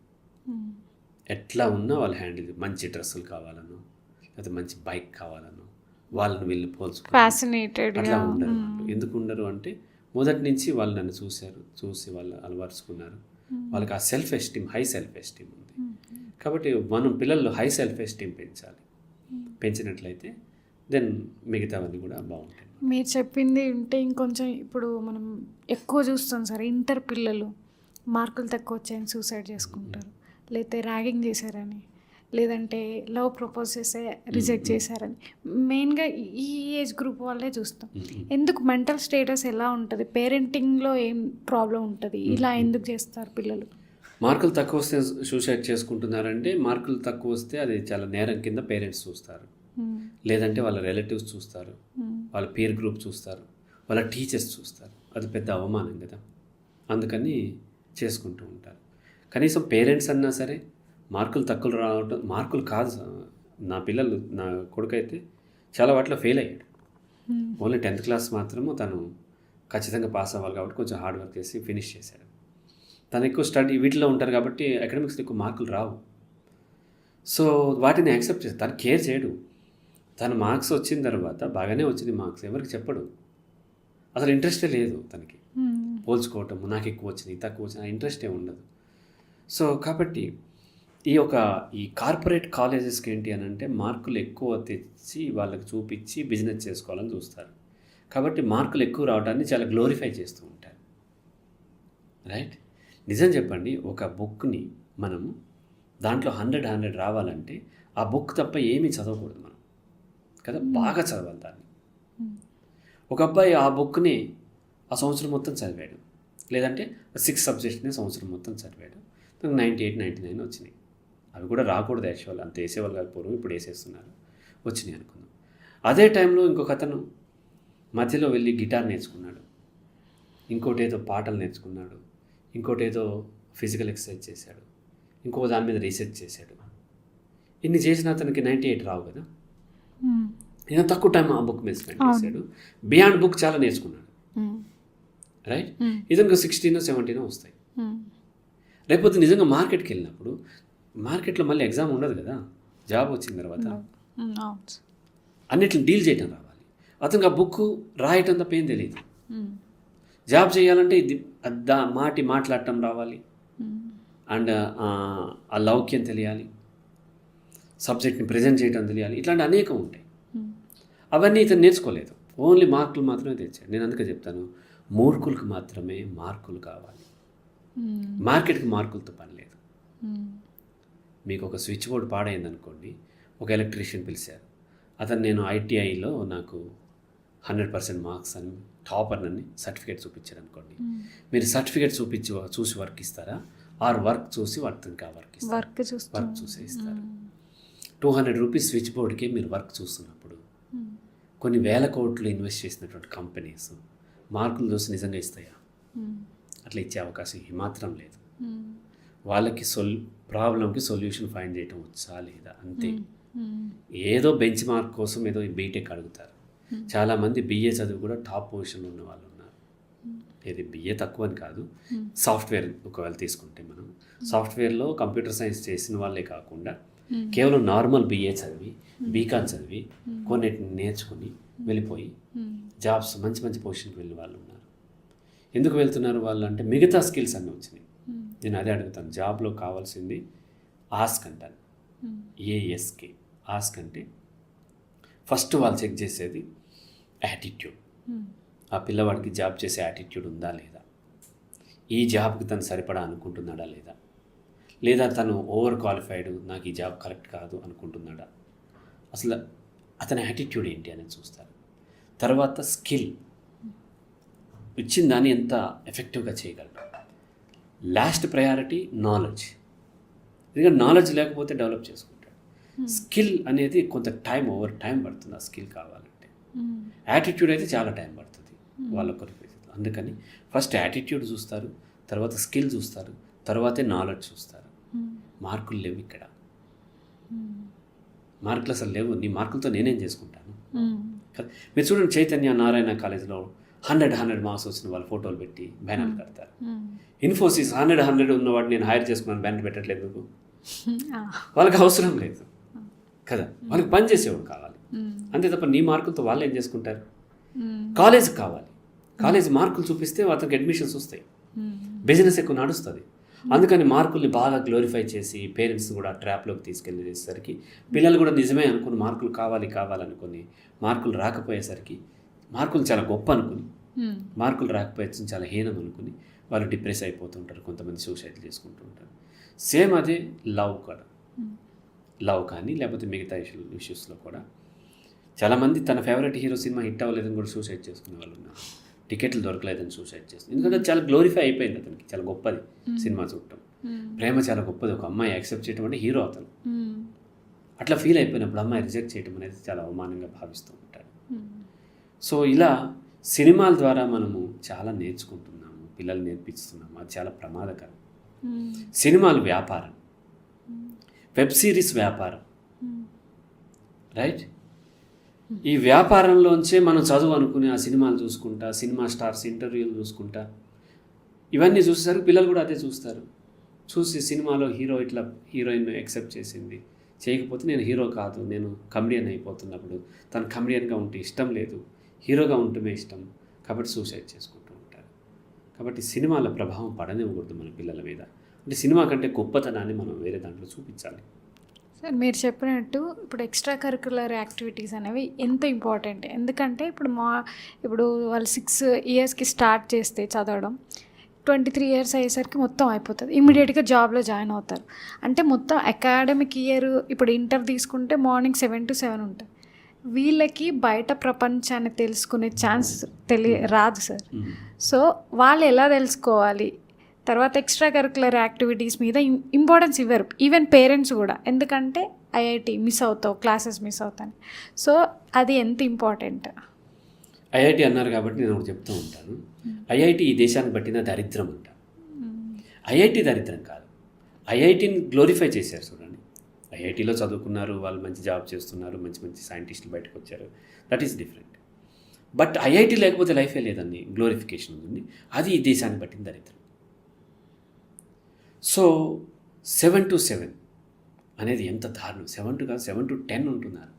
ఎట్లా ఉన్నా వాళ్ళు హ్యాండిల్, మంచి డ్రెస్సులు కావాలనో లేకపోతే మంచి బైక్ కావాలనో వాళ్ళని వీళ్ళు ఫ్యాసినేటెడ్ అట్లా ఉండరు. ఎందుకు ఉండరు అంటే మొదటి నుంచి వాళ్ళు నన్ను చూసి వాళ్ళు అలవరుచుకున్నారు. వాళ్ళకి ఆ self esteem, high self esteem ఉంది. కాబట్టి మనం పిల్లల్లో హై సెల్ఫ్ ఎస్టీమ్ పెంచాలి. పెంచినట్లయితే దెన్ మిగతావన్నీ కూడా బాగుంటాయి. మీరు చెప్పింది ఉంటే ఇంకొంచెం ఇప్పుడు మనం ఎక్కువ చూస్తాం సార్, ఇంటర్ పిల్లలు మార్కులు తక్కువ వచ్చాయని సూసైడ్ చేసుకుంటారు, లేకపోతే ర్యాగింగ్ చేశారని, లేదంటే లవ్ ప్రపోజ్ చేస్తే రిజెక్ట్ చేశారని. మెయిన్గా ఈ ఏజ్ గ్రూప్ వాళ్ళే చూస్తాం. ఎందుకు మెంటల్ స్టేటస్ ఎలా ఉంటుంది, పేరెంటింగ్లో ఏం ప్రాబ్లం ఉంటుంది, ఇలా ఎందుకు చేస్తారు పిల్లలు? మార్కులు తక్కువ వస్తే సూసైడ్ చేసుకుంటున్నారంటే మార్కులు తక్కువ వస్తే అది చాలా నేరం కింద పేరెంట్స్ చూస్తారు, లేదంటే వాళ్ళ రిలేటివ్స్ చూస్తారు, వాళ్ళ పీర్ గ్రూప్ చూస్తారు, వాళ్ళ టీచర్స్ చూస్తారు. అది పెద్ద అవమానం కదా, అందుకని చేసుకుంటూ ఉంటారు. కనీసం పేరెంట్స్ అన్నా సరే మార్కులు తక్కువ రావటం, మార్కులు కాదు. నా కొడుకు అయితే చాలా వాటిలో ఫెయిల్ అయ్యాడు. ఓన్లీ 10th క్లాస్ మాత్రము తను ఖచ్చితంగా పాస్ అవ్వాలి కాబట్టి కొంచెం హార్డ్ వర్క్ చేసి ఫినిష్ చేశాడు. తను ఎక్కువ స్టడీ వీటిలో ఉంటారు కాబట్టి అకాడమిక్స్లో ఎక్కువ మార్కులు రావు. సో వాటిని యాక్సెప్ట్ చేసి తను కేర్ చేయడు. తన మార్క్స్ వచ్చిన తర్వాత బాగానే వచ్చింది మార్క్స్, ఎవరికి చెప్పడు. అసలు ఇంట్రెస్టే లేదు తనకి. పోల్చుకోవటం, నాకు ఎక్కువ వచ్చినాయి తక్కువ వచ్చినాయి ఇంట్రెస్టే ఉండదు. సో కాబట్టి ఈ కార్పొరేట్ కాలేజెస్కి ఏంటి అని అంటే మార్కులు ఎక్కువ తెచ్చి వాళ్ళకి చూపించి బిజినెస్ చేసుకోవాలని చూస్తారు. కాబట్టి మార్కులు ఎక్కువ రావడాన్ని చాలా గ్లోరిఫై చేస్తూ ఉంటారు, రైట్. నిజం చెప్పండి, ఒక బుక్ని మనము దాంట్లో 100 రావాలంటే ఆ బుక్ తప్ప ఏమీ చదవకూడదు మనం కదా, బాగా చదవాలి దాన్ని. ఒక అబ్బాయి ఆ బుక్ని ఆ సంవత్సరం మొత్తం చదివాడు, లేదంటే 6 సబ్జెక్ట్ని సంవత్సరం మొత్తం చదివాడు, నాకు 98, 99 వచ్చినాయి. అవి కూడా రాకూడదు యాక్చువల్, అంత వేసేవాళ్ళు కాదు పూర్వం, ఇప్పుడు వేసేస్తున్నారు, వచ్చినాయి అనుకుందాం. అదే టైంలో ఇంకొక అతను మధ్యలో వెళ్ళి గిటార్ నేర్చుకున్నాడు, ఇంకోటి ఏదో పాటలు నేర్చుకున్నాడు, ఇంకోటి ఏదో ఫిజికల్ ఎక్సర్సైజ్ చేశాడు, ఇంకో దాని మీద రీసెర్చ్ చేశాడు. ఇన్ని చేసిన అతనికి 98 రావు కదా. నేను తక్కువ టైం ఆ బుక్ మీద స్పెండ్ చేశాడు, బియాండ్ బుక్ చాలా నేర్చుకున్నాడు, రైట్. ఇదొక 16, 17 వస్తాయి. రేపొద్దు నిజంగా మార్కెట్కి వెళ్ళినప్పుడు మార్కెట్లో మళ్ళీ ఎగ్జామ్ ఉండదు కదా, జాబ్ వచ్చిన తర్వాత అవును. అన్నిటిని డీల్ చేయడం రావాలి. అతనికి ఆ బుక్ రాయటం తప్ప ఏం తెలియదు. జాబ్ చేయాలంటే ఇది మాట్లాడటం రావాలి, అండ్ ఆ లౌక్యం తెలియాలి, సబ్జెక్ట్ని ప్రజెంట్ చేయడం తెలియాలి. ఇట్లాంటి అనేకం ఉంటాయి. అవన్నీ ఇతను నేర్చుకోలేదు, ఓన్లీ మార్కులు మాత్రమే తెచ్చాడు. నేను అందుకే చెప్తాను, మూర్ఖులకు మాత్రమే మార్కులు కావాలి, మార్కెట్కి మార్కులతో పని లేదు. మీకు ఒక స్విచ్ బోర్డ్ పాడైంది అనుకోండి, ఒక ఎలక్ట్రీషియన్ పిలిచారు, అతను నేను ఐటీఐలో నాకు 100% మార్క్స్ అని టాపర్ అని సర్టిఫికేట్ చూపించారు అనుకోండి, మీరు సర్టిఫికేట్ చూసి వర్క్ ఇస్తారా, ఆర్ వర్క్ చూసి అతనికి వర్క్ చూసి ఇస్తారు. 200 రూపీస్ స్విచ్ బోర్డ్కి మీరు వర్క్ చూస్తున్నప్పుడు కొన్ని వేల కోట్లు ఇన్వెస్ట్ చేసినటువంటి కంపెనీస్ మార్కులు చూసి నిజంగా ఇస్తాయా? అట్లా ఇచ్చే అవకాశం ఏమాత్రం లేదు. వాళ్ళకి ప్రాబ్లంకి సొల్యూషన్ ఫైండ్ చేయటం వచ్చా లేదా అంతే. ఏదో బెంచ్ మార్క్ కోసం ఏదో బీటెక్ అడుగుతారు. చాలామంది బిఏ చదువు కూడా టాప్ పొజిషన్లో ఉన్న వాళ్ళు ఉన్నారు. ఇది బిఏ తక్కువ అని కాదు, సాఫ్ట్వేర్ ఒకవేళ తీసుకుంటే మనం సాఫ్ట్వేర్లో కంప్యూటర్ సైన్స్ చేసిన వాళ్ళే కాకుండా కేవలం నార్మల్ బిఏ చదివి బీకాన్ చదివి కొన్నిటిని నేర్చుకుని వెళ్ళిపోయి జాబ్స్ మంచి మంచి పొజిషన్కి వెళ్ళిన వాళ్ళు ఉన్నారు. ఎందుకు వెళ్తున్నారు వాళ్ళు అంటే మిగతా స్కిల్స్ అన్నీ వచ్చినాయి. నేను అదే అడుగుతాను, జాబ్లో కావాల్సింది ఆస్క్ అంటాను, ఏఎస్కే. ఆస్క్ అంటే ఫస్ట్ వాళ్ళు చెక్ చేసేది యాటిట్యూడ్. ఆ పిల్లవాడికి జాబ్ చేసే యాటిట్యూడ్ ఉందా లేదా, ఈ జాబ్కి తను సరిపడా అనుకుంటున్నాడా లేదా, లేదా తను ఓవర్ క్వాలిఫైడ్, నాకు ఈ జాబ్ కరెక్ట్ కాదు అనుకుంటున్నాడా, అసలు అతని యాటిట్యూడ్ ఏంటి అనేది చూస్తారు. తర్వాత స్కిల్, ఇచ్చిన దాన్ని ఎంత ఎఫెక్టివ్గా చేయగలరు. లాస్ట్ ప్రయారిటీ నాలెడ్జ్, ఎందుకంటే నాలెడ్జ్ లేకపోతే డెవలప్ చేసుకుంటాడు. స్కిల్ అనేది కొంత ఓవర్ టైం పడుతుంది ఆ స్కిల్ కావాలంటే. యాటిట్యూడ్ అయితే చాలా టైం పడుతుంది వాళ్ళొక్కరికి. అందుకని ఫస్ట్ యాటిట్యూడ్ చూస్తారు, తర్వాత స్కిల్ చూస్తారు, తర్వాతే నాలెడ్జ్ చూస్తారు. మార్కులు లేవు ఇక్కడ, మార్కులు అసలు లేవు. నీ మార్కులతో నేనేం చేసుకుంటాను? మీరు చూడండి, చైతన్య నారాయణ కాలేజీలో 100 మార్క్స్ వచ్చిన వాళ్ళు ఫోటోలు పెట్టి బ్యానర్లు కడతారు. ఇన్ఫోసిస్ 100 ఉన్నవాడు నేను హైర్ చేసుకున్నాను బ్యానర్ పెట్టట్లేదు. వాళ్ళకి అవసరం లేదు కదా, వాళ్ళకి పని చేసేవాడు కావాలి అంతే తప్ప నీ మార్కులతో వాళ్ళు ఏం చేసుకుంటారు? కాలేజ్ కావాలి, కాలేజ్ మార్కులు చూపిస్తే అతనికి అడ్మిషన్స్ వస్తాయి, బిజినెస్ ఎక్కువ నడుస్తుంది. అందుకని మార్కుల్ని బాగా గ్లోరిఫై చేసి పేరెంట్స్ కూడా ట్రాప్లోకి తీసుకెళ్ళేసరికి పిల్లలు కూడా నిజమే అనుకుని మార్కులు కావాలనుకుని మార్కులు రాకపోయేసరికి మార్కులు చాలా గొప్ప అనుకుని మార్కులు రాకపోతే చాలా హీనం అనుకుని వాళ్ళు డిప్రెస్ అయిపోతుంటారు. కొంతమంది సూసైడ్ చేసుకుంటూ ఉంటారు. సేమ్ అదే లవ్ కానీ లేకపోతే మిగతా ఇష్యూస్లో కూడా చాలామంది తన ఫేవరెట్ హీరో సినిమా హిట్ అవ్వలేదని కూడా సూసైడ్ చేసుకునే వాళ్ళు ఉన్నారు. టికెట్లు దొరకలేదని సూసైడ్ చేస్తుంది. ఎందుకంటే చాలా గ్లోరిఫై అయిపోయింది అతనికి, చాలా గొప్పది సినిమా చూడటం, ప్రేమ చాలా గొప్పది. ఒక అమ్మాయి యాక్సెప్ట్ చేయడం అంటే హీరో అతను. అట్లా ఫీల్ అయిపోయినప్పుడు అమ్మాయి రిజెక్ట్ చేయడం అనేది చాలా అవమానంగా భావిస్తూ ఉంటాడు. సో ఇలా సినిమాల ద్వారా మనము చాలా నేర్చుకుంటున్నాము, పిల్లలు నేర్పిస్తున్నాము. అది చాలా ప్రమాదకరం. సినిమాలు వ్యాపారం, వెబ్ సిరీస్ వ్యాపారం, రైట్? ఈ వ్యాపారంలోంచే మనం చదువు అనుకుని ఆ సినిమాలు చూసుకుంటా, సినిమా స్టార్స్ ఇంటర్వ్యూలు చూసుకుంటా, ఇవన్నీ చూసేసరికి పిల్లలు కూడా అదే చూస్తారు. చూసి సినిమాలో హీరోయిన్ యాక్సెప్ట్ చేసింది, చేయకపోతే నేను హీరో కాదు, నేను కమెడియన్ అయిపోతున్నప్పుడు తను కమెడియన్గా ఉంటే ఇష్టం లేదు, హీరోగా ఉంటమే ఇష్టం, కాబట్టి సూసైడ్ చేసుకుంటూ ఉంటారు. కాబట్టి సినిమాల ప్రభావం పడనివ్వకూడదు మన పిల్లల మీద. అంటే సినిమా కంటే గొప్పతనాన్ని మనం వేరే దాంట్లో చూపించాలి. సార్ మీరు చెప్పినట్టు ఇప్పుడు ఎక్స్ట్రా కరికులర్ యాక్టివిటీస్ అనేవి ఎంత ఇంపార్టెంట్. ఎందుకంటే ఇప్పుడు వాళ్ళు 6 ఇయర్స్కి స్టార్ట్ చేస్తే చదవడం 23 ఇయర్స్ అయ్యేసరికి మొత్తం అయిపోతుంది, ఇమీడియట్గా జాబ్లో జాయిన్ అవుతారు. అంటే మొత్తం అకాడమిక్ ఇయర్ ఇప్పుడు ఇంటర్ తీసుకుంటే మార్నింగ్ 7 to 7 ఉంటుంది. వీళ్ళకి బయట ప్రపంచాన్ని తెలుసుకునే ఛాన్స్ రాదు సార్. సో వాళ్ళు ఎలా తెలుసుకోవాలి? తర్వాత ఎక్స్ట్రా కరికులర్ యాక్టివిటీస్ మీద ఇంపార్టెన్స్ ఇవ్వరు, ఈవెన్ పేరెంట్స్ కూడా. ఎందుకంటే ఐఐటి మిస్ అవుతావు, క్లాసెస్ మిస్ అవుతాను. సో అది ఎంత ఇంపార్టెంట్? ఐఐటి అన్నారు కాబట్టి నేను ఒకటి చెప్తూ ఉంటాను. ఐఐటి ఈ దేశాన్ని పట్టిన దరిద్రం అంట. ఐఐటి దరిద్రం కాదు, ఐఐటిని గ్లోరిఫై చేశారు. చూడండి, ఐఐటిలో చదువుకున్నారు, వాళ్ళు మంచి జాబ్ చేస్తున్నారు, మంచి మంచి సైంటిస్టులు బయటకు వచ్చారు, that is different. But IIT లేకపోతే లైఫే లేదండి, గ్లోరిఫికేషన్ ఉంది. అది ఈ దేశాన్ని పట్టిన దరిద్రం. సో 7 to 7 అనేది ఎంత దారుణం. 7 to 10 ఉంటున్నారు.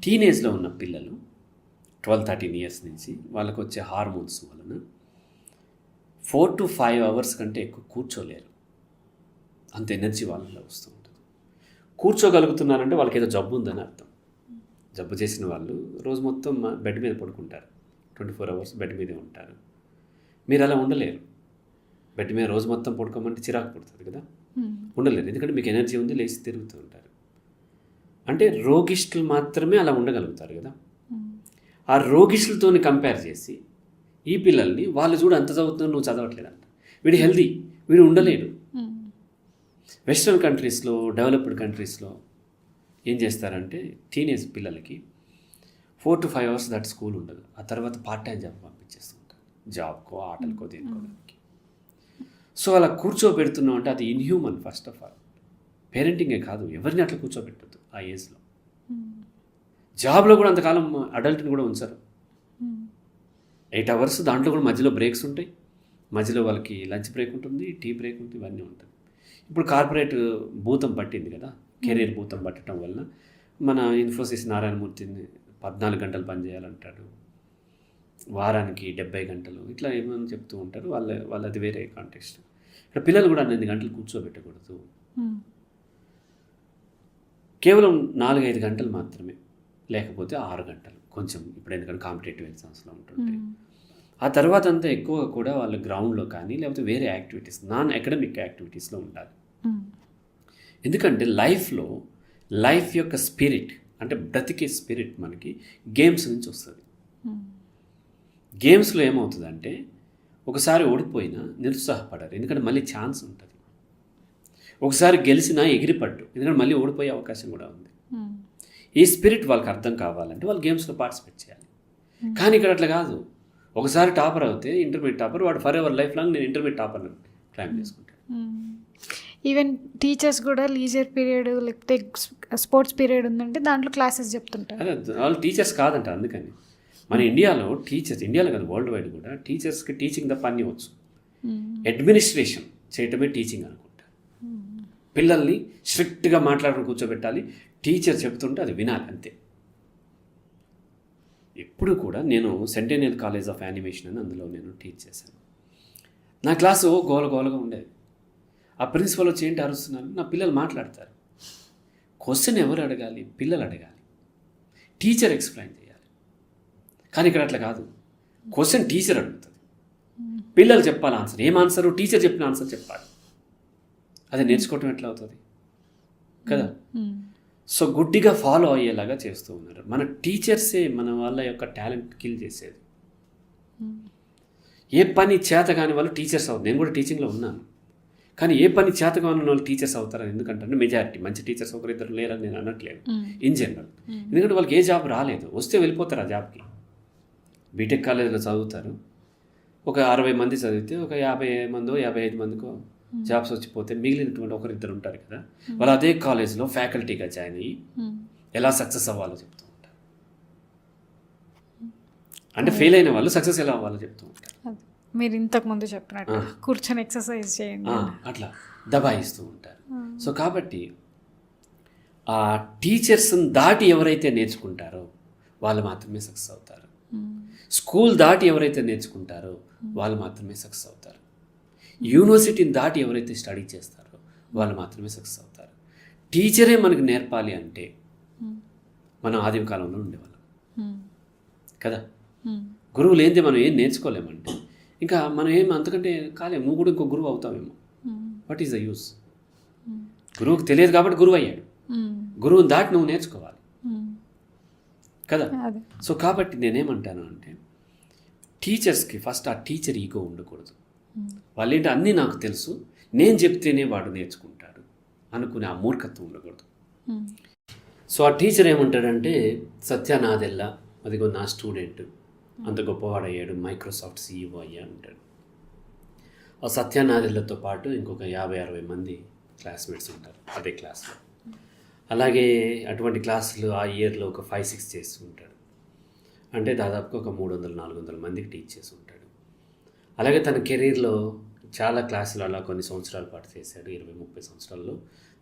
టీనేజ్లో ఉన్న పిల్లలు 12-13 ఇయర్స్ నుంచి వాళ్ళకు వచ్చే హార్మోన్స్ వలన 4 to 5 అవర్స్ కంటే ఎక్కువ కూర్చోలేరు. అంత ఎనర్జీ వాళ్ళలో వస్తూ ఉంటుంది. కూర్చోగలుగుతున్నారంటే వాళ్ళకి ఏదో జబ్బు ఉందని అర్థం. జబ్బు చేసిన వాళ్ళు రోజు మొత్తం బెడ్ మీద పడుకుంటారు, 24 అవర్స్ బెడ్ మీదే ఉంటారు. మీరు అలా ఉండలేరు. బెడ్ మీద రోజు మొత్తం పడుకోమంటే చిరాకు పడుతుంది కదా, ఉండలేరు. ఎందుకంటే మీకు ఎనర్జీ ఉంది, లేచి తిరుగుతూ ఉంటారు. అంటే రోగిష్ఠులు మాత్రమే అలా ఉండగలుగుతారు కదా. ఆ రోగిష్ఠులతో కంపేర్ చేసి ఈ పిల్లల్ని వాళ్ళు చూడు అంత చదువుతున్నావు, నువ్వు చదవట్లేదంట, వీడు హెల్దీ, వీడు ఉండలేడు. వెస్ట్రన్ కంట్రీస్లో, డెవలప్డ్ కంట్రీస్లో ఏం చేస్తారంటే టీనేజ్ పిల్లలకి 4 to 5 అవర్స్ దట్ స్కూల్ ఉండదు. ఆ తర్వాత పార్ట్ టైం జాబ్ పంపించేస్తూ ఉంటారు, జాబ్కో, ఆటలకో, దేనికోవడానికి. సో అలా కూర్చోబెడుతున్నాం అంటే అది ఇన్హ్యూమన్. ఫస్ట్ ఆఫ్ ఆల్ పేరెంటింగే కాదు, ఎవరిని అట్లా కూర్చోబెట్టద్దు ఆ ఏజ్లో. జాబ్లో కూడా అంతకాలం అడల్ట్ని కూడా ఉంచారు. 8 అవర్స్, దాంట్లో కూడా మధ్యలో బ్రేక్స్ ఉంటాయి. మధ్యలో వాళ్ళకి లంచ్ బ్రేక్ ఉంటుంది, టీ బ్రేక్ ఉంటుంది, ఇవన్నీ ఉంటుంది. ఇప్పుడు కార్పొరేట్ భూతం పట్టింది కదా, కెరీర్ భూతం పట్టడం వల్ల మన ఇన్ఫోసిస్ నారాయణమూర్తిని 14 గంటలు పనిచేయాలంటాడు, వారానికి 70 గంటలు, ఇట్లా ఏమని చెప్తూ ఉంటారు. వాళ్ళది వేరే కాంటెక్స్ట్. ఇక్కడ పిల్లలు కూడా 12 గంటలు కూర్చోబెట్టకూడదు, కేవలం 4-5 గంటలు మాత్రమే, లేకపోతే 6 గంటలు కొంచెం. ఇప్పుడు ఎందుకంటే కాంపిటేటివ్ ఎగ్జామ్స్లో ఉంటుంటే ఆ తర్వాత అంతా ఎక్కువ కూడా వాళ్ళు గ్రౌండ్లో కానీ లేకపోతే వేరే యాక్టివిటీస్, నాన్ అకాడమిక్ యాక్టివిటీస్లో ఉండాలి. ఎందుకంటే లైఫ్ యొక్క స్పిరిట్, అంటే బ్రతికే స్పిరిట్ మనకి గేమ్స్ నుంచి వస్తుంది. గేమ్స్లో ఏమవుతుందంటే ఒకసారి ఓడిపోయినా నిరుత్సాహపడరు, ఎందుకంటే మళ్ళీ ఛాన్స్ ఉంటుంది. ఒకసారి గెలిచినా ఎగిరిపడ్డు, ఎందుకంటే మళ్ళీ ఓడిపోయే అవకాశం కూడా ఉంది. ఈ స్పిరిట్ వాళ్ళకి అర్థం కావాలంటే వాళ్ళు గేమ్స్లో పార్టిసిపేట్ చేయాలి. కానీ ఇక్కడ అట్లా కాదు. ఒకసారి టాపర్ అవుతే ఇంటర్మీడియట్ టాపర్, వాడు ఫర్ ఎవర్ లైఫ్ లాంగ్ నేను ఇంటర్మీడియట్ టాపర్ క్లైమ్ చేసుకుంటాను. ఈవెన్ టీచర్స్ కూడా లీజర్ పీరియడ్ లేకపోతే స్పోర్ట్స్ పీరియడ్ ఉందంటే దాంట్లో క్లాసెస్ చెప్తుంటారు. అదే వాళ్ళు టీచర్స్ కాదంట. అందుకని మన ఇండియాలో కాదు, వరల్డ్ వైడ్ కూడా టీచర్స్కి టీచింగ్ తప్ప అన్నీ వచ్చు. అడ్మినిస్ట్రేషన్ చేయటమే టీచింగ్ అనుకుంటారు. పిల్లల్ని స్ట్రిక్ట్గా మాట్లాడుకుని కూర్చోబెట్టాలి, టీచర్ చెప్తుంటే అది వినాలి అంతే. ఎప్పుడు కూడా నేను సెంటెనియల్ కాలేజ్ ఆఫ్ యానిమేషన్ అని అందులో నేను టీచ్ చేశాను. నా క్లాసు గోలగోలగా ఉండేది. ఆ ప్రిన్సిపల్ వచ్చి ఏంటి అరుస్తున్నారు, నా పిల్లలు మాట్లాడతారు. క్వశ్చన్ ఎవరు అడగాలి? పిల్లలు అడగాలి, టీచర్ ఎక్స్ప్లెయిన్ చేయాలి. కానీ ఇక్కడ అట్లా కాదు. క్వశ్చన్ టీచర్ అడుగుతుంది, పిల్లలు చెప్పాలి ఆన్సర్. ఏం ఆన్సరు? టీచర్ చెప్పిన ఆన్సర్ చెప్పాలి. అది నేర్చుకోవటం ఎట్లా అవుతుంది కదా. సో గుడ్డిగా ఫాలో అయ్యేలాగా చేస్తూ ఉన్నారు. మన టీచర్సే మన వాళ్ళ యొక్క టాలెంట్ కిల్ చేసేది. ఏ పని చేత కాని వాళ్ళు టీచర్స్ అవుతారు. నేను కూడా టీచింగ్లో ఉన్నాను. కానీ ఏ పని చేత కాని వాళ్ళు టీచర్స్ అవుతారని ఎందుకంటే మెజారిటీ మంచి టీచర్స్ ఒకరిద్దరు లేరని నేను అనట్లేదు, ఇన్ జనరల్. ఎందుకంటే వాళ్ళకి ఏ జాబ్ రాలేదు, వస్తే వెళ్ళిపోతారు ఆ జాబ్కి. బీటెక్ కాలేజీలో చదువుతారు, ఒక 60 మంది చదివితే ఒక 50 మందో 55 మందికో జాబ్స్ వచ్చిపోతే మిగిలినటువంటి ఒకరిద్దరు ఉంటారు కదా, వాళ్ళు అదే కాలేజ్లో ఫ్యాకల్టీగా జాయిన్ అయ్యి ఎలా సక్సెస్ అవ్వాలో చెప్తూ ఉంటారు. అంటే ఫెయిల్ అయిన వాళ్ళు సక్సెస్ ఎలా అవ్వాలో చెప్తూ ఉంటారు. మీరు ఇంతకుముందు చెప్పినట్టు కూర్చొని ఎక్సర్సైజ్ చేయండి, అట్లా దబాయిస్తూ ఉంటారు. సో కాబట్టి ఆ టీచర్స్ని దాటి ఎవరైతే నేర్చుకుంటారో వాళ్ళు మాత్రమే సక్సెస్ అవుతారు. స్కూల్ దాటి ఎవరైతే నేర్చుకుంటారో వాళ్ళు మాత్రమే సక్సెస్ అవుతారు. యూనివర్సిటీని దాటి ఎవరైతే స్టడీ చేస్తారో వాళ్ళు మాత్రమే సక్సెస్ అవుతారు. టీచరే మనకు నేర్పాలి అంటే మనం ఆదిమ కాలంలో ఉండేవాళ్ళం కదా. గురువు లేనిదే మనం ఏం నేర్చుకోలేమంటే ఇంకా మనం ఏం అంతకంటే కాలేము. నువ్వు కూడా ఇంకో గురువు అవుతావేమో. What is the use? గురువుకి తెలియదు కాబట్టి గురువు అయ్యాడు. గురువుని దాటి నువ్వు నేర్చుకోవాలి కదా. సో కాబట్టి నేనేమంటాను అంటే టీచర్స్కి ఫస్ట్ ఆ టీచర్ ఈగో ఉండకూడదు. వాళ్ళేంటి అన్నీ నాకు తెలుసు, నేను చెప్తేనే వాడు నేర్చుకుంటాడు అనుకునే ఆ మూర్ఖత్వం ఉండకూడదు. సో ఆ టీచర్ ఏమంటాడంటే సత్యానాదెల్లా, అదిగో నా స్టూడెంట్ అంత గొప్పవాడు అయ్యాడు, మైక్రోసాఫ్ట్ CEO అయ్యా అంటాడు. ఆ సత్యానాదెల్లతో పాటు ఇంకొక 50-60 మంది క్లాస్మేట్స్ ఉంటారు అదే క్లాస్లో. అలాగే అటువంటి క్లాసులు ఆ ఇయర్లో ఒక 5-6 చేస్తూ ఉంటాడు. అంటే దాదాపుగా ఒక 300-400 మందికి టీచ్ చేసి ఉంటాడు. అలాగే తన కెరీర్లో చాలా క్లాసులు అలా కొన్ని సంవత్సరాల పాటు చేశాడు. 20-30 సంవత్సరాల్లో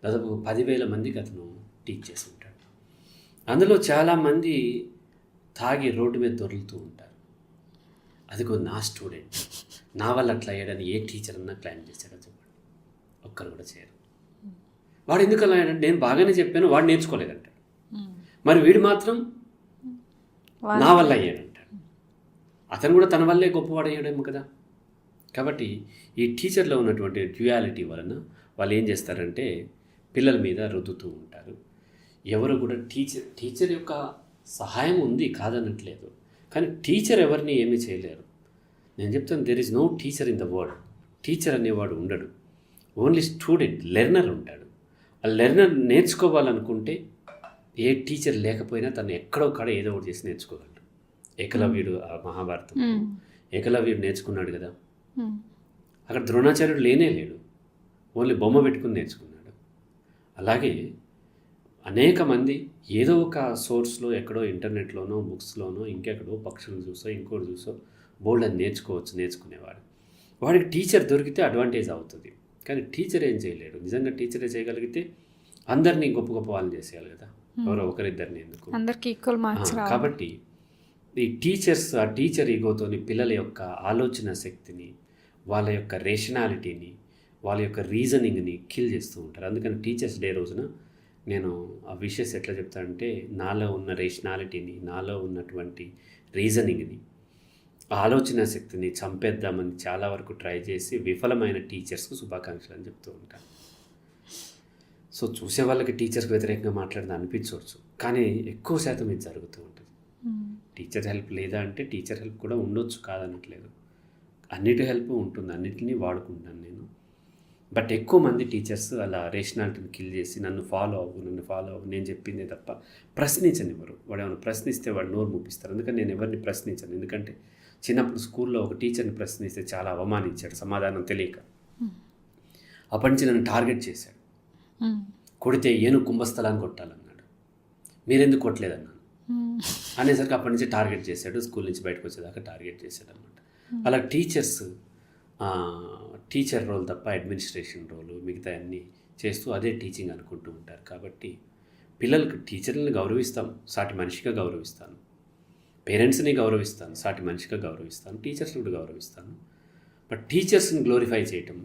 దాదాపు 10,000 మందికి అతను టీచ్ చేసి ఉంటాడు. అందులో చాలామంది తాగి రోడ్డు మీద దొరుకుతూ ఉంటారు. అదిగో నా స్టూడెంట్, నా వల్ల అట్లా అయ్యాడని ఏ టీచర్ అన్నా క్లైమ్ చేశాడో చెప్పండి? ఒక్కరు కూడా చేయరు. వాడు ఎందుకు అలా అయ్యాడంటే నేను బాగానే చెప్పాను, వాడు నేర్చుకోలేదంటాడు. మరి వీడు మాత్రం నా వల్ల అయ్యాడంటాడు. అతను కూడా తన వల్లే గొప్పవాడు అయ్యాడేమో కదా. కాబట్టి ఈ టీచర్లో ఉన్నటువంటి డ్యూయాలిటీ వలన వాళ్ళు ఏం చేస్తారంటే పిల్లల మీద రుద్దుతూ ఉంటారు. ఎవరు కూడా టీచర్ యొక్క సహాయం ఉంది కాదనట్లేదు, కానీ టీచర్ ఎవరిని ఏమీ చేయలేరు. నేను చెప్తాను, there is no teacher in the world. Teacher అనేవాడు ఉండడు, ఓన్లీ స్టూడెంట్, లెర్నర్ ఉంటాడు. ఆ లెర్నర్ నేర్చుకోవాలనుకుంటే ఏ టీచర్ లేకపోయినా తను ఎక్కడో కాడ ఏదో ఒకటి చేసి నేర్చుకోగలడు. ఏకలవ్యుడు ఆ మహాభారతం ఏకలవ్యుడు నేర్చుకున్నాడు కదా, అక్కడ ద్రోణాచార్యుడు లేనే లేడు, ఓన్లీ బొమ్మ పెట్టుకుని నేర్చుకున్నాడు. అలాగే అనేక మంది ఏదో ఒక సోర్స్లో ఎక్కడో ఇంటర్నెట్లోనో బుక్స్లోనో ఇంకెక్కడో పక్షులను చూసో ఇంకోటి చూసో బోల్డ్ అని నేర్చుకునేవాడు. వాడికి టీచర్ దొరికితే అడ్వాంటేజ్ అవుతుంది, కానీ టీచర్ ఏం చేయలేడు. నిజంగా టీచరే చేయగలిగితే అందరినీ గొప్ప గొప్ప వాళ్ళని చేసేయాలి కదా, ఎవరో ఒకరిద్దరిని ఎందుకు, అందరికి ఈక్వల్ మార్క్స్. కాబట్టి ఈ టీచర్స్ ఆ టీచర్ ఈగోతోని పిల్లల యొక్క ఆలోచన శక్తిని, వాళ్ళ యొక్క రేషనాలిటీని, వాళ్ళ యొక్క రీజనింగ్ని కిల్ చేస్తూ ఉంటారు. అందుకని టీచర్స్ డే రోజున నేను ఆ విషయస్ ఎట్లా చెప్తానంటే, నాలో ఉన్న రేషనాలిటీని, నాలో ఉన్నటువంటి రీజనింగ్ని, ఆలోచన శక్తిని చంపేద్దామని చాలా వరకు ట్రై చేసి విఫలమైన టీచర్స్కు శుభాకాంక్షలు అని చెప్తూ ఉంటాను. సో చూసే వాళ్ళకి టీచర్స్కి వ్యతిరేకంగా మాట్లాడడం అనిపించవచ్చు, కానీ ఎక్కువ శాతం ఇది జరుగుతూ ఉంటుంది. టీచర్ హెల్ప్ లేదా అంటే టీచర్ హెల్ప్ కూడా ఉండొచ్చు, కాదనట్లేదు. అన్నిటి హెల్ప్ ఉంటుంది, అన్నిటినీ వాడుకుంటాను నేను. బట్ ఎక్కువ మంది టీచర్స్ అలా రేషనాలిటీని కిల్ చేసి నన్ను ఫాలో అవ్వు నేను చెప్పిందే తప్ప ప్రశ్నించనివ్వరు. వాడు ఏమైనా ప్రశ్నిస్తే వాడు నోరు ముప్పిస్తారు. అందుకని నేను ఎవరిని ప్రశ్నించను. ఎందుకంటే చిన్నప్పుడు స్కూల్లో ఒక టీచర్ని ప్రశ్నిస్తే చాలా అవమానించాడు సమాధానం తెలియక. అప్పటి నుంచి నన్ను టార్గెట్ చేశాడు. కొడితే ఏనుగు కుంభస్థలాన్ని కొట్టాలన్నాడు, మీరెందుకు కొట్టలేదన్నాను అనేసరికి అప్పటి నుంచి టార్గెట్ చేశాడు. స్కూల్ నుంచి బయటకు వచ్చేదాకా టార్గెట్ చేశాడు అనమాట. అలా టీచర్ రోల్ తప్ప అడ్మినిస్ట్రేషన్ రోలు మిగతా అన్నీ చేస్తూ అదే టీచింగ్ అనుకుంటూ ఉంటారు. కాబట్టి పిల్లలకు టీచర్లను గౌరవిస్తాం, సాటి మనిషిగా గౌరవిస్తాను. పేరెంట్స్ని గౌరవిస్తాను, సాటి మనిషిగా గౌరవిస్తాను. టీచర్స్ని కూడా గౌరవిస్తాను. బట్ టీచర్స్ని గ్లోరిఫై చేయటం,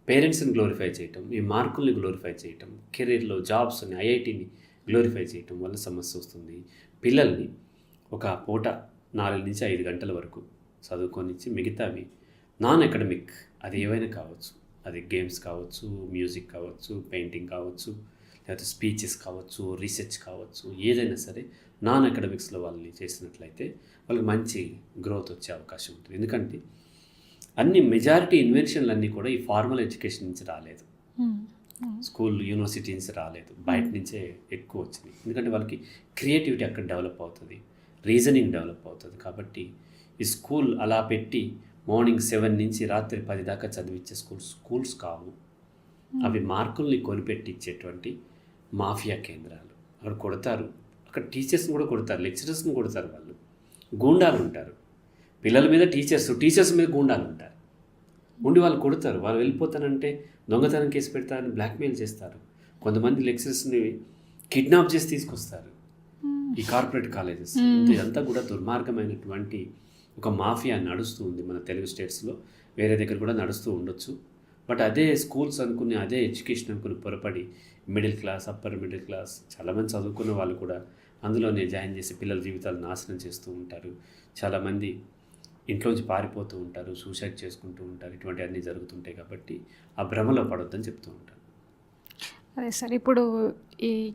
పేరెంట్స్ని గ్లోరిఫై చేయటం, ఈ మార్కుల్ని గ్లోరిఫై చేయటం, కెరీర్లో జాబ్స్ని, ఐఐటీని గ్లోరిఫై చేయటం వల్ల సమస్య వస్తుంది. పిల్లల్ని ఒక పూట 4 నుంచి 5 గంటల వరకు చదువుకొనిచ్చి మిగతావి నాన్ అకాడమిక్, అది ఏవైనా కావచ్చు, అది గేమ్స్ కావచ్చు, మ్యూజిక్ కావచ్చు, పెయింటింగ్ కావచ్చు, లేకపోతే స్పీచెస్ కావచ్చు, రీసెర్చ్ కావచ్చు, ఏదైనా సరే నాన్ అకాడమిక్స్లో వాళ్ళని చేసినట్లయితే వాళ్ళకి మంచి గ్రోత్ వచ్చే అవకాశం ఉంటుంది. ఎందుకంటే మెజారిటీ ఇన్వెన్షన్లు అన్నీ కూడా ఈ ఫార్మల్ ఎడ్యుకేషన్ నుంచి రాలేదు, స్కూల్ యూనివర్సిటీ నుంచి రాలేదు, బయట నుంచే ఎక్కువ వచ్చినాయి. ఎందుకంటే వాళ్ళకి క్రియేటివిటీ అక్కడ డెవలప్ అవుతుంది, రీజనింగ్ డెవలప్ అవుతుంది. కాబట్టి ఈ స్కూల్ అలా పెట్టి మార్నింగ్ 7 నుంచి రాత్రి 10 దాకా చదివించే స్కూల్స్ కావు. అవి మార్కుల్ని కొనిపెట్టించేటువంటి మాఫియా కేంద్రాలు. అక్కడ కొడతారు, అక్కడ టీచర్స్ని కూడా కొడతారు, లెక్చరర్స్ని కొడతారు. వాళ్ళు గూండాలు ఉంటారు పిల్లల మీద, టీచర్స్ మీద గూండాలు ఉంటారు ఉండి వాళ్ళు కొడతారు. వాళ్ళు వెళ్ళిపోతానంటే దొంగతనం కేసు పెడతారని బ్లాక్మెయిల్ చేస్తారు. కొంతమంది లెక్చరర్స్ని కిడ్నాప్ చేసి తీసుకొస్తారు ఈ కార్పొరేట్ కాలేజెస్. ఇదంతా కూడా దుర్మార్గమైనటువంటి ఒక మాఫియా నడుస్తూ ఉంది మన తెలుగు స్టేట్స్లో. వేరే దగ్గర కూడా నడుస్తూ ఉండొచ్చు. బట్ అదే స్కూల్స్ అనుకుని, అదే ఎడ్యుకేషన్ అనుకుని పొరపడి middle class, upper middle class చాలామంది చదువుకున్న వాళ్ళు కూడా అందులోనే జాయిన్ చేసి పిల్లల జీవితాలు నాశనం చేస్తూ ఉంటారు. చాలామంది ఇంట్లోంచి పారిపోతూ ఉంటారు, సూసైడ్ చేసుకుంటూ ఉంటారు. ఇటువంటి అన్నీ జరుగుతుంటాయి. కాబట్టి ఆ భ్రమలో పడొద్దని చెప్తూ ఉంటారు. అదే సార్, ఇప్పుడు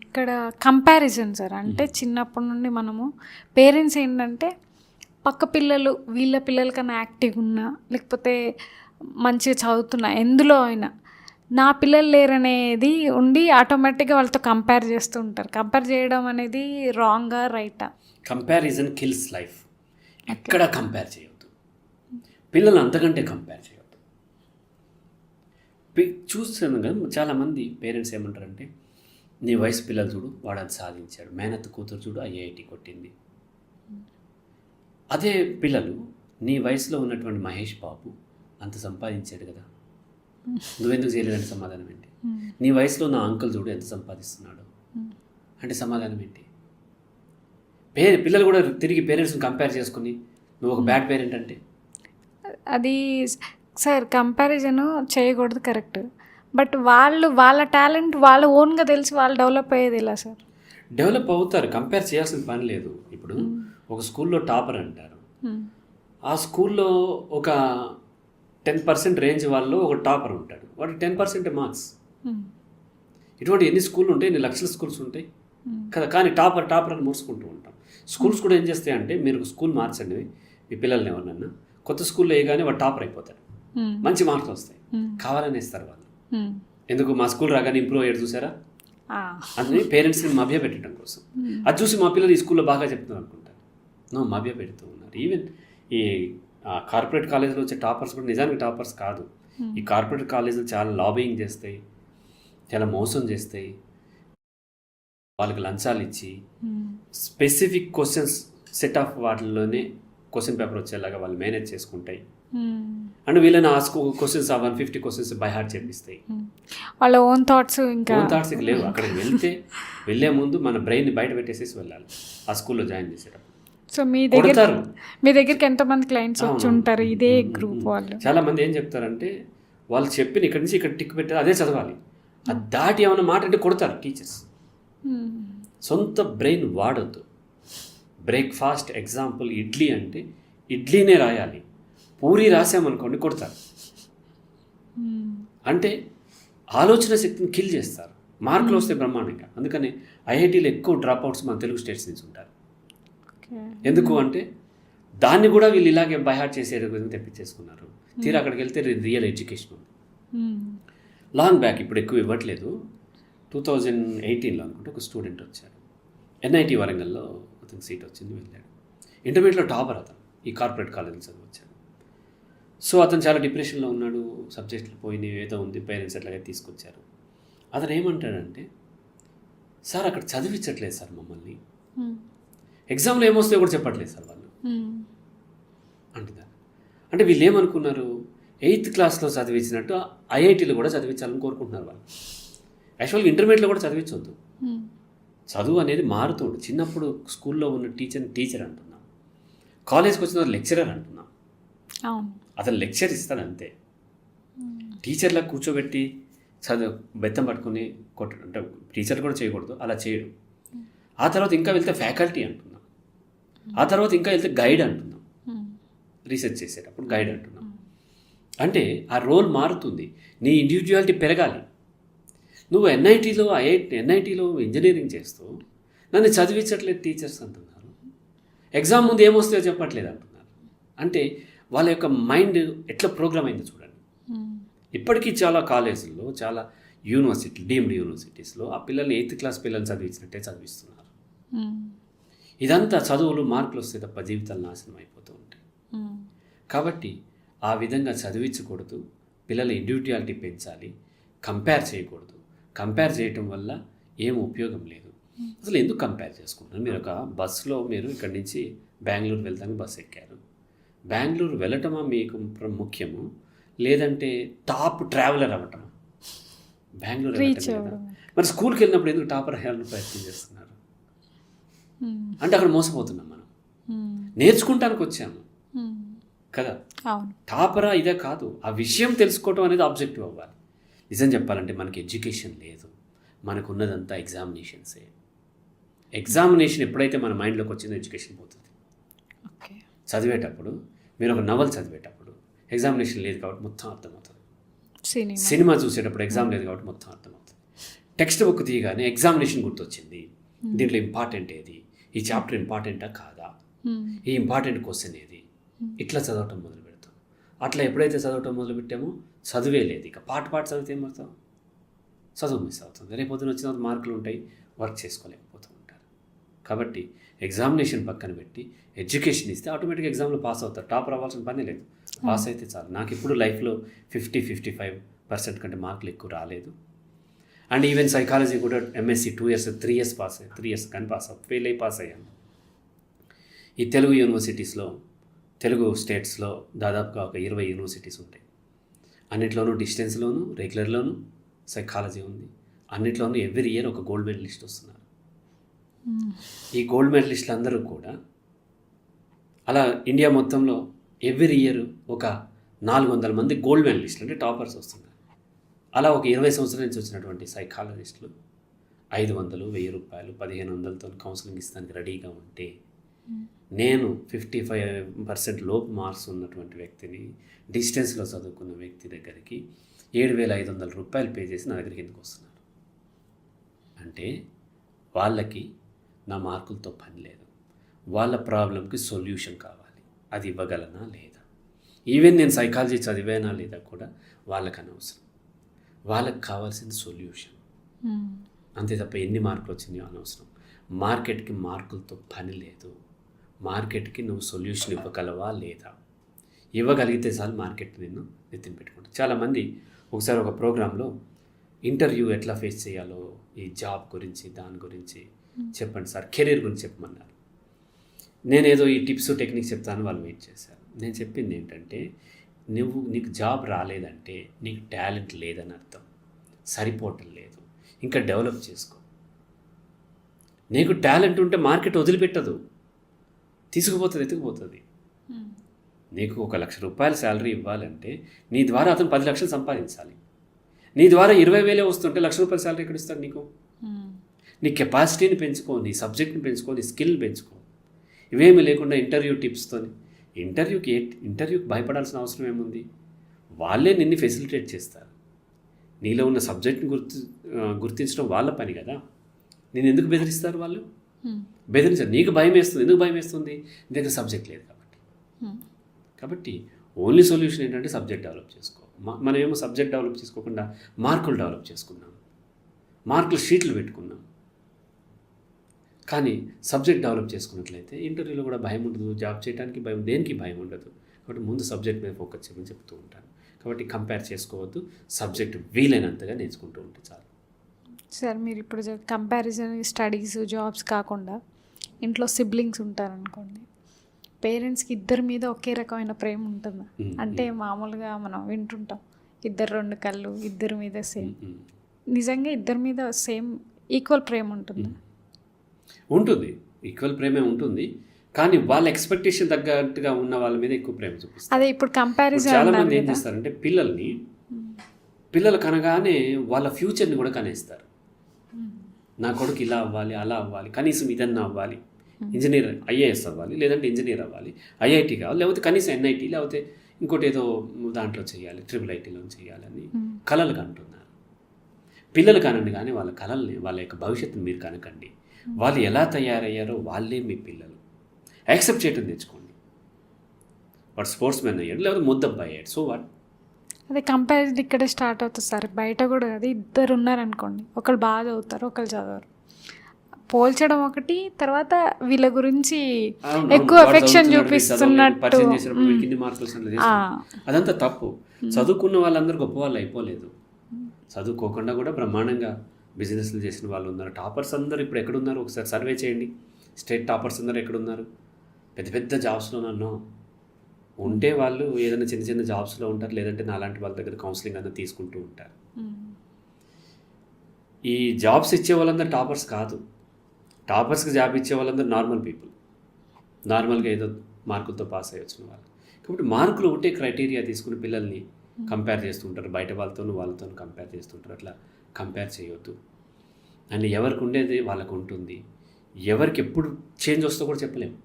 ఇక్కడ కంపారిజన్ సార్, అంటే చిన్నప్పటి నుండి మనము పేరెంట్స్ ఏంటంటే పక్క పిల్లలు వీళ్ళ పిల్లల కన్నా యాక్టివ్గా ఉన్నా, లేకపోతే మంచిగా చదువుతున్నా, ఎందులో అయినా నా పిల్లలు లేరనేది ఉండి ఆటోమేటిక్గా వాళ్ళతో కంపేర్ చేస్తూ ఉంటారు. కంపేర్ చేయడం అనేది రాంగా రైటా? Comparison kills life. ఎక్కడ కంపేర్ చేయొద్దు, పిల్లలు అంతకంటే కంపేర్ చేయొద్దు. చూస్తాను కానీ చాలామంది పేరెంట్స్ ఏమంటారంటే, నీ వయసు పిల్లలు చూడు, వాడు అది సాధించాడు, మేనత్ కూతురు చూడు ఐఐటి కొట్టింది. అదే పిల్లలు నీ వయసులో ఉన్నటువంటి మహేష్ బాబు అంత సంపాదించాడు కదా, నువ్వెందుకు చేయలేదంటే సమాధానం ఏంటి? నీ వయసులో నా అంకుల్ చూడు ఎంత సంపాదిస్తున్నాడు అంటే సమాధానం ఏంటి? పిల్లలు కూడా తిరిగి పేరెంట్స్ని కంపేర్ చేసుకుని నువ్వు ఒక బ్యాడ్ పేరెంట్ అంటే అది సార్ కంపారిజన్ చేయకూడదు, కరెక్ట్. బట్ వాళ్ళ టాలెంట్ వాళ్ళ ఓన్గా తెలిసి వాళ్ళు డెవలప్ అయ్యేది ఇలా సార్. డెవలప్ అవుతారు, కంపేర్ చేయాల్సిన పని లేదు. ఇప్పుడు ఒక స్కూల్లో టాపర్ అంటారు, ఆ స్కూల్లో ఒక 10% రేంజ్ వాళ్ళు ఒక టాపర్ ఉంటాడు, వాడు 10% మార్క్స్. ఇటువంటి ఎన్ని స్కూళ్ళు ఉంటాయి, ఎన్ని లక్షల స్కూల్స్ ఉంటాయి కదా. కానీ టాపర్ అని మూసుకుంటూ ఉంటాం. స్కూల్స్ కూడా ఏం చేస్తాయంటే, మీరు స్కూల్ మార్చండి మీ పిల్లల్ని ఎవరినన్నా, కొత్త స్కూల్లో వేయగానే వాడు టాపర్ అయిపోతాడు, మంచి మార్క్స్ వస్తాయి, కావాలని ఇస్తారు వాళ్ళు. ఎందుకు మా స్కూల్ రాగానే ఇంప్రూవ్ అయ్యాడు చూసారా అని పేరెంట్స్ని మభ్య పెట్టడం కోసం. అది చూసి మా పిల్లలు ఈ స్కూల్లో బాగా చెప్తున్నారు అనుకుంటారు. మభ్య పెడుతూ ఉన్నారు. ఈవెన్ ఈ కార్పొరేట్ కాలేజీలో వచ్చే టాపర్స్ కూడా నిజానికి టాపర్స్ కాదు. ఈ కార్పొరేట్ కాలేజీలు చాలా లాబింగ్ చేస్తాయి, చాలా మోసం చేస్తాయి, వాళ్ళకి లంచాలు ఇచ్చి స్పెసిఫిక్ క్వశ్చన్స్ సెట్ ఆఫ్ వాటిల్లోనే క్వశ్చన్ పేపర్ వచ్చేలాగా వాళ్ళు మేనేజ్ చేసుకుంటాయి. అండ్ వీళ్ళని ఆ క్వశ్చన్స్ 150 క్వశ్చన్స్ బై హార్ట్ చేపిస్తాయి. వాళ్ళ ఓన్ థాట్స్ లేవు. అక్కడికి వెళ్ళే ముందు మన బ్రెయిన్ బయట పెట్టేసేసి వెళ్ళాలి ఆ స్కూల్లో జాయిన్ చేసేటప్పుడు. సో మీ దగ్గరికి ఎంతమంది క్లయింట్స్ వచ్చి ఉంటారు ఇదే గ్రూప్ వాళ్ళు? చాలా మంది ఏం చెప్తారంటే, వాళ్ళు చెప్పిన ఇక్కడి నుంచి ఇక్కడ టిక్ పెట్టారు అదే చదవాలి, అది దాటి ఏమైనా మాట అంటే కొడతారు టీచర్స్. సొంత బ్రెయిన్ వాడద్దు. బ్రేక్ఫాస్ట్ ఎగ్జాంపుల్ ఇడ్లీ అంటే ఇడ్లీనే రాయాలి, పూరి రాసామనుకోండి కొడతారు. అంటే ఆలోచన శక్తిని కిల్ చేస్తారు. మార్కులు వస్తే బ్రహ్మాండంగా. అందుకని ఐఐటీలో ఎక్కువ డ్రాప్ అవుట్స్ మన తెలుగు స్టేట్స్ నుంచి ఉంటారు. ఎందుకు అంటే దాన్ని కూడా వీళ్ళు ఇలాగే బైహార్ట్ చేసే విధంగా తెప్పించేసుకున్నారు. తీరా అక్కడికి వెళ్తే రియల్ ఎడ్యుకేషన్ ఉంది. లాంగ్ బ్యాక్, ఇప్పుడు ఎక్కువ ఇవ్వట్లేదు. 2018లో అనుకుంటే ఒక స్టూడెంట్ వచ్చాడు, ఎన్ఐటి వరంగల్లో అతనికి సీట్ వచ్చింది, వెళ్ళాడు. ఇంటర్మీడియట్లో టాపర్ అతను, ఈ కార్పొరేట్ కాలేజీలో చదివచ్చాడు. సో అతను చాలా డిప్రెషన్లో ఉన్నాడు, సబ్జెక్టులు పోయినాయి, ఏదో ఉంది, పేరెంట్స్ ఎట్లాగే తీసుకొచ్చారు. అతను ఏమంటాడంటే, సార్ అక్కడ చదివించట్లేదు సార్ మమ్మల్ని, ఎగ్జామ్లో ఏమొస్తాయో కూడా చెప్పట్లేదు సార్ వాళ్ళు అంటున్నారు. అంటే వీళ్ళు ఏమనుకున్నారు, 8th క్లాస్లో చదివించినట్టు ఐఐటీలో కూడా చదివించాలని కోరుకుంటున్నారు వాళ్ళు. యాక్చువల్గా ఇంటర్మీడియట్లో కూడా చదివించవద్దు. చదువు అనేది మారుతుంది. చిన్నప్పుడు స్కూల్లో ఉన్న టీచర్ అంటున్నాం, కాలేజ్కి వచ్చిన లెక్చరర్ అంటున్నాం. అతను లెక్చర్ ఇస్తాడు అంతే. టీచర్లా కూర్చోబెట్టి చదువు బెత్తం పట్టుకుని కొట్టడం అంటే టీచర్ కూడా చేయకూడదు, అలా చేయడం. ఆ తర్వాత ఇంకా వెళ్తే ఫ్యాకల్టీ అంటున్నాం, ఆ తర్వాత ఇంకా వెళ్తే గైడ్ అంటున్నాం, రీసెర్చ్ చేసేటప్పుడు గైడ్ అంటున్నాం. అంటే ఆ రోల్ మారుతుంది, నీ ఇండివిజువాలిటీ పెరగాలి. నువ్వు ఎన్ఐటీలో ఇంజనీరింగ్ చేస్తూ నన్ను చదివించట్లేదు టీచర్స్ అంటున్నారు, ఎగ్జామ్ ముందు ఏమొస్తాయో చెప్పట్లేదు అంటున్నారు. అంటే వాళ్ళ యొక్క మైండ్ ఎట్లా ప్రోగ్రామ్ అయిందో చూడండి. ఇప్పటికీ చాలా కాలేజీల్లో, చాలా డీమ్డ్ యూనివర్సిటీస్లో ఆ పిల్లల్ని 8th క్లాస్ పిల్లల్ని చదివించినట్టే చదివిస్తున్నారు. ఇదంతా చదువులు మార్కులు వస్తే తప్ప జీవితాలు నాశనం అయిపోతూ ఉంటాయి. కాబట్టి ఆ విధంగా చదివించకూడదు, పిల్లల ఇండివిజువాలిటీ పెంచాలి, కంపేర్ చేయకూడదు. కంపేర్ చేయటం వల్ల ఏం ఉపయోగం లేదు. అసలు ఎందుకు కంపేర్ చేసుకుంటున్నారు? మీరు ఒక బస్సులో మీరు ఇక్కడి నుంచి బెంగళూరు వెళ్తానికి బస్సు ఎక్కారు. బెంగళూరు వెళ్ళటమా మీకు ముఖ్యము, లేదంటే టాప్ ట్రావెలర్ అవ్వటమా? బెంగళూరు వెళ్ళటం. మరి స్కూల్కి వెళ్ళినప్పుడు ఎందుకు టాపర్ అయ్యాలని ప్రయత్నం చేస్తున్నారు? అంటే అక్కడ మోసపోతున్నాం మనం. నేర్చుకుంటానికి వచ్చాము కదా, టాపరా ఇదే కాదు. ఆ విషయం తెలుసుకోవటం అనేది ఆబ్జెక్టివ్ అవ్వాలి. నిజం చెప్పాలంటే మనకి ఎడ్యుకేషన్ లేదు, మనకు ఉన్నదంతా ఎగ్జామినేషన్సే. ఎగ్జామినేషన్ ఎప్పుడైతే మన మైండ్లోకి వచ్చిందో ఎడ్యుకేషన్ పోతుంది. చదివేటప్పుడు మీరు ఒక నవల్ చదివేటప్పుడు ఎగ్జామినేషన్ లేదు కాబట్టి మొత్తం అర్థమవుతుంది. సినిమా చూసేటప్పుడు ఎగ్జామ్ లేదు కాబట్టి మొత్తం అర్థమవుతుంది. టెక్స్ట్ బుక్ తీయగానే ఎగ్జామినేషన్ గుర్తొచ్చింది, దీంట్లో ఇంపార్టెంట్ ఏది, ఈ చాప్టర్ ఇంపార్టెంటా కాదా, ఈ ఇంపార్టెంట్ క్వశ్చన్ ఏది, ఇట్లా చదవటం మొదలు పెడతాం. అట్లా ఎప్పుడైతే చదవటం మొదలు పెట్టామో చదివే లేదు. ఇక పాట చదివితే ఏమవుతాం, చదువు మిస్ అవుతుంది. రేపు పొద్దున వచ్చిన మార్కులు ఉంటాయి, వర్క్ చేసుకోలేకపోతూ ఉంటారు. కాబట్టి ఎగ్జామినేషన్ పక్కన పెట్టి ఎడ్యుకేషన్ ఇస్తే ఆటోమేటిక్గా ఎగ్జామ్లో పాస్ అవుతారు. టాపర్ అవ్వాల్సిన పని లేదు, పాస్ అయితే చాలు. నాకు ఇప్పుడు లైఫ్లో 50-55% కంటే మార్కులు ఎక్కువ రాలేదు. అండ్ ఈవెన్ సైకాలజీ కూడా ఎంఎస్సి 2 years 3 years పాస్ అయ్యాను, 3 years కానీ ఫెయిల్ అయి పాస్ అయ్యాను. ఈ తెలుగు యూనివర్సిటీస్లో, తెలుగు స్టేట్స్లో దాదాపుగా ఒక 20 యూనివర్సిటీస్ ఉంటాయి. అన్నిట్లోనూ డిస్టెన్స్లోను, రెగ్యులర్లోను సైకాలజీ ఉంది. అన్నిట్లోనూ ఎవ్రీ ఇయర్ ఒక గోల్డ్ మెడలిస్ట్ వస్తున్నారు. ఈ గోల్డ్ మెడలిస్టులు అందరూ కూడా అలా ఇండియా మొత్తంలో ఎవ్రీ ఇయర్ ఒక 400 మంది గోల్డ్ మెడలిస్టులు అంటే టాపర్స్ వస్తున్నారు. అలా ఒక 20 సంవత్సరాల నుంచి వచ్చినటువంటి సైకాలజిస్టులు 500, 1000 రూపాయలు, 1500తో కౌన్సిలింగ్ ఇస్తానికి రెడీగా ఉంటే నేను 55% లోపు మార్క్స్ ఉన్నటువంటి వ్యక్తిని, డిస్టెన్స్లో చదువుకున్న వ్యక్తి దగ్గరికి 7,500 రూపాయలు పే చేసి నా దగ్గరికి ఎందుకు వస్తున్నారు అంటే వాళ్ళకి నా మార్కులతో పని లేదు. వాళ్ళ ప్రాబ్లంకి సొల్యూషన్ కావాలి. అది ఇవ్వగలనా లేదా, ఈవెన్ నేను సైకాలజీ చదివానా లేదా కూడా వాళ్ళకి అనవసరం. వాళ్ళకి కావాల్సిన సొల్యూషన్ అంతే తప్ప ఎన్ని మార్కులు వచ్చినాయో అనవసరం. మార్కెట్కి మార్కులతో పని లేదు. మార్కెట్కి నువ్వు సొల్యూషన్ ఇవ్వగలవా లేదా, ఇవ్వగలిగితే చాలు మార్కెట్ నిన్ను నెత్తిన పెట్టుకుంటాను. చాలామంది ఒకసారి ఒక ప్రోగ్రాంలో ఇంటర్వ్యూ ఎట్లా ఫేస్ చేయాలో, ఈ జాబ్ గురించి దాని గురించి చెప్పండి సార్, కెరీర్ గురించి చెప్పమన్నారు. నేనేదో ఈ టిప్స్ టెక్నిక్స్ చెప్తాను, వాళ్ళు వెయిట్ చేశారు. నేను చెప్పింది ఏంటంటే, నీకు జాబ్ రాలేదంటే నీకు టాలెంట్ లేదని అర్థం, సరిపోవటం లేదు, ఇంకా డెవలప్ చేసుకో. నీకు టాలెంట్ ఉంటే మార్కెట్ వదిలిపెట్టదు, తీసుకుపోతుంది, ఎత్తుకుపోతుంది. నీకు 1,00,000 రూపాయల శాలరీ ఇవ్వాలంటే నీ ద్వారా అతను 10 లక్షలు సంపాదించాలి. నీ ద్వారా 20,000 వస్తుంటే 1,00,000 రూపాయల శాలరీ ఎక్కడ ఇస్తాడు నీకు? నీ కెపాసిటీని పెంచుకో, నీ సబ్జెక్ట్ని పెంచుకో, నీ స్కిల్ పెంచుకో. ఇవేమీ లేకుండా ఇంటర్వ్యూ టిప్స్తో ఇంటర్వ్యూకి భయపడాల్సిన అవసరం ఏముంది? వాళ్ళే నిన్ను ఫెసిలిటేట్ చేస్తారు. నీలో ఉన్న సబ్జెక్ట్ని గుర్తించడం వాళ్ళ పని కదా. నేను ఎందుకు బెదిరిస్తారు వాళ్ళు? బెదిరించారు. నీకు భయం వేస్తుంది. ఎందుకు భయం వేస్తుంది? నీ దగ్గర సబ్జెక్ట్ లేదు కాబట్టి ఓన్లీ సొల్యూషన్ ఏంటంటే సబ్జెక్ట్ డెవలప్ చేసుకో. మనమేమో సబ్జెక్ట్ డెవలప్ చేసుకోకుండా మార్కులు డెవలప్ చేసుకున్నాం, మార్కులు షీట్లు పెట్టుకున్నాం. కానీ సబ్జెక్ట్ డెవలప్ చేసుకున్నట్లయితే ఇంటర్వ్యూలో కూడా భయం ఉండదు, జాబ్ చేయడానికి భయం, దేనికి భయం ఉండదు. కాబట్టి ముందు సబ్జెక్ట్ మీద ఫోకస్ చేయమని చెప్తూ ఉంటాను. కాబట్టి కంపేర్ చేసుకోవద్దు, సబ్జెక్ట్ వీలైనంతగా నేర్చుకుంటూ ఉంటే చాలు. సార్, మీరు ఇప్పుడు కంపారిజన్ స్టడీస్, జాబ్స్ కాకుండా ఇంట్లో సిబ్లింగ్స్ ఉంటారనుకోండి, పేరెంట్స్కి ఇద్దరి మీద ఒకే రకమైన ప్రేమ ఉంటుందా? అంటే మామూలుగా మనం వింటుంటాం, 2 కళ్ళు, ఇద్దరి మీద సేమ్. నిజంగా ఇద్దరి మీద సేమ్ ఈక్వల్ ప్రేమ ఉంటుందా? ఉంటుంది, ఈక్వల్ ప్రేమే ఉంటుంది. కానీ వాళ్ళ ఎక్స్పెక్టేషన్ తగ్గట్టుగా ఉన్న వాళ్ళ మీద ఎక్కువ ప్రేమ చూపిస్తారు. అదే ఇప్పుడు కంపారిజన్. చాలా మంది ఏం చేస్తారంటే పిల్లలు కనగానే వాళ్ళ ఫ్యూచర్ని కూడా కనేస్తారు. నా కొడుకు ఇలా అవ్వాలి, అలా అవ్వాలి, కనీసం ఇదన్నా అవ్వాలి, ఇంజనీర్ IAS అవ్వాలి, లేదంటే ఇంజనీర్ అవ్వాలి, IIT కావాలి, లేకపోతే కనీసం NIT, లేకపోతే ఇంకోటి ఏదో దాంట్లో చేయాలి, IIITలో చేయాలని కలలు కంటున్నారు. పిల్లలు కానండి, కానీ వాళ్ళ కళల్ని, వాళ్ళ యొక్క భవిష్యత్తుని మీరు కనకండి. వాళ్ళు ఎలా తయారయ్యారో వాళ్ళే మీ పిల్లలు. యాక్సెప్ట్ చేయటం తెచ్చుకోండి. వాడు స్పోర్ట్స్ మ్యాన్ అయ్యాడు, లేకపోతే ముద్దబ్బాయి అయ్యాడు, సో వాట్. అదే కంపారిజన్ ఇక్కడే స్టార్ట్ అవుతుంది సార్. బయట కూడా అది ఇద్దరు ఉన్నారనుకోండి, ఒకళ్ళు బాగా చదువుతారు, ఒకళ్ళు చదవరు. పోల్చడం ఒకటి, తర్వాత వీళ్ళ గురించి ఎక్కువ ఎఫెక్షన్ చూపిస్తున్నట్టు. అదంతా తప్పు. చదువుకున్న వాళ్ళందరూ గొప్ప వాళ్ళు అయిపోలేదు. చదువుకోకుండా కూడా బ్రహ్మాండంగా బిజినెస్లు చేసిన వాళ్ళు ఉన్నారు. టాపర్స్ అందరూ ఇప్పుడు ఎక్కడున్నారు? ఒకసారి సర్వే చేయండి. స్టేట్ టాపర్స్ అందరూ ఎక్కడున్నారు? పెద్ద పెద్ద జాబ్స్లో నన్ను ఉంటే వాళ్ళు ఏదైనా చిన్న చిన్న జాబ్స్లో ఉంటారు, లేదంటే నాలాంటి వాళ్ళ దగ్గర కౌన్సిలింగ్ అన్న తీసుకుంటూ ఉంటారు. ఈ జాబ్స్ ఇచ్చే వాళ్ళందరూ టాపర్స్ కాదు. టాపర్స్కి జాబ్ ఇచ్చే వాళ్ళందరూ నార్మల్ పీపుల్, నార్మల్గా ఏదో మార్కులతో పాస్ అయ్యి వచ్చిన వాళ్ళు. కాబట్టి మార్కులు ఒకటే క్రైటీరియా తీసుకుని పిల్లల్ని కంపేర్ చేస్తుంటారు, బయట వాళ్ళతో కంపేర్ చేస్తుంటారు. అట్లా కంపేర్ చేయొద్దు. అండ్ ఎవరికి ఉండేది వాళ్ళకు ఉంటుంది. ఎవరికి ఎప్పుడు చేంజ్ వస్తుందో కూడా చెప్పలేము.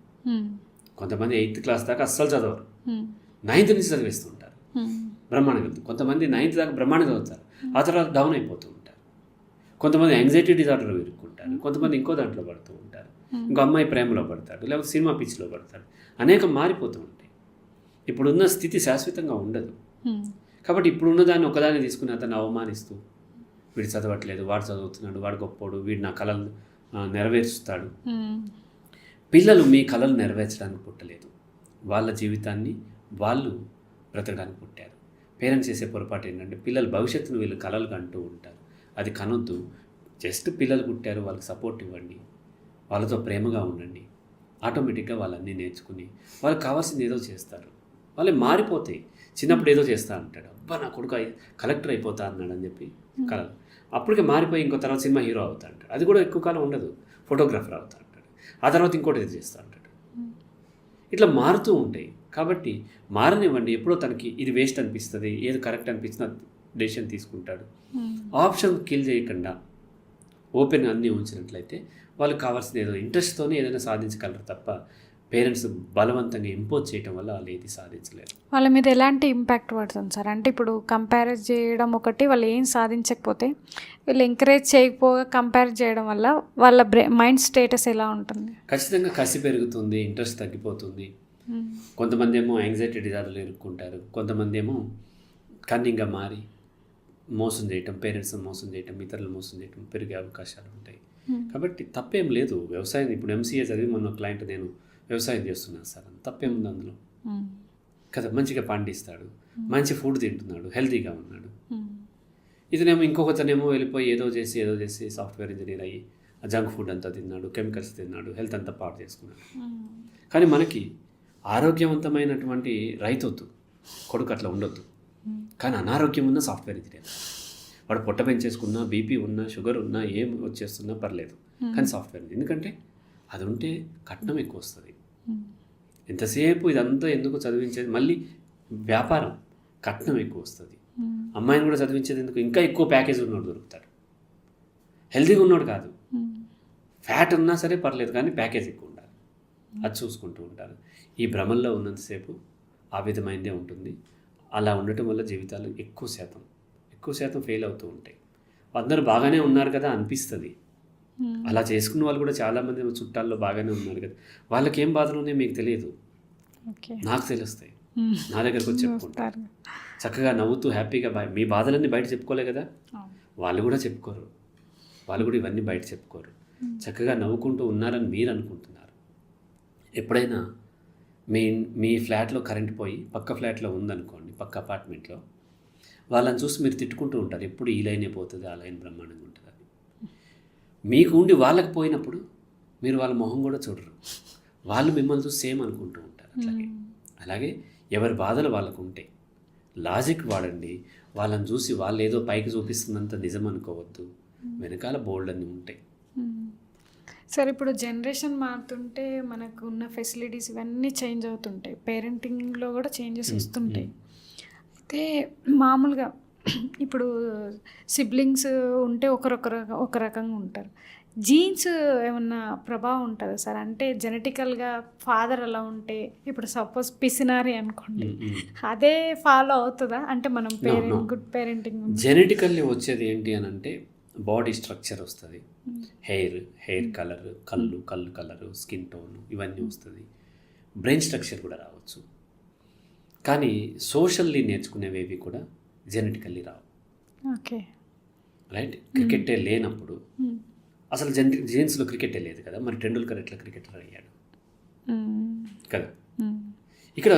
కొంతమంది 8th క్లాస్ దాకా అస్సలు చదవరు, 9th నుంచి చదివేస్తుంటారు, బ్రహ్మాండంగా. కొంతమంది 9th దాకా బ్రహ్మాండంగా చదువుతారు, ఆ తర్వాత డౌన్ అయిపోతూ ఉంటారు. కొంతమంది యాంగ్జైటీ డిజార్డర్ ఇరుక్కుంటారు, కొంతమంది ఇంకో దాంట్లో పడుతూ ఉంటారు, ఇంకో అమ్మాయి ప్రేమలో పడతాడు, లేకపోతే సినిమా పిచ్చిలో పడతాడు. అనేకం మారిపోతూ ఉంటాయి. ఇప్పుడున్న స్థితి శాశ్వతంగా ఉండదు. కాబట్టి ఇప్పుడున్న దాన్ని ఒకదాన్ని తీసుకుని అతను అవమానిస్తూ, వీడు చదవట్లేదు, వాడు చదువుతున్నాడు, వాడు గొప్పోడు, వీడు నా కళలు నెరవేరుస్తాడు. పిల్లలు మీ కళలు నెరవేర్చడానికి పుట్టలేదు, వాళ్ళ జీవితాన్ని వాళ్ళు బ్రతకడానికి పుట్టారు. పేరెంట్స్ చేసే పొరపాటు ఏంటంటే పిల్లల భవిష్యత్తును వీళ్ళు కళలు కంటూ ఉంటారు. అది కనొద్దు. జస్ట్ పిల్లలు పుట్టారు, వాళ్ళకి సపోర్ట్ ఇవ్వండి, వాళ్ళతో ప్రేమగా ఉండండి. ఆటోమేటిక్గా వాళ్ళన్నీ నేర్చుకుని వాళ్ళకి కావాల్సింది ఏదో చేస్తారు. వాళ్ళు మారిపోతాయి. చిన్నప్పుడు ఏదో చేస్తా అంటాడు, అబ్బా నా కొడుకు కలెక్టర్ అయిపోతా అన్నాడు అని చెప్పి కలలు. అప్పటికే మారిపోయి ఇంకో తర్వాత సినిమా హీరో అవుతా అంటాడు. అది కూడా ఎక్కువ కాలం ఉండదు, ఫోటోగ్రాఫర్ అవుతా అంటాడు. ఆ తర్వాత ఇంకోటి ఇది చేస్తా అంటాడు. ఇట్లా మారుతూ ఉంటాయి. కాబట్టి మారనివ్వండి, ఎప్పుడో తనకి ఇది వేస్ట్ అనిపిస్తుంది, ఏది కరెక్ట్ అనిపించినా డెసిషన్ తీసుకుంటాడు. ఆప్షన్ కిల్ చేయకుండా ఓపెన్ అన్నీ ఉంచినట్లయితే వాళ్ళకి కావాల్సిన ఏదో ఇంట్రెస్ట్తోనే ఏదైనా సాధించగలరు తప్ప పేరెంట్స్ బలవంతంగా ఇంపోజ్ చేయడం వల్ల వాళ్ళు ఏది సాధించలేరు. వాళ్ళ మీద ఎలాంటి ఇంపాక్ట్ పడుతుంది సార్? అంటే ఇప్పుడు కంపేర్ చేయడం ఒకటి, వాళ్ళు ఏం సాధించకపోతే వీళ్ళు ఎంకరేజ్ చేయకపోగా కంపేర్ చేయడం వల్ల వాళ్ళ మైండ్ స్టేటస్ ఎలా ఉంటుంది? ఖచ్చితంగా కసి పెరుగుతుంది, ఇంట్రెస్ట్ తగ్గిపోతుంది. కొంతమంది ఏమో యాంగ్జైటీ డిజార్డర్లు ఎదుర్కొంటారు, కొంతమంది ఏమో కన్నింగ్గా మారి మోసం చేయటం, పేరెంట్స్ని మోసం చేయటం, ఇతరులు మోసం చేయటం పెరిగే అవకాశాలు ఉంటాయి. కాబట్టి తప్పేం లేదు. వ్యవసాయం ఇప్పుడు ఎంసీఏ చదివి మొన్న క్లయింట్ నేను వ్యవసాయం చేస్తున్నాను సార్, తప్పేముంది అందులో కదా, మంచిగా పండిస్తాడు, మంచి ఫుడ్ తింటున్నాడు, హెల్తీగా ఉన్నాడు. ఇతనేమో ఇంకొకతనేమో వెళ్ళిపోయి ఏదో చేసి సాఫ్ట్వేర్ ఇంజనీర్ అయ్యి జంక్ ఫుడ్ అంతా తిన్నాడు, కెమికల్స్ తిన్నాడు, హెల్త్ అంతా పాడు చేసుకున్నాడు. కానీ మనకి ఆరోగ్యవంతమైనటువంటి రైతొద్దు, కొడుకు అట్లా ఉండొద్దు. కానీ అనారోగ్యం ఉన్న సాఫ్ట్వేర్ ఇంజనీర్, వాడు పొట్ట పెంచేసుకున్నా, బీపీ ఉన్నా, షుగర్ ఉన్నా, ఏం వచ్చేస్తున్నా పర్లేదు, కానీ సాఫ్ట్వేర్. ఎందుకంటే అది ఉంటే కట్నం ఎక్కువ వస్తుంది. ఎంతసేపు ఇదంతా ఎందుకు చదివించేది, మళ్ళీ వ్యాపారం, కట్నం ఎక్కువ వస్తుంది. అమ్మాయిని కూడా చదివించేది ఎందుకు, ఇంకా ఎక్కువ ప్యాకేజ్ ఉన్నోడు దొరుకుతాడు. హెల్తీగా ఉన్నోడు కాదు, ఫ్యాట్ ఉన్నా సరే పర్లేదు కానీ ప్యాకేజ్ ఎక్కువ ఉండాలి, అది చూసుకుంటూ ఉంటారు. ఈ భ్రమల్లో ఉన్నంతసేపు ఆ విధమైనదే ఉంటుంది. అలా ఉండటం వల్ల జీవితాలు ఎక్కువ శాతం ఫెయిల్ అవుతూ ఉంటాయి. అందరూ బాగానే ఉన్నారు కదా అనిపిస్తుంది. అలా చేసుకున్న వాళ్ళు కూడా చాలామంది చుట్టాల్లో బాగానే ఉన్నారు కదా, వాళ్ళకి ఏం బాధలు ఉన్నాయో మీకు తెలియదు, నాకు తెలుస్తాయి. నా దగ్గరకు వచ్చి చెప్పుకుంటారు, చక్కగా నవ్వుతూ హ్యాపీగా. మీ బాధలన్నీ బయట చెప్పుకోలే కదా, వాళ్ళు కూడా చెప్పుకోరు, వాళ్ళు కూడా ఇవన్నీ బయట చెప్పుకోరు. చక్కగా నవ్వుకుంటూ ఉన్నారని మీరు అనుకుంటున్నారు. ఎప్పుడైనా మీ ఫ్లాట్లో కరెంట్ పోయి పక్క ఫ్లాట్లో ఉందనుకోండి, పక్క అపార్ట్మెంట్లో, వాళ్ళని చూసి మీరు తిట్టుకుంటూ ఉంటారు, ఎప్పుడు ఈ లైనే పోతుంది, ఆ లైన్ బ్రహ్మాండంగా ఉంటుంది అని. మీకు ఉండి వాళ్ళకి పోయినప్పుడు మీరు వాళ్ళ మొహం కూడా చూడరు, వాళ్ళు మిమ్మల్ని చూసి సేమ్ అనుకుంటూ ఉంటారు. అలాగే ఎవరి బాధలు వాళ్ళకు ఉంటాయి. లాజిక్ వాడండి, వాళ్ళని చూసి వాళ్ళు ఏదో పైకి చూపిస్తున్నంత నిజం అనుకోవద్దు, వెనకాల బోల్డ్ అన్నీ ఉంటాయి. సార్, ఇప్పుడు జనరేషన్ మారుతుంటే మనకు ఉన్న ఫెసిలిటీస్ ఇవన్నీ చేంజ్ అవుతుంటాయి, పేరెంటింగ్లో కూడా చేంజెస్ వస్తుంటాయి. అయితే మామూలుగా ఇప్పుడు సిబ్లింగ్స్ ఉంటే ఒక రకంగా ఉంటారు. జీన్స్ ఏమన్నా ప్రభావం ఉంటుందా సార్? అంటే జెనెటికల్గా ఫాదర్ అలా ఉంటే, ఇప్పుడు సపోజ్ పిసినారి అనుకోండి, అదే ఫాలో అవుతుందా? అంటే మనం గుడ్ పేరెంటింగ్ జెనెటికల్లీ వచ్చేది ఏంటి అని అంటే బాడీ స్ట్రక్చర్ వస్తుంది, హెయిర్ కలర్, కళ్ళు కలరు, స్కిన్ టోన్, ఇవన్నీ వస్తుంది. బ్రెయిన్ స్ట్రక్చర్ కూడా రావచ్చు. కానీ సోషల్లీ నేర్చుకునేవేవి కూడా జెనెటికల్లీ రావు. Okay, right. క్రికెటే లేనప్పుడు అసలు జీన్స్లో క్రికెటే లేదు కదా, మరి టెండూల్కర్ ఎట్లా క్రికెటర్ అయ్యాడు కదా. ఇక్కడ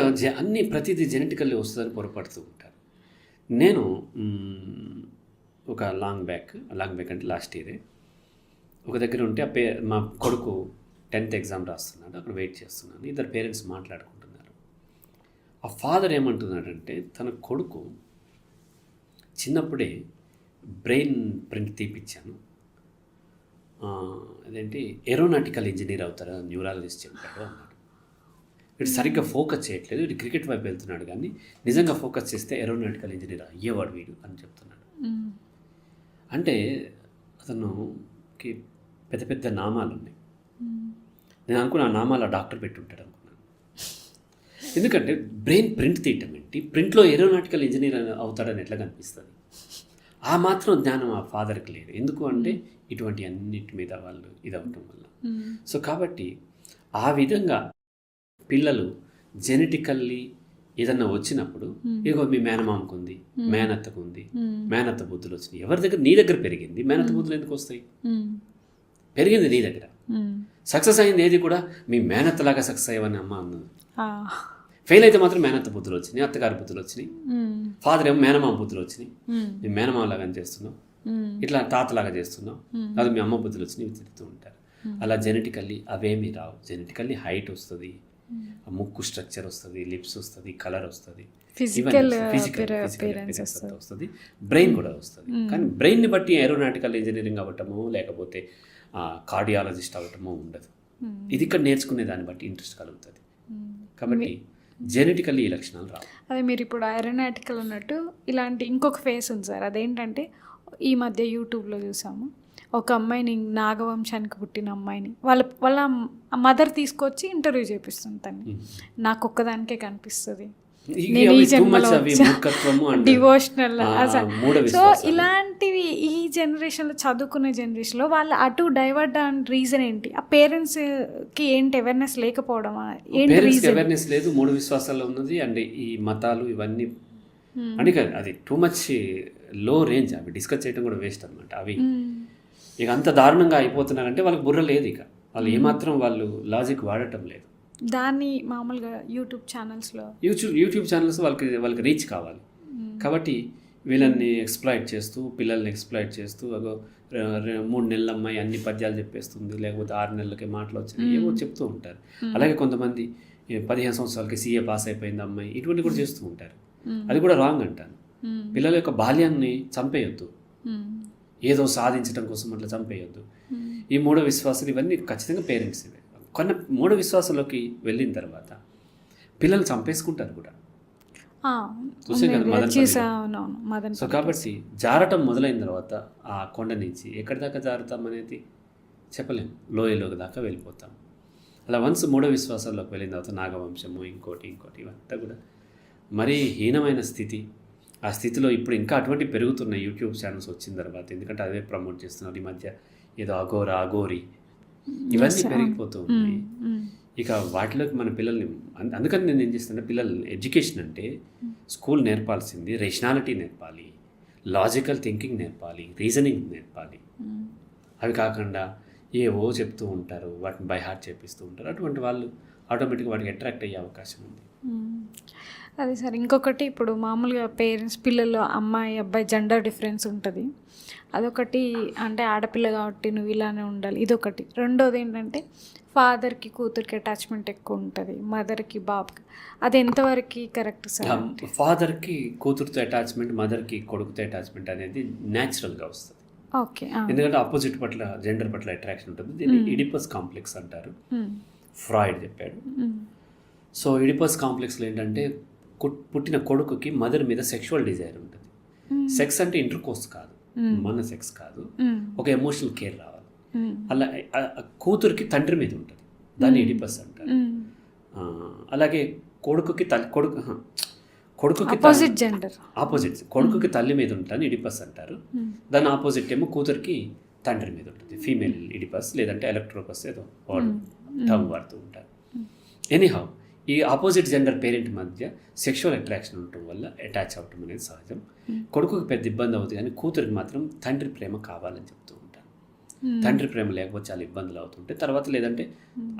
ప్రతిదీ జెనెటికల్లీ వస్తుందని పొరపడుతూ ఉంటారు. నేను ఒక లాంగ్ బ్యాక్ అంటే లాస్ట్ ఇయరే ఒక దగ్గర ఉంటే మా కొడుకు 10th ఎగ్జామ్ రాస్తున్నాడు, అక్కడ వెయిట్ చేస్తున్నాను. ఇద్దరు పేరెంట్స్ మాట్లాడుకుంటున్నారు. ఆ ఫాదర్ ఏమంటున్నాడంటే, తన కొడుకు చిన్నప్పుడే బ్రెయిన్ ప్రింట్ తీపిచ్చాను, అదేంటి ఏరోనాటికల్ ఇంజనీర్ అవుతారా న్యూరాలజిస్ట్ చెప్పాడు అన్నాడు. వీడు సరిగ్గా ఫోకస్ చేయట్లేదు, వీడు క్రికెట్ వైపు వెళ్తున్నాడు, కానీ నిజంగా ఫోకస్ చేస్తే ఏరోనాటికల్ ఇంజనీర్ అయ్యేవాడు వీడు అని చెప్తున్నాడు. అంటే అతనుకి పెద్ద పెద్ద నామాలు ఉన్నాయి. నేను అనుకున్న ఆ నామాలు డాక్టర్ పెట్టుంటాడు అనుకున్నాను. ఎందుకంటే బ్రెయిన్ ప్రింట్ తీయటం ఏంటి, ప్రింట్లో ఏరోనాటికల్ ఇంజనీర్ అవుతాడని ఎట్లా కనిపిస్తుంది? ఆ మాత్రం జ్ఞానం ఆ ఫాదర్కి లేదు. ఎందుకు అంటే ఇటువంటి అన్నిటి మీద వాళ్ళు ఇదవటం వల్ల. సో కాబట్టి ఆ విధంగా పిల్లలు జెనెటికల్లీ ఏదన్నా వచ్చినప్పుడు, ఇదిగో మీ మేనమామకు ఉంది, మేనత్తకు ఉంది, మేనత్త బుద్ధులు వచ్చినాయి. ఎవరి దగ్గర? నీ దగ్గర పెరిగింది, మేనత్త బుద్ధులు ఎందుకు వస్తాయి? పెరిగింది నీ దగ్గర. సక్సెస్ అయింది ఏది కూడా మీ మేనత్తలాగా సక్సెస్ అయ్యవని అమ్మ అన్నది. ఫెయిల్ అయితే మాత్రం మేనత్త బుద్ధులు వచ్చినాయి, అత్తగారి బుద్ధులు వచ్చినాయి, ఫాదర్ ఏమో మేనమామ బుద్ధులు వచ్చినాయి, మీ మేనమామలాగా చేస్తున్నావు, ఇట్లా తాతలాగా చేస్తున్నావు, అది మీ అమ్మ బుద్ధులు వచ్చినాయి, తిరుగుతూ ఉంటారు. అలా జెనెటికల్లీ అవేమీ రావు. జెనెటికల్లీ హైట్ వస్తుంది, ముక్కు స్ట్రక్చర్ వస్తుంది, లిప్స్ వస్తుంది, కలర్ వస్తుంది, ఫిజికల్ అపియరెన్స్ వస్తుంది, బ్రెయిన్ కూడా వస్తుంది. కానీ బ్రెయిన్ని బట్టి ఏరోనాటికల్ ఇంజనీరింగ్ అవ్వటము లేకపోతే కార్డియాలజిస్ట్ అవ్వటము ఉండదు. ఇది ఇక్కడ నేర్చుకునే దాన్ని బట్టి ఇంట్రెస్ట్ కలుగుతుంది. కాబట్టి జెనెటికల్లీ ఈ లక్షణాలు రావు. అదే మీరు ఇప్పుడు ఏరోనాటికల్ అన్నట్టు ఇలాంటి ఇంకొక ఫేస్ ఉంది సార్. అదేంటంటే ఈ మధ్య యూట్యూబ్లో చూసాము, ఒక అమ్మాయిని, నాగవంశానికి పుట్టిన అమ్మాయిని వాళ్ళ మదర్ తీసుకొచ్చి ఇంటర్వ్యూ చేపిస్తుంది. తను నాకు ఒక్కదానికే కనిపిస్తుంది, డివోషనల్. సో ఇలాంటివి ఈ జనరేషన్లో, చదువుకునే జనరేషన్లో వాళ్ళు అటు డైవర్ట్ అవ్వడానికి రీజన్ ఏంటి? ఆ పేరెంట్స్కి ఏంటి అవేర్నెస్ లేకపోవడమా? ఏంటి రీజన్? అవేర్నెస్ లేదు, మూడు విశ్వాసాల్లో ఉన్నది. అండ్ ఈ మతాలు ఇవన్నీ అంటే అది టూ మచ్ లో రేంజ్. అవి డిస్కస్ చేయడం కూడా వేస్ట్ అనమాట. అవి ఇక అంత దారుణంగా అయిపోతున్నారంటే వాళ్ళకి బుర్ర లేదు. ఇక వాళ్ళు ఏమాత్రం వాళ్ళు లాజిక్ వాడటం లేదు. దాన్ని మామూలుగా యూట్యూబ్ ఛానల్స్ వాళ్ళకి రీచ్ కావాలి. కాబట్టి వీళ్ళని ఎక్స్ప్లాయిట్ చేస్తూ, పిల్లల్ని ఎక్స్ప్లాయిట్ చేస్తూ, అగో 3 నెలల అమ్మాయి అన్ని పద్యాలు చెప్పేస్తుంది, లేకపోతే 6 నెలలకే మాటలు వచ్చినాయి, ఏవో చెప్తూ ఉంటారు. అలాగే కొంతమంది 15 సంవత్సరాలకి CA పాస్ అయిపోయింది అమ్మాయి, ఇటువంటి కూడా చేస్తూ ఉంటారు. అది కూడా రాంగ్ అంటాను. పిల్లల యొక్క బాల్యాన్ని చంపేయొద్దు, ఏదో సాధించడం కోసం అట్లా చంపేయొద్దు. ఈ మూఢ విశ్వాసాలు ఇవన్నీ ఖచ్చితంగా పేరెంట్స్ ఇవే. కొన్ని మూఢ విశ్వాసాల్లోకి వెళ్ళిన తర్వాత పిల్లలు చంపేసుకుంటారు కూడా. సో కాబట్టి జారటం మొదలైన తర్వాత ఆ కొండ నుంచి ఎక్కడి దాకా జారుతాం అనేది చెప్పలేము, లోయలోకి దాకా వెళ్ళిపోతాం. అలా వన్స్ మూఢ విశ్వాసాల్లోకి వెళ్ళిన తర్వాత నాగవంశము, ఇంకోటి ఇవంతా కూడా మరీ హీనమైన స్థితి. ఆ స్థితిలో ఇప్పుడు ఇంకా అటువంటి పెరుగుతున్న యూట్యూబ్ ఛానల్స్ వచ్చిన తర్వాత, ఎందుకంటే అదే ప్రమోట్ చేస్తున్నారు ఈ మధ్య, ఏదో అఘోరి ఇవన్నీ పెరిగిపోతూ ఉన్నాయి. ఇక వాటిలోకి మన పిల్లల్ని, అందుకని నేను ఏం చేస్తానంటే, పిల్లల్ని ఎడ్యుకేషన్ అంటే స్కూల్ నేర్పాల్సింది రేషనాలిటీ నేర్పాలి, లాజికల్ థింకింగ్ నేర్పాలి, రీజనింగ్ నేర్పాలి. అవి కాకుండా ఏవో చెప్తూ ఉంటారు, వాటిని బై హార్ట్ చేపిస్తూ ఉంటారు. అటువంటి వాళ్ళు ఆటోమేటిక్గా వాటికి అట్రాక్ట్ అయ్యే అవకాశం ఉంది. అదే సార్, ఇంకొకటి ఇప్పుడు మామూలుగా పేరెంట్స్, పిల్లల్లో అమ్మాయి అబ్బాయి జెండర్ డిఫరెన్స్ ఉంటుంది. అదొకటి, అంటే ఆడపిల్ల కాబట్టి నువ్వు ఇలానే ఉండాలి, ఇదొకటి. రెండోది ఏంటంటే ఫాదర్కి కూతురికి అటాచ్మెంట్ ఎక్కువ ఉంటుంది, మదర్కి బాబుకి. అది ఎంతవరకు కరెక్ట్ సార్? ఫాదర్కి కూతురుతో అటాచ్మెంట్, మదర్కి కొడుకుతో అటాచ్మెంట్ అనేది న్యాచురల్గా వస్తుంది. ఓకే. ఎందుకంటే ఆపోజిట్ పట్ల, జెండర్ పట్ల అట్రాక్షన్ ఉంటుంది. దీన్ని ఇడిపస్ కాంప్లెక్స్ అంటారు, ఫ్రాయిడ్ చెప్పాడు. సో ఇడిపస్ కాంప్లెక్స్లో ఏంటంటే పుట్టిన కొడుకుకి మదర్ మీద సెక్షువల్ డిజైర్ ఉంటుంది. సెక్స్ అంటే ఇంటర్కోర్స్ కాదు, మన సెక్స్ కాదు, ఒక ఎమోషనల్ కేర్ రావాలి. అలా కూతురికి తండ్రి మీద ఉంటుంది, దాన్ని ఇడిపస్ అంటారు. అలాగే కొడుకుకి ఆపోజిట్ కొడుకుకి తల్లి మీద ఉంటుంది, ఇడిపస్ అంటారు. దాని ఆపోజిట్ ఏమో కూతురికి తండ్రి మీద ఉంటుంది, ఫీమేల్ ఇడిపస్, లేదంటే ఎలక్ట్రోపస్, ఏదో టర్మ్ వాడుతూ ఉంటారు. ఎనీహౌ, ఈ ఆపోజిట్ జెండర్ పేరెంట్ మధ్య సెక్షువల్ అట్రాక్షన్ ఉండటం వల్ల అటాచ్ అవ్వటం అనేది సహజం. కొడుకుకి పెద్ద ఇబ్బంది అవుతుంది, కానీ కూతురికి మాత్రం తండ్రి ప్రేమ కావాలని చెప్తూ ఉంటాను. తండ్రి ప్రేమ లేకపోతే చాలా ఇబ్బందులు అవుతుంటాయి. తర్వాత లేదంటే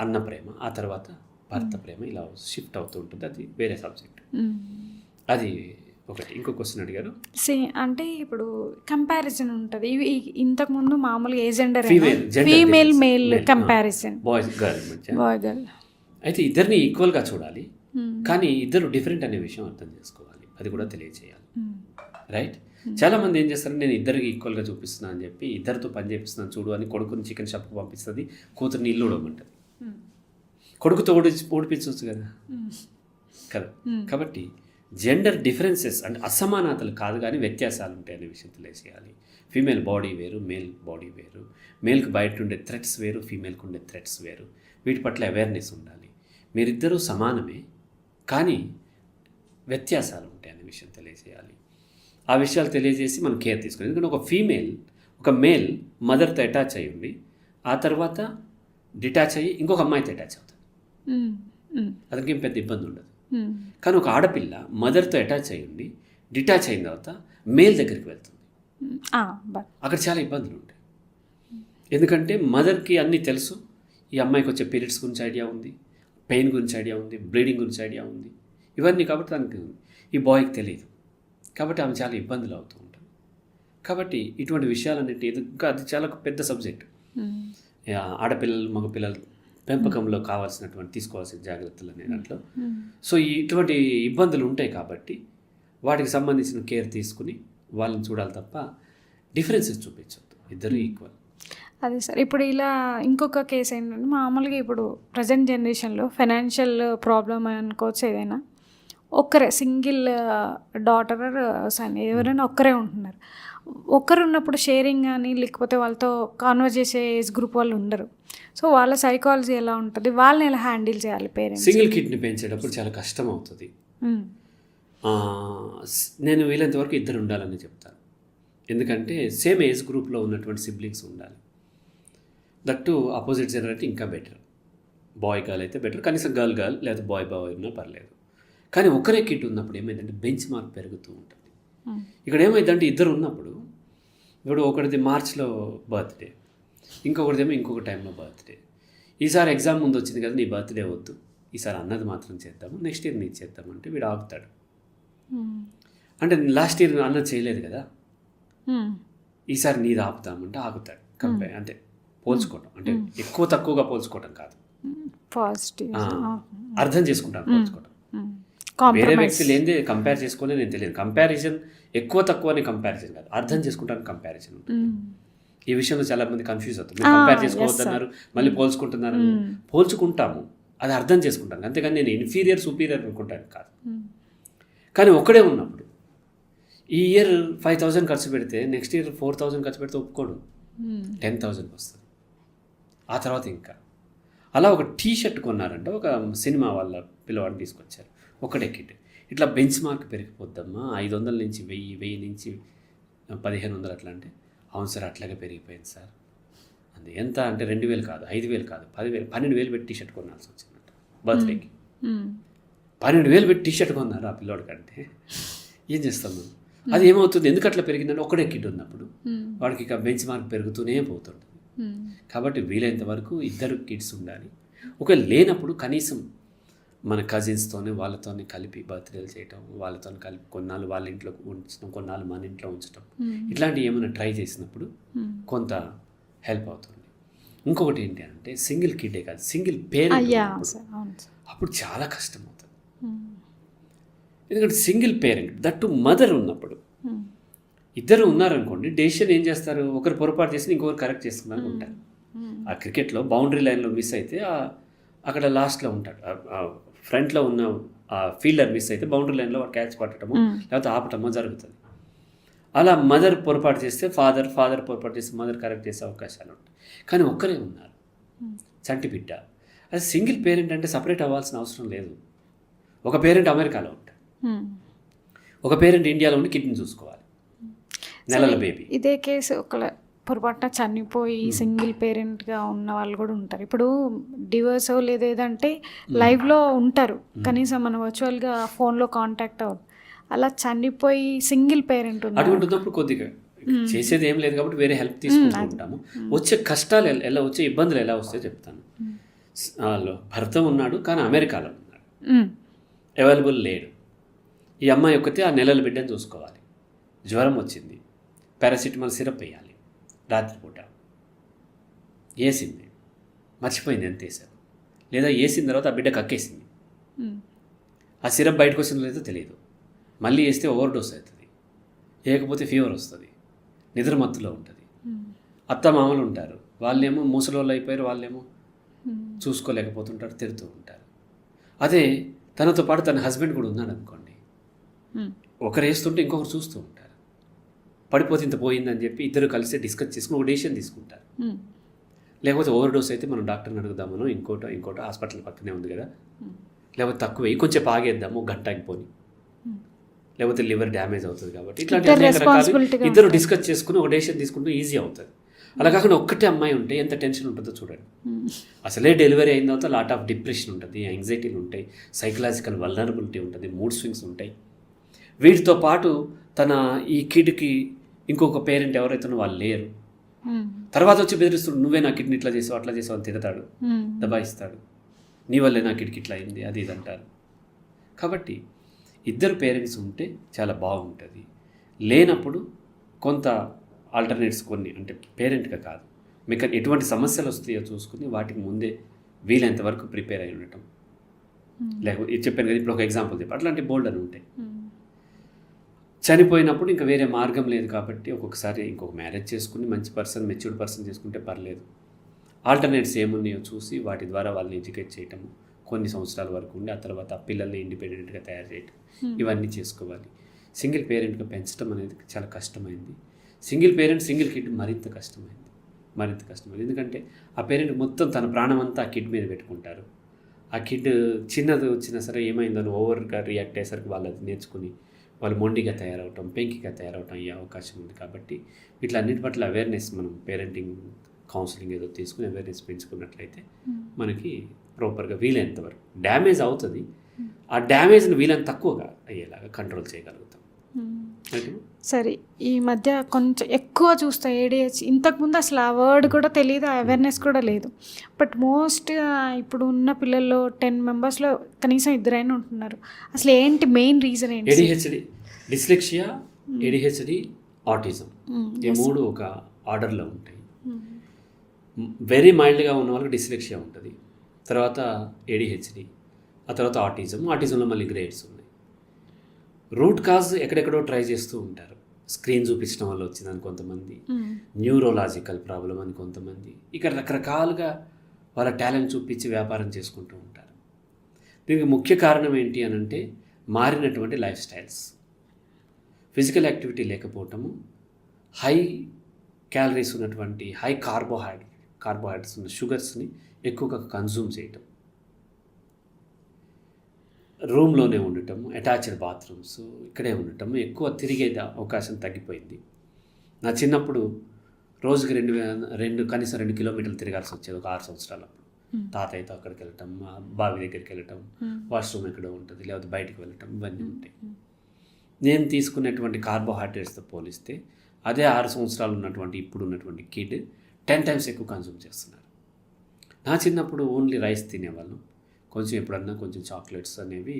అన్న ప్రేమ, ఆ తర్వాత భర్త ప్రేమ, ఇలా షిఫ్ట్ అవుతూ ఉంటుంది. అది వేరే సబ్జెక్ట్. అది ఒకటి. ఇంకో క్వశ్చన్ అడిగారు, అంటే ఇప్పుడు కంపారిజన్ ఉంటుంది. ఇంతకుముందు మామూలుగా ఏ gender, female male comparison, boy girl. అయితే ఇద్దరిని ఈక్వల్గా చూడాలి, కానీ ఇద్దరు డిఫరెంట్ అనే విషయం అర్థం చేసుకోవాలి, అది కూడా తెలియజేయాలి. రైట్? చాలామంది ఏం చేస్తారు, నేను ఇద్దరికి ఈక్వల్గా చూపిస్తున్నాను అని చెప్పి ఇద్దరితో పని చేపిస్తున్నాను చూడు అని కొడుకుని చికెన్ షాప్కి పంపిస్తుంది, కూతుర్ని ఇల్లు ఉడమంటుంది. కొడుకుతో ఓడిపించవచ్చు కదా. కాబట్టి జెండర్ డిఫరెన్సెస్ అంటే అసమానతలు కాదు, కానీ వ్యత్యాసాలు ఉంటాయి అనే విషయం తెలియజేయాలి. ఫీమేల్ బాడీ వేరు, మేల్ బాడీ వేరు. మేల్కి బయట ఉండే థ్రెట్స్ వేరు, ఫీమేల్కి ఉండే థ్రెట్స్ వేరు. వీటి పట్ల అవేర్నెస్ ఉండాలి. మీరిద్దరూ సమానమే, కానీ వ్యత్యాసాలు ఉంటాయి అనే విషయం తెలియజేయాలి. ఆ విషయాలు తెలియజేసి మనం కేర్ తీసుకోవాలి. ఎందుకంటే ఒక మేల్ మదర్తో అటాచ్ అయ్యి ఉండి ఆ తర్వాత డిటాచ్ అయ్యి ఇంకొక అమ్మాయితో అటాచ్ అవుతుంది, అతనికి పెద్ద ఇబ్బంది ఉండదు. కానీ ఒక ఆడపిల్ల మదర్తో అటాచ్ అయ్యి ఉండి డిటాచ్ అయిన తర్వాత మేల్ దగ్గరికి వెళ్తుంది, అక్కడ చాలా ఇబ్బందులు ఉంటాయి. ఎందుకంటే మదర్కి అన్నీ తెలుసు, ఈ అమ్మాయికి వచ్చే పీరియడ్స్ గురించి ఐడియా ఉంది, పెయిన్ గురించి ఐడియా ఉంది, బ్లీడింగ్ గురించి ఐడియా ఉంది, ఇవన్నీ. కాబట్టి తనకి ఈ బాయ్కి తెలియదు, కాబట్టి ఆమె చాలా ఇబ్బందులు అవుతూ ఉంటుంది. కాబట్టి ఇటువంటి విషయాలన్నిటి ఇంకా అది చాలా పెద్ద సబ్జెక్ట్. ఆడపిల్లలు మగపిల్లలు పెంపకంలో కావాల్సినటువంటి తీసుకోవాల్సిన జాగ్రత్తలు అనే దాంట్లో. సో ఇటువంటి ఇబ్బందులు ఉంటాయి కాబట్టి వాటికి సంబంధించిన కేర్ తీసుకుని వాళ్ళని చూడాలి తప్ప డిఫరెన్సెస్ చూపించవద్దు, ఇద్దరు ఈక్వల్. అదే సార్, ఇప్పుడు ఇలా ఇంకొక కేసు ఏంటంటే మామూలుగా ఇప్పుడు ప్రజెంట్ జనరేషన్లో ఫైనాన్షియల్ ప్రాబ్లమ్ అనుకోవచ్చు ఏదైనా, ఒక్కరే సింగిల్ డాటర్ సన్ ఎవరైనా ఒక్కరే ఉంటున్నారు. ఒక్కరు ఉన్నప్పుడు షేరింగ్ కానీ లేకపోతే వాళ్ళతో కాన్వర్స్ చేసే ఏజ్ గ్రూప్ వాళ్ళు ఉండరు. సో వాళ్ళ సైకాలజీ ఎలా ఉంటుంది, వాళ్ళని ఎలా హ్యాండిల్ చేయాలి పేరెంట్స్? సింగిల్ కిడ్ని పెంచేటప్పుడు చాలా కష్టం అవుతుంది. నేను వీలంతవరకు ఇద్దరు ఉండాలని చెప్తాను. ఎందుకంటే సేమ్ ఏజ్ గ్రూప్లో ఉన్నటువంటి సిబ్లింగ్స్ ఉండాలి. దట్టు ఆపోజిట్ జెండర్ అయితే ఇంకా బెటర్. బాయ్ గర్ల్ అయితే బెటర్, కనీసం గర్ల్ గర్ల్ లేదా బాయ్ ఉన్నా పర్లేదు. కానీ ఒకరే కిడ్ ఉన్నప్పుడు ఏమైందంటే బెంచ్ మార్క్ పెరుగుతూ ఉంటుంది. ఇక్కడ ఏమైందంటే ఇద్దరు ఉన్నప్పుడు, ఇప్పుడు ఒకటిది మార్చ్లో బర్త్డే, ఇంకొకటిదేమో ఇంకొక టైంలో బర్త్డే. ఈసారి ఎగ్జామ్ ముందు వచ్చింది కదా, నీ బర్త్డే వద్దు, ఈసారి అన్నది మాత్రం చేద్దాము, నెక్స్ట్ ఇయర్ నీది చేద్దామంటే వీడు ఆగుతాడు. అంటే లాస్ట్ ఇయర్ అన్నది చేయలేదు కదా, ఈసారి నీది ఆపుతామంటే ఆగుతాడు. అంటే పోల్చుకోవటం, అంటే ఎక్కువ తక్కువగా పోల్చుకోవటం కాదు, పాజిటివ్ అర్థం చేసుకుంటాను. పోల్చుకోవటం వేరే వ్యక్తి లేనిదే కంపేర్ చేసుకోలే, నేను తెలియదు. కంపారిజన్ ఎక్కువ తక్కువ అనే కంపారిజన్ కాదు, అర్థం చేసుకుంటాను కంపారిజన్ ఉంటుంది. ఈ విషయంలో చాలా మంది కన్ఫ్యూజ్ అవుతుంది. మీరు కంపేర్ చేసుకోవద్దన్నారు, మళ్ళీ పోల్చుకుంటున్నారు. పోల్చుకుంటాము, అది అర్థం చేసుకుంటాను, అంతేగాని నేను ఇన్ఫీరియర్ సూపీరియర్ అనుకుంటాను కాదు. కానీ ఒక్కడే ఉన్నప్పుడు ఈ ఇయర్ 5,000 ఖర్చు పెడితే నెక్స్ట్ ఇయర్ 4,000 ఖర్చు పెడితే ఒప్పుకోడు, 10,000 వస్తుంది. ఆ తర్వాత ఇంకా అలా ఒక టీ షర్ట్ కొన్నారంటే, ఒక సినిమా వాళ్ళ పిల్లవాడిని తీసుకొచ్చారు, ఒకటే కిట్. ఇట్లా బెంచ్ మార్క్ పెరిగిపోద్దమ్మా, 500 నుంచి 1000, 1000 నుంచి 1,500 అట్లా. అంటే అవును సార్ అట్లాగే పెరిగిపోయింది సార్. అది ఎంత అంటే 2,000 కాదు, 5,000 కాదు, 10,000, 12,000 పెట్టి టీ షర్ట్ కొనాల్సి వచ్చిందంట బర్త్డేకి. 12,000 పెట్టి టీ షర్ట్ కొన్నారు ఆ పిల్లోడికంటే. ఏం చేస్తాం మనం? అది ఏమవుతుంది, ఎందుకు అట్లా పెరిగిందంటే ఒకటే కిడ్ ఉన్నప్పుడు వాడికి ఇక బెంచ్ మార్క్ పెరుగుతూనే పోతుంది. కాబట్టి వీలైనంత వరకు ఇద్దరు కిడ్స్ ఉండాలి. ఒకవేళ లేనప్పుడు కనీసం మన కజిన్స్తోనే వాళ్ళతోనే కలిపి బర్త్డేలు చేయటం, వాళ్ళతో కలిపి కొన్నాళ్ళు వాళ్ళ ఇంట్లో ఉంచడం, కొన్నాళ్ళు మన ఇంట్లో ఉంచడం, ఇట్లాంటివి ఏమైనా ట్రై చేసినప్పుడు కొంత హెల్ప్ అవుతుంది. ఇంకొకటి ఏంటి అంటే సింగిల్ కిడ్డే కాదు, సింగిల్ పేరెంట్ అప్పుడు చాలా కష్టం అవుతుంది. ఎందుకంటే సింగిల్ పేరెంట్, దట్టు మదర్ ఉన్నప్పుడు ఇద్దరు ఉన్నారనుకోండి, డెసిషన్ ఏం చేస్తారు, ఒకరు పొరపాటు చేసి ఇంకొకరు కరెక్ట్ చేసుకున్నాను ఉంటారు. ఆ క్రికెట్లో బౌండరీ లైన్లో మిస్ అయితే అక్కడ లాస్ట్లో ఉంటాడు, ఫ్రంట్లో ఉన్న ఆ ఫీల్డర్ మిస్ అయితే బౌండరీ లైన్లో వాడు క్యాచ్ పట్టడమో లేకపోతే ఆపటమో జరుగుతుంది. అలా మదర్ పొరపాటు చేస్తే ఫాదర్ పొరపాటు చేస్తే మదర్ కరెక్ట్ చేసే అవకాశాలు ఉంటాయి. కానీ ఒక్కరే ఉన్నారు, చంటి బిడ్డ. అది సింగిల్ పేరెంట్ అంటే సపరేట్ అవ్వాల్సిన అవసరం లేదు. ఒక పేరెంట్ అమెరికాలో ఉంటాడు, ఒక పేరెంట్ ఇండియాలో ఉండి కిడ్నీ చూసుకోవాలి, నెలల బేబీ. ఇదే కేసు ఒక పొరపాటున చనిపోయి సింగిల్ పేరెంట్గా ఉన్న వాళ్ళు కూడా ఉంటారు. ఇప్పుడు డివోర్స్ లేదంటే లైవ్లో ఉంటారు, కనీసం మనం వర్చువల్గా ఫోన్లో కాంటాక్ట్ అవ్వదు. అలా చనిపోయి సింగిల్ పేరెంట్ అటువంటిప్పుడు కొద్దిగా చేసేది ఏం లేదు కాబట్టి వేరే హెల్ప్ తీసుకుంటూ ఉంటాము. వచ్చే కష్టాలు ఎలా, వచ్చే ఇబ్బందులు ఎలా వస్తాయో చెప్తాను. భర్త ఉన్నాడు కానీ అమెరికాలో ఉన్నాడు, అవైలబుల్ లేడు. ఈ అమ్మాయి ఒక్కతే ఆ నెలల బిడ్డను చూసుకోవాలి. జ్వరం వచ్చింది, పారాసిటమాల్ సిరప్ వేయాలి, రాత్రిపూట వేసింది, మర్చిపోయింది ఎంత వేసారు, లేదా వేసిన తర్వాత ఆ బిడ్డ కక్కేసింది, ఆ సిరప్ బయటకు వచ్చిందో లేదో తెలియదు, మళ్ళీ వేస్తే ఓవర్ డోస్ అవుతుంది, లేకపోతే ఫీవర్ వస్తుంది, నిద్ర మత్తులో ఉంటుంది. అత్త మామలు ఉంటారు, వాళ్ళేమో ముసలోళ్ళు అయిపోయారు, వాళ్ళేమో చూసుకోలేకపోతుంటారు, తిరుగుతూ ఉంటారు. అదే తనతో పాటు తన హస్బెండ్ కూడా ఉన్నాడు అనుకోండి, ఒకరు వేస్తుంటే ఇంకొకరు చూస్తూ ఉంటారు. పడిపోతే ఇంత పోయిందని చెప్పి ఇద్దరు కలిసి డిస్కస్ చేసుకుని ఒక డెసిషన్ తీసుకుంటారు. లేకపోతే ఓవర్ డోస్ అయితే మనం డాక్టర్ని అడుగుదామనో ఇంకోటో హాస్పిటల్ పక్కనే ఉంది కదా, లేకపోతే తక్కువ కొంచెం ఆగేద్దాము, గంట ఆగిపోని, లేకపోతే లివర్ డ్యామేజ్ అవుతుంది కాబట్టి ఇట్లాంటి అనేక రకాలు ఇద్దరు డిస్కస్ చేసుకుని ఒక డెసిషన్ తీసుకుంటూ ఈజీ అవుతుంది. అలా కాకుండా ఒక్కటే అమ్మాయి ఉంటే ఎంత టెన్షన్ ఉంటుందో చూడండి. అసలే డెలివరీ అయిన తర్వాత లాట్ ఆఫ్ డిప్రెషన్ ఉంటుంది, యాంగ్జైటీలు ఉంటాయి, సైకలాజికల్ వల్నరబిలిటీ ఉంటుంది, మూడ్ స్వింగ్స్ ఉంటాయి. వీటితో పాటు తన ఈ కిడ్కి ఇంకొక పేరెంట్ ఎవరైతే వాళ్ళు లేరు, తర్వాత వచ్చి బెదిరిస్తాడు, నువ్వే నా కిడ్ని ఇట్లా చేసావు అట్లా చేసావు అని తిడతాడు, దబాయిస్తాడు, నీ వల్లే నా కిడ్కి ఇట్లా అయింది అది ఇది అంటారు. కాబట్టి ఇద్దరు పేరెంట్స్ ఉంటే చాలా బాగుంటుంది. లేనప్పుడు కొంత ఆల్టర్నేట్స్ కొన్ని, అంటే పేరెంట్గా కాదు, మీకు ఎటువంటి సమస్యలు వస్తాయో చూసుకుని వాటికి ముందే వీలైనంత వరకు ప్రిపేర్ అయి ఉండటం, లేకపోతే ఇది చెప్పాను కదా, ఇప్పుడు ఒక ఎగ్జాంపుల్ చెప్పి అట్లాంటి బోల్డ్ అని ఉంటాయి. చనిపోయినప్పుడు ఇంకా వేరే మార్గం లేదు కాబట్టి ఒక్కొక్కసారి ఇంకొక మ్యారేజ్ చేసుకుని మంచి పర్సన్, మెచ్యూర్డ్ పర్సన్ చేసుకుంటే పర్లేదు. ఆల్టర్నేట్స్ ఏమున్నాయో చూసి వాటి ద్వారా వాళ్ళని ఎడ్యుకేట్ చేయటం, కొన్ని సంవత్సరాల వరకు ఉండి ఆ తర్వాత ఆ పిల్లల్ని ఇండిపెండెంట్గా తయారు చేయటం, ఇవన్నీ చేసుకోవాలి. సింగిల్ పేరెంట్గా పెంచడం అనేది చాలా కష్టమైంది. సింగిల్ పేరెంట్ సింగిల్ కిడ్ మరింత కష్టమైంది. ఎందుకంటే ఆ పేరెంట్ మొత్తం తన ప్రాణం అంతా ఆ కిడ్ మీద పెట్టుకుంటారు. ఆ కిడ్ చిన్నది వచ్చినా సరే ఏమైందని ఓవర్గా రియాక్ట్ అయ్యేసరికి వాళ్ళు అది నేర్చుకుని వాళ్ళు మొండిగా తయారవటం, పెంకిగా తయారవటం అయ్యే అవకాశం ఉంది. కాబట్టి వీటిలన్నిటి పట్ల అవేర్నెస్ మనం పేరెంటింగ్ కౌన్సిలింగ్ ఏదో తీసుకుని అవేర్నెస్ పెంచుకున్నట్లయితే మనకి ప్రాపర్గా వీలైనంత వరకు డ్యామేజ్ అవుతుంది, ఆ డ్యామేజ్ని వీలైనంత తక్కువగా అయ్యేలాగా కంట్రోల్ చేయగలుగుతాం. సరే, ఈ మధ్య కొంచెం ఎక్కువ చూస్తా ADHD. ఇంతకుముందు అసలు ఆ వర్డ్ కూడా తెలియదు, అవేర్నెస్ కూడా లేదు. బట్ మోస్ట్ ఇప్పుడు ఉన్న పిల్లల్లో 10 మెంబర్స్లో కనీసం 2 ఉంటున్నారు. అసలు ఏంటి మెయిన్ రీజన్ ఏంటి? ADHD, డిస్లెక్సియా, ADHD, ఆటిజం, ఈ 3 ఒక ఆర్డర్లో ఉంటాయి. వెరీ మైల్డ్గా ఉన్న వాళ్ళకి డిస్లెక్సియా ఉంటుంది, తర్వాత ADHD, ఆ తర్వాత ఆటిజంలో మళ్ళీ గ్రేడ్స్ ఉన్నాయి. రూట్ కాజ్ ఎక్కడెక్కడో ట్రై చేస్తూ ఉంటారు. స్క్రీన్ చూపించడం వల్ల వచ్చిందని కొంతమంది, న్యూరోలాజికల్ ప్రాబ్లం అని కొంతమంది, ఇక్కడ రకరకాలుగా వాళ్ళ టాలెంట్ చూపించి వ్యాపారం చేసుకుంటూ ఉంటారు. దీనికి ముఖ్య కారణం ఏంటి అని అంటే మారినటువంటి లైఫ్ స్టైల్స్, ఫిజికల్ యాక్టివిటీ లేకపోవటము, హై క్యాలరీస్ ఉన్నటువంటి హై కార్బోహైడ్రేట్స్ ఉన్న షుగర్స్ని ఎక్కువగా కన్జ్యూమ్ చేయటం, రూమ్లోనే ఉండటం, అటాచ్డ్ బాత్రూమ్స్, ఇక్కడే ఉండటం, ఎక్కువ తిరిగే అవకాశం తగ్గిపోయింది. నా చిన్నప్పుడు రోజుకి కనీసం 2 కిలోమీటర్లు తిరగాల్సి వచ్చేది ఒక 6 సంవత్సరాలప్పుడు. తాతయ్యతో అక్కడికి వెళ్ళటం, బావి దగ్గరికి వెళ్ళటం, వాష్రూమ్ ఎక్కడో ఉంటుంది, లేకపోతే బయటికి వెళ్ళటం, ఇవన్నీ ఉంటాయి. నేను తీసుకునేటువంటి కార్బోహైడ్రేట్స్తో పోలిస్తే అదే 6 సంవత్సరాలు ఉన్నటువంటి ఇప్పుడు ఉన్నటువంటి కిడ్ 10 టైమ్స్ ఎక్కువ కన్జ్యూమ్ చేస్తున్నారు. నా చిన్నప్పుడు ఓన్లీ రైస్ తినేవాళ్ళం, కొంచెం ఎప్పుడన్నా కొంచెం చాక్లెట్స్ అనేవి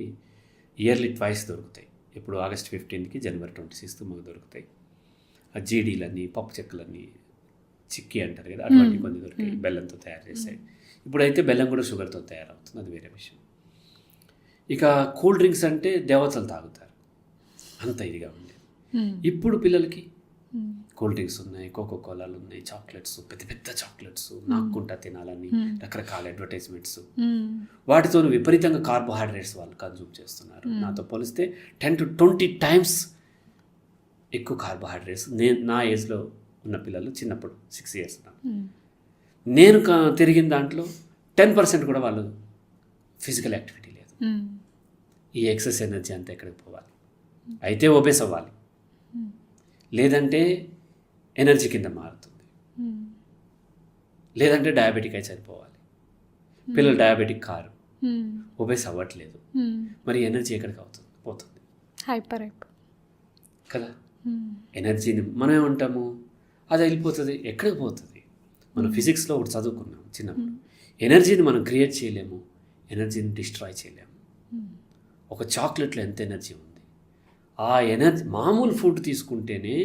ఇయర్లీ 2 దొరుకుతాయి. ఇప్పుడు ఆగస్ట్ 15కి జనవరి 26కి మాకు దొరుకుతాయి. ఆ జీడీలని, పప్పు చెక్కలని, చిక్కీ అంటారు కదా, అటువంటి కొన్ని దొరికాయి, బెల్లంతో తయారు చేసాయి. ఇప్పుడైతే బెల్లం కూడా షుగర్తో తయారవుతుంది, అది వేరే విషయం. ఇక కూల్ డ్రింక్స్ అంటే దేవతలు తాగుతారు, అంత ఇదిగా ఉండేది. ఇప్పుడు పిల్లలకి కూల్ డ్రింక్స్ ఉన్నాయి, కోకోకోలాలు ఉన్నాయి, చాక్లెట్స్, పెద్ద పెద్ద చాక్లెట్స్, నాక్కుంటా తినాలని రకరకాల అడ్వర్టైజ్మెంట్స్, వాటితో విపరీతంగా కార్బోహైడ్రేట్స్ వాళ్ళు కన్జ్యూమ్ చేస్తున్నారు. నాతో పోలిస్తే 10 to 20 టైమ్స్ ఎక్కువ కార్బోహైడ్రేట్స్. నా ఏజ్లో ఉన్న పిల్లలు చిన్నప్పుడు 6 years నేను తిరిగిన దాంట్లో 10% కూడా వాళ్ళు ఫిజికల్ యాక్టివిటీ లేదు. ఈ ఎక్సెస్ ఎనర్జీ అంతా ఎక్కడికి పోవాలి? అయితే ఒబేస్ అవ్వాలి, లేదంటే ఎనర్జీ కింద మారుతుంది, లేదంటే డయాబెటిక్ అయి చనిపోవాలి. పిల్లలు డయాబెటిక్ కారు, ఒబేస్ అవ్వట్లేదు, మరి ఎనర్జీ ఎక్కడికి పోతుంది? హైపర్ కదా. ఎనర్జీని మనం ఏమంటాము, అది వెళ్ళిపోతుంది, ఎక్కడికి పోతుంది? మనం ఫిజిక్స్లో ఒకటి చదువుకున్నాం చిన్నప్పుడు, ఎనర్జీని మనం క్రియేట్ చేయలేము, ఎనర్జీని డిస్ట్రాయ్ చేయలేము. ఒక చాక్లెట్లో ఎంత ఎనర్జీ ఉంది, ఆ ఎనర్జీ మామూలు ఫుడ్ తీసుకుంటేనే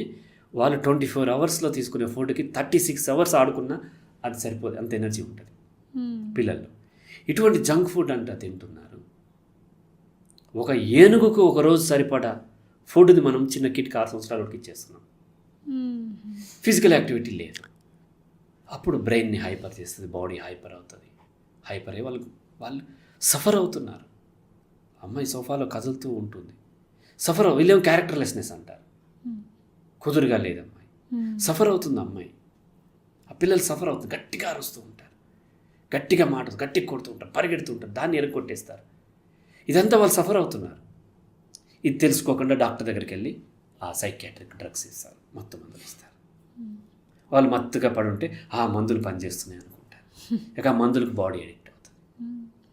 వాళ్ళు 24 hours తీసుకునే ఫుడ్కి 36 hours ఆడుకున్నా అది సరిపోదు, అంత ఎనర్జీ ఉంటుంది పిల్లల్లో. ఇటువంటి జంక్ ఫుడ్ అంతా తింటున్నారు. ఒక ఏనుగుకు ఒక రోజు సరిపడా ఫుడ్ని మనం చిన్న కిట్కి 6 సంవత్సరాలకి ఇచ్చేస్తున్నాం. ఫిజికల్ యాక్టివిటీ లేదు, అప్పుడు బ్రెయిన్ని హైపర్ చేస్తుంది, బాడీ హైపర్ అవుతుంది. హైపర్ అయ్యి వాళ్ళు సఫర్ అవుతున్నారు. అమ్మాయి సోఫాలో కదులుతూ ఉంటుంది, వీళ్ళేమో క్యారెక్టర్లెస్నెస్ అంటారు, కుదురుగా లేదు అమ్మాయి, సఫర్ అవుతుంది అమ్మాయి. ఆ పిల్లలు సఫర్ అవుతుంది, గట్టిగా అరుస్తూ ఉంటారు, గట్టిగా గట్టిగా కొడుతూ ఉంటారు, పరిగెడుతూ ఉంటారు, దాన్ని ఎరగొట్టేస్తారు. ఇదంతా వాళ్ళు సఫర్ అవుతున్నారు. ఇది తెలుసుకోకుండా డాక్టర్ దగ్గరికి వెళ్ళి ఆ సైకియాట్రిక్ డ్రగ్స్ ఇస్తారు, మత్తు మందులు ఇస్తారు. వాళ్ళు మత్తుగా పడి ఉంటే ఆ మందులు పనిచేస్తున్నాయి అనుకుంటారు. ఇక ఆ మందులకు బాడీ అడిక్ట్ అవుతుంది.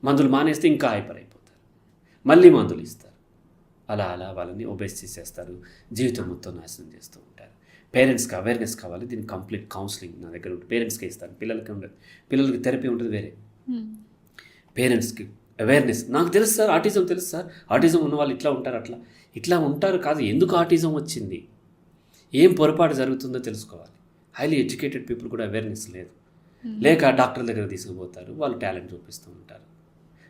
మందులు మానేస్తే ఇంకా హైపర్ అయిపోతారు, మళ్ళీ మందులు ఇస్తారు. అలా వాళ్ళని ఒబేస్ చేసేస్తారు, జీవితం మొత్తం నాశనం చేస్తూ ఉంటారు. పేరెంట్స్కి అవేర్నెస్ కావాలి, దీనికి కంప్లీట్ కౌన్సిలింగ్ నా దగ్గర ఉంటుంది. పేరెంట్స్కి ఇస్తాను, పిల్లలకి ఉండదు. పిల్లలకి థెరపీ ఉంటుంది వేరే. పేరెంట్స్కి అవేర్నెస్, నాకు తెలుసు సార్, ఆటిజం తెలుసు సార్, ఆటిజం ఉన్న వాళ్ళు ఇట్లా ఉంటారు, ఇట్లా ఉంటారు కాదు, ఎందుకు ఆటిజం వచ్చింది, ఏం పొరపాటు జరుగుతుందో తెలుసుకోవాలి. హైలీ ఎడ్యుకేటెడ్ పీపుల్ కూడా అవేర్నెస్ లేదు. లేక డాక్టర్ దగ్గర తీసుకుపోతారు, వాళ్ళు టాలెంట్ చూపిస్తూ ఉంటారు.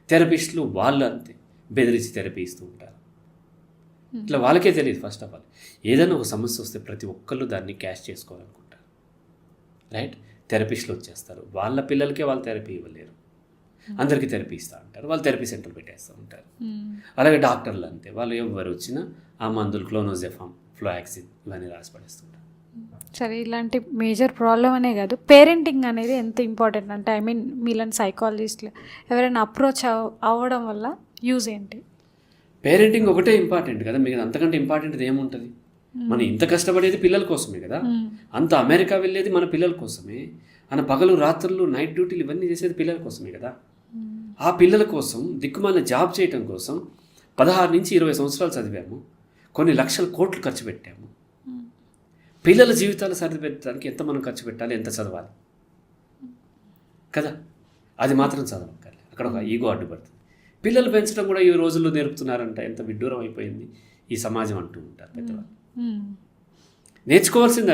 థెరపిస్టులు వాళ్ళు అంతే, బెదిరించి థెరపీ ఇస్తూ ఉంటారు. ఇట్లా వాళ్ళకే తెలియదు. ఫస్ట్ ఆఫ్ ఆల్ ఏదైనా ఒక సమస్య వస్తే ప్రతి ఒక్కళ్ళు దాన్ని క్యాష్ చేసుకోవాలనుకుంటారు, రైట్? థెరపిస్టులు వచ్చేస్తారు, వాళ్ళ పిల్లలకే వాళ్ళు థెరపీ ఇవ్వలేరు, అందరికీ థెరపీ ఇస్తూ ఉంటారు, వాళ్ళు థెరపీ సెంటర్ పెట్టేస్తూ ఉంటారు. అలాగే డాక్టర్లు అంతే, వాళ్ళు ఎవరు వచ్చినా ఆ మందులు క్లోనోజెఫామ్, ఫ్లోయాక్సిన్ ఇవన్నీ రాసి పడేస్తుంటారు. సరే, ఇలాంటి మేజర్ ప్రాబ్లం అనే కాదు, పేరెంటింగ్ అనేది ఎంత ఇంపార్టెంట్ అంటే మీలాంటి సైకాలజిస్టులు ఎవరైనా అప్రోచ్ అవ్వడం వల్ల యూజ్ ఏంటి? పేరెంటింగ్ ఒకటే ఇంపార్టెంట్ కదా, మీకు అంతకంటే ఇంపార్టెంట్ ఏముంటుంది? మనం ఇంత కష్టపడేది పిల్లల కోసమే కదా, అంత అమెరికా వెళ్ళేది మన పిల్లల కోసమే, మన పగలు రాత్రులు నైట్ డ్యూటీలు ఇవన్నీ చేసేది పిల్లల కోసమే కదా. ఆ పిల్లల కోసం దిక్కుమాలిన జాబ్ చేయటం కోసం 16 నుంచి 20 సంవత్సరాలు చదివాము, కొన్ని లక్షల కోట్లు ఖర్చు పెట్టాము. పిల్లల జీవితాలు సరిపెట్టడానికి ఎంత మనం ఖర్చు పెట్టాలి, ఎంత చదవాలి కదా, అది మాత్రం చదవక్కర్లే, అక్కడ ఒక ఈగో అడ్డుపడుతుంది. పిల్లలు పెంచడం కూడా ఈ రోజుల్లో నేర్పుతున్నారంట, ఎంత విడ్డూరం అయిపోయింది ఈ సమాజం అంటూ ఉంటారు పెద్దవాళ్ళు. నేర్చుకోవాల్సిందే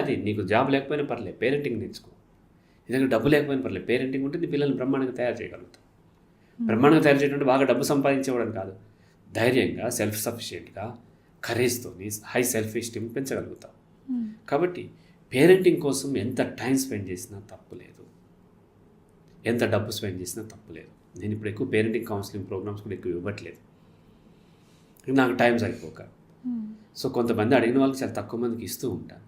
అదే. నీకు జాబ్ లేకపోయినా పర్లేదు, పేరెంటింగ్ నేర్చుకో. ఎందుకంటే డబ్బు లేకపోయినా పర్లేదు, పేరెంటింగ్ ఉంటే నీ పిల్లల్ని బ్రహ్మాండంగా తయారు చేయగలుగుతావు. బ్రహ్మాండంగా తయారు చేయడం బాగా డబ్బు సంపాదించేవాడని కాదు, ధైర్యంగా, సెల్ఫ్ సఫిషియెంట్గా, కరేజ్తో హై సెల్ఫ్ ఎస్టీమ్ పెంచగలుగుతావు. కాబట్టి పేరెంటింగ్ కోసం ఎంత టైం స్పెండ్ చేసినా తప్పు లేదు, ఎంత డబ్బు స్పెండ్ చేసినా తప్పు లేదు. నేను ఇప్పుడు ఎక్కువ పేరెంటింగ్ కౌన్సిలింగ్ ప్రోగ్రామ్స్ కూడా ఎక్కువ ఇవ్వట్లేదు, నాకు టైం సరిపోక. సో కొంతమంది అడిగిన వాళ్ళకి చాలా తక్కువ మందికి ఇస్తూ ఉంటాను.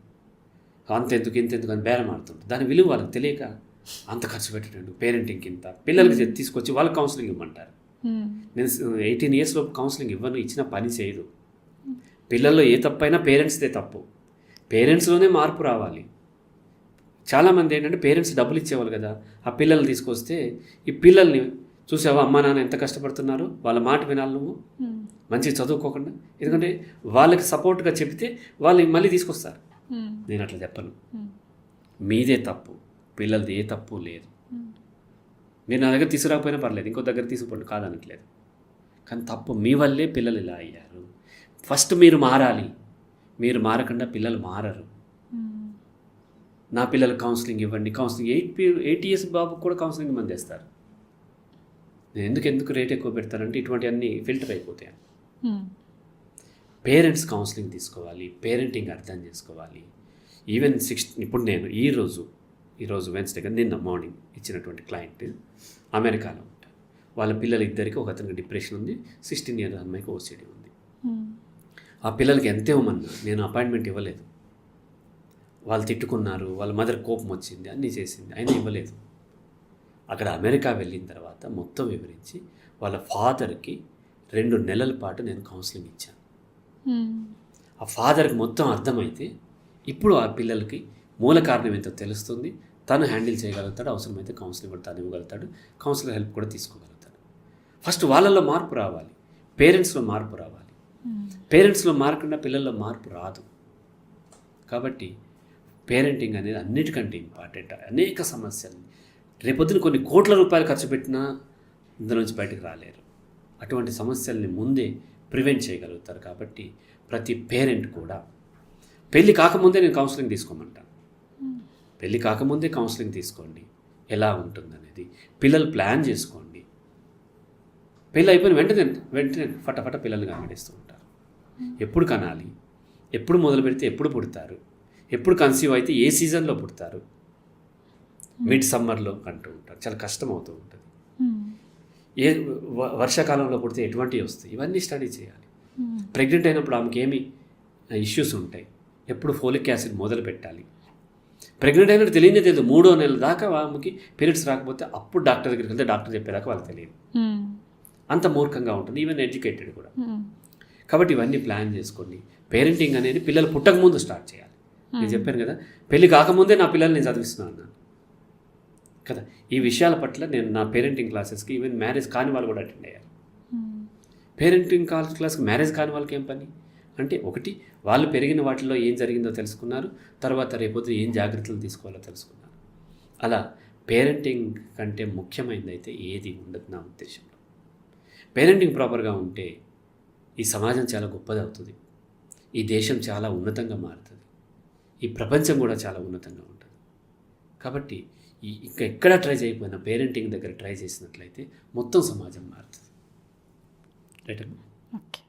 అంతెందుకు ఇంతెందుకు అని బేరం ఆడుతుంటారు. దాని విలువ వాళ్ళకి తెలియక అంత ఖర్చు పెట్టడం పేరెంటింగ్కి ఇంత, పిల్లలకి తీసుకొచ్చి వాళ్ళకి కౌన్సిలింగ్ ఇవ్వమంటారు. నేను 18 years లోపు కౌన్సిలింగ్ ఇవ్వను, ఇచ్చిన పని చేయదు. పిల్లల్లో ఏ తప్పైనా పేరెంట్స్దే తప్పు, పేరెంట్స్లోనే మార్పు రావాలి. చాలామంది ఏంటంటే పేరెంట్స్ డబ్బులు ఇచ్చేవాళ్ళు కదా, ఆ పిల్లల్ని తీసుకొస్తే ఈ పిల్లల్ని చూసావా అమ్మా నాన్న ఎంత కష్టపడుతున్నారు, వాళ్ళ మాట వినాలి నువ్వు, మంచిగా చదువుకోకుండా. ఎందుకంటే వాళ్ళకి సపోర్ట్గా చెప్తే వాళ్ళు మళ్ళీ తీసుకొస్తారు. నేను అట్లా చెప్పను, మీదే తప్పు, పిల్లలది ఏ తప్పు లేదు. మీరు నా దగ్గర తీసుకురాకపోయినా పర్లేదు, ఇంకో దగ్గర తీసుకుపోండి, కాదనట్లేదు. కానీ తప్పు మీ వల్లే పిల్లలు ఇలా అయ్యారు. ఫస్ట్ మీరు మారాలి, మీరు మారకుండా పిల్లలు మారరు. నా పిల్లలు కౌన్సిలింగ్ ఇవ్వండి, కౌన్సిలింగ్ 8 years బాబుకు కూడా కౌన్సిలింగ్ మంది వేస్తారు. నేను ఎందుకు రేట్ ఎక్కువ పెడతానంటే ఇటువంటి అన్నీ ఫిల్టర్ అయిపోతాయి. పేరెంట్స్ కౌన్సిలింగ్ తీసుకోవాలి, పేరెంటింగ్ అర్థం చేసుకోవాలి. ఈవెన్ ఇప్పుడు నేను ఈరోజు వెన్స్డే నిన్న మార్నింగ్ ఇచ్చినటువంటి క్లయింట్ అమెరికాలో ఉంటారు. వాళ్ళ పిల్లలిద్దరికి, ఒక అతనికి డిప్రెషన్ ఉంది, 16 years అమ్మాయికి ఓసిడి ఉంది. ఆ పిల్లలకి ఎంత ఇవ్వమన్నా నేను అపాయింట్మెంట్ ఇవ్వలేదు. వాళ్ళు తిట్టుకున్నారు, వాళ్ళ మదర్ కోపం వచ్చింది, అన్నీ చేసింది, అయినా ఇవ్వలేదు. అక్కడ అమెరికా వెళ్ళిన తర్వాత మొత్తం వివరించి వాళ్ళ ఫాదర్కి 2 నెలల పాటు నేను కౌన్సిలింగ్ ఇచ్చాను. ఆ ఫాదర్కి మొత్తం అర్థమైతే ఇప్పుడు ఆ పిల్లలకి మూల కారణం ఏంటో తెలుస్తుంది, తను హ్యాండిల్ చేయగలుగుతాడు, అవసరమైతే కౌన్సిలింగ్ కూడా తను ఇవ్వగలుగుతాడు, కౌన్సిలర్ హెల్ప్ కూడా తీసుకోగలుగుతాడు. ఫస్ట్ వాళ్ళల్లో మార్పు రావాలి, పేరెంట్స్లో మార్పు రావాలి. పేరెంట్స్లో మారకుండా పిల్లల్లో మార్పు రాదు. కాబట్టి పేరెంటింగ్ అనేది అన్నిటికంటే ఇంపార్టెంట్. అనేక సమస్యలు రేపొద్దున కొన్ని కోట్ల రూపాయలు ఖర్చు పెట్టినా ఇందులో నుంచి బయటకు రాలేరు. అటువంటి సమస్యల్ని ముందే ప్రివెంట్ చేయగలుగుతారు. కాబట్టి ప్రతి పేరెంట్ కూడా పెళ్ళి కాకముందే నేను కౌన్సిలింగ్ తీసుకోమంటాను. పెళ్ళి కాకముందే కౌన్సిలింగ్ తీసుకోండి, ఎలా ఉంటుందనేది పిల్లలు ప్లాన్ చేసుకోండి. పెళ్ళి అయిపోయిన వెంటనే ఫటాఫట పిల్లల్ని కనిపెట్టేస్తూ ఉంటారు. ఎప్పుడు కనాలి, ఎప్పుడు మొదలు పెడితే ఎప్పుడు పుడతారు, ఎప్పుడు కన్సీవ్ అయితే ఏ సీజన్లో పుడతారు, మిడ్ సమ్మర్లో అంటూ ఉంటారు, చాలా కష్టం అవుతూ ఉంటుంది. ఏ వర్షాకాలంలో పుడితే ఎటువంటివి వస్తాయి, ఇవన్నీ స్టడీ చేయాలి. ప్రెగ్నెంట్ అయినప్పుడు ఆమెకి ఏమి ఇష్యూస్ ఉంటాయి, ఎప్పుడు ఫోలిక్ యాసిడ్ మొదలు పెట్టాలి. ప్రెగ్నెంట్ అయినట్టు తెలియదు, 3వ నెల దాకా ఆమెకి పీరియడ్స్ రాకపోతే అప్పుడు డాక్టర్ దగ్గరికి వెళ్తే డాక్టర్ చెప్పేదాకా వాళ్ళకి తెలియదు. అంత మూర్ఖంగా ఉంటుంది, ఈవెన్ ఎడ్యుకేటెడ్ కూడా. కాబట్టి ఇవన్నీ ప్లాన్ చేసుకోండి. పేరెంటింగ్ అనేది పిల్లలు పుట్టకముందు స్టార్ట్ చేయాలి. నేను చెప్పాను కదా, పెళ్ళి కాకముందే నా పిల్లల్ని నేను చదివిస్తున్నాను అన్నాను కదా. ఈ విషయాల పట్ల నేను నా పేరెంటింగ్ క్లాసెస్కి ఈవెన్ మ్యారేజ్ కాని వాళ్ళు కూడా అటెండ్ అయ్యారు. పేరెంటింగ్ క్లాస్కి మ్యారేజ్ కాని వాళ్ళకి ఏం పని అంటే, ఒకటి వాళ్ళు పెరిగిన వాటిలో ఏం జరిగిందో తెలుసుకున్నారు, తర్వాత రేపొద్దు ఏం జాగ్రత్తలు తీసుకోవాలో తెలుసుకున్నారు. అలా పేరెంటింగ్ కంటే ముఖ్యమైనది అయితే ఏది ఉండదు నా ఉద్దేశంలో. పేరెంటింగ్ ప్రాపర్గా ఉంటే ఈ సమాజం చాలా గొప్పది అవుతుంది, ఈ దేశం చాలా ఉన్నతంగా మారుతుంది, ఈ ప్రపంచం కూడా చాలా ఉన్నతంగా ఉంటుంది. కాబట్టి ఇంకా ఎక్కడ ట్రై చేయకపోయినా పేరెంటింగ్ దగ్గర ట్రై చేసినట్లయితే మొత్తం సమాజం మారుతుంది. రైట్ అమ్మా? ఓకే.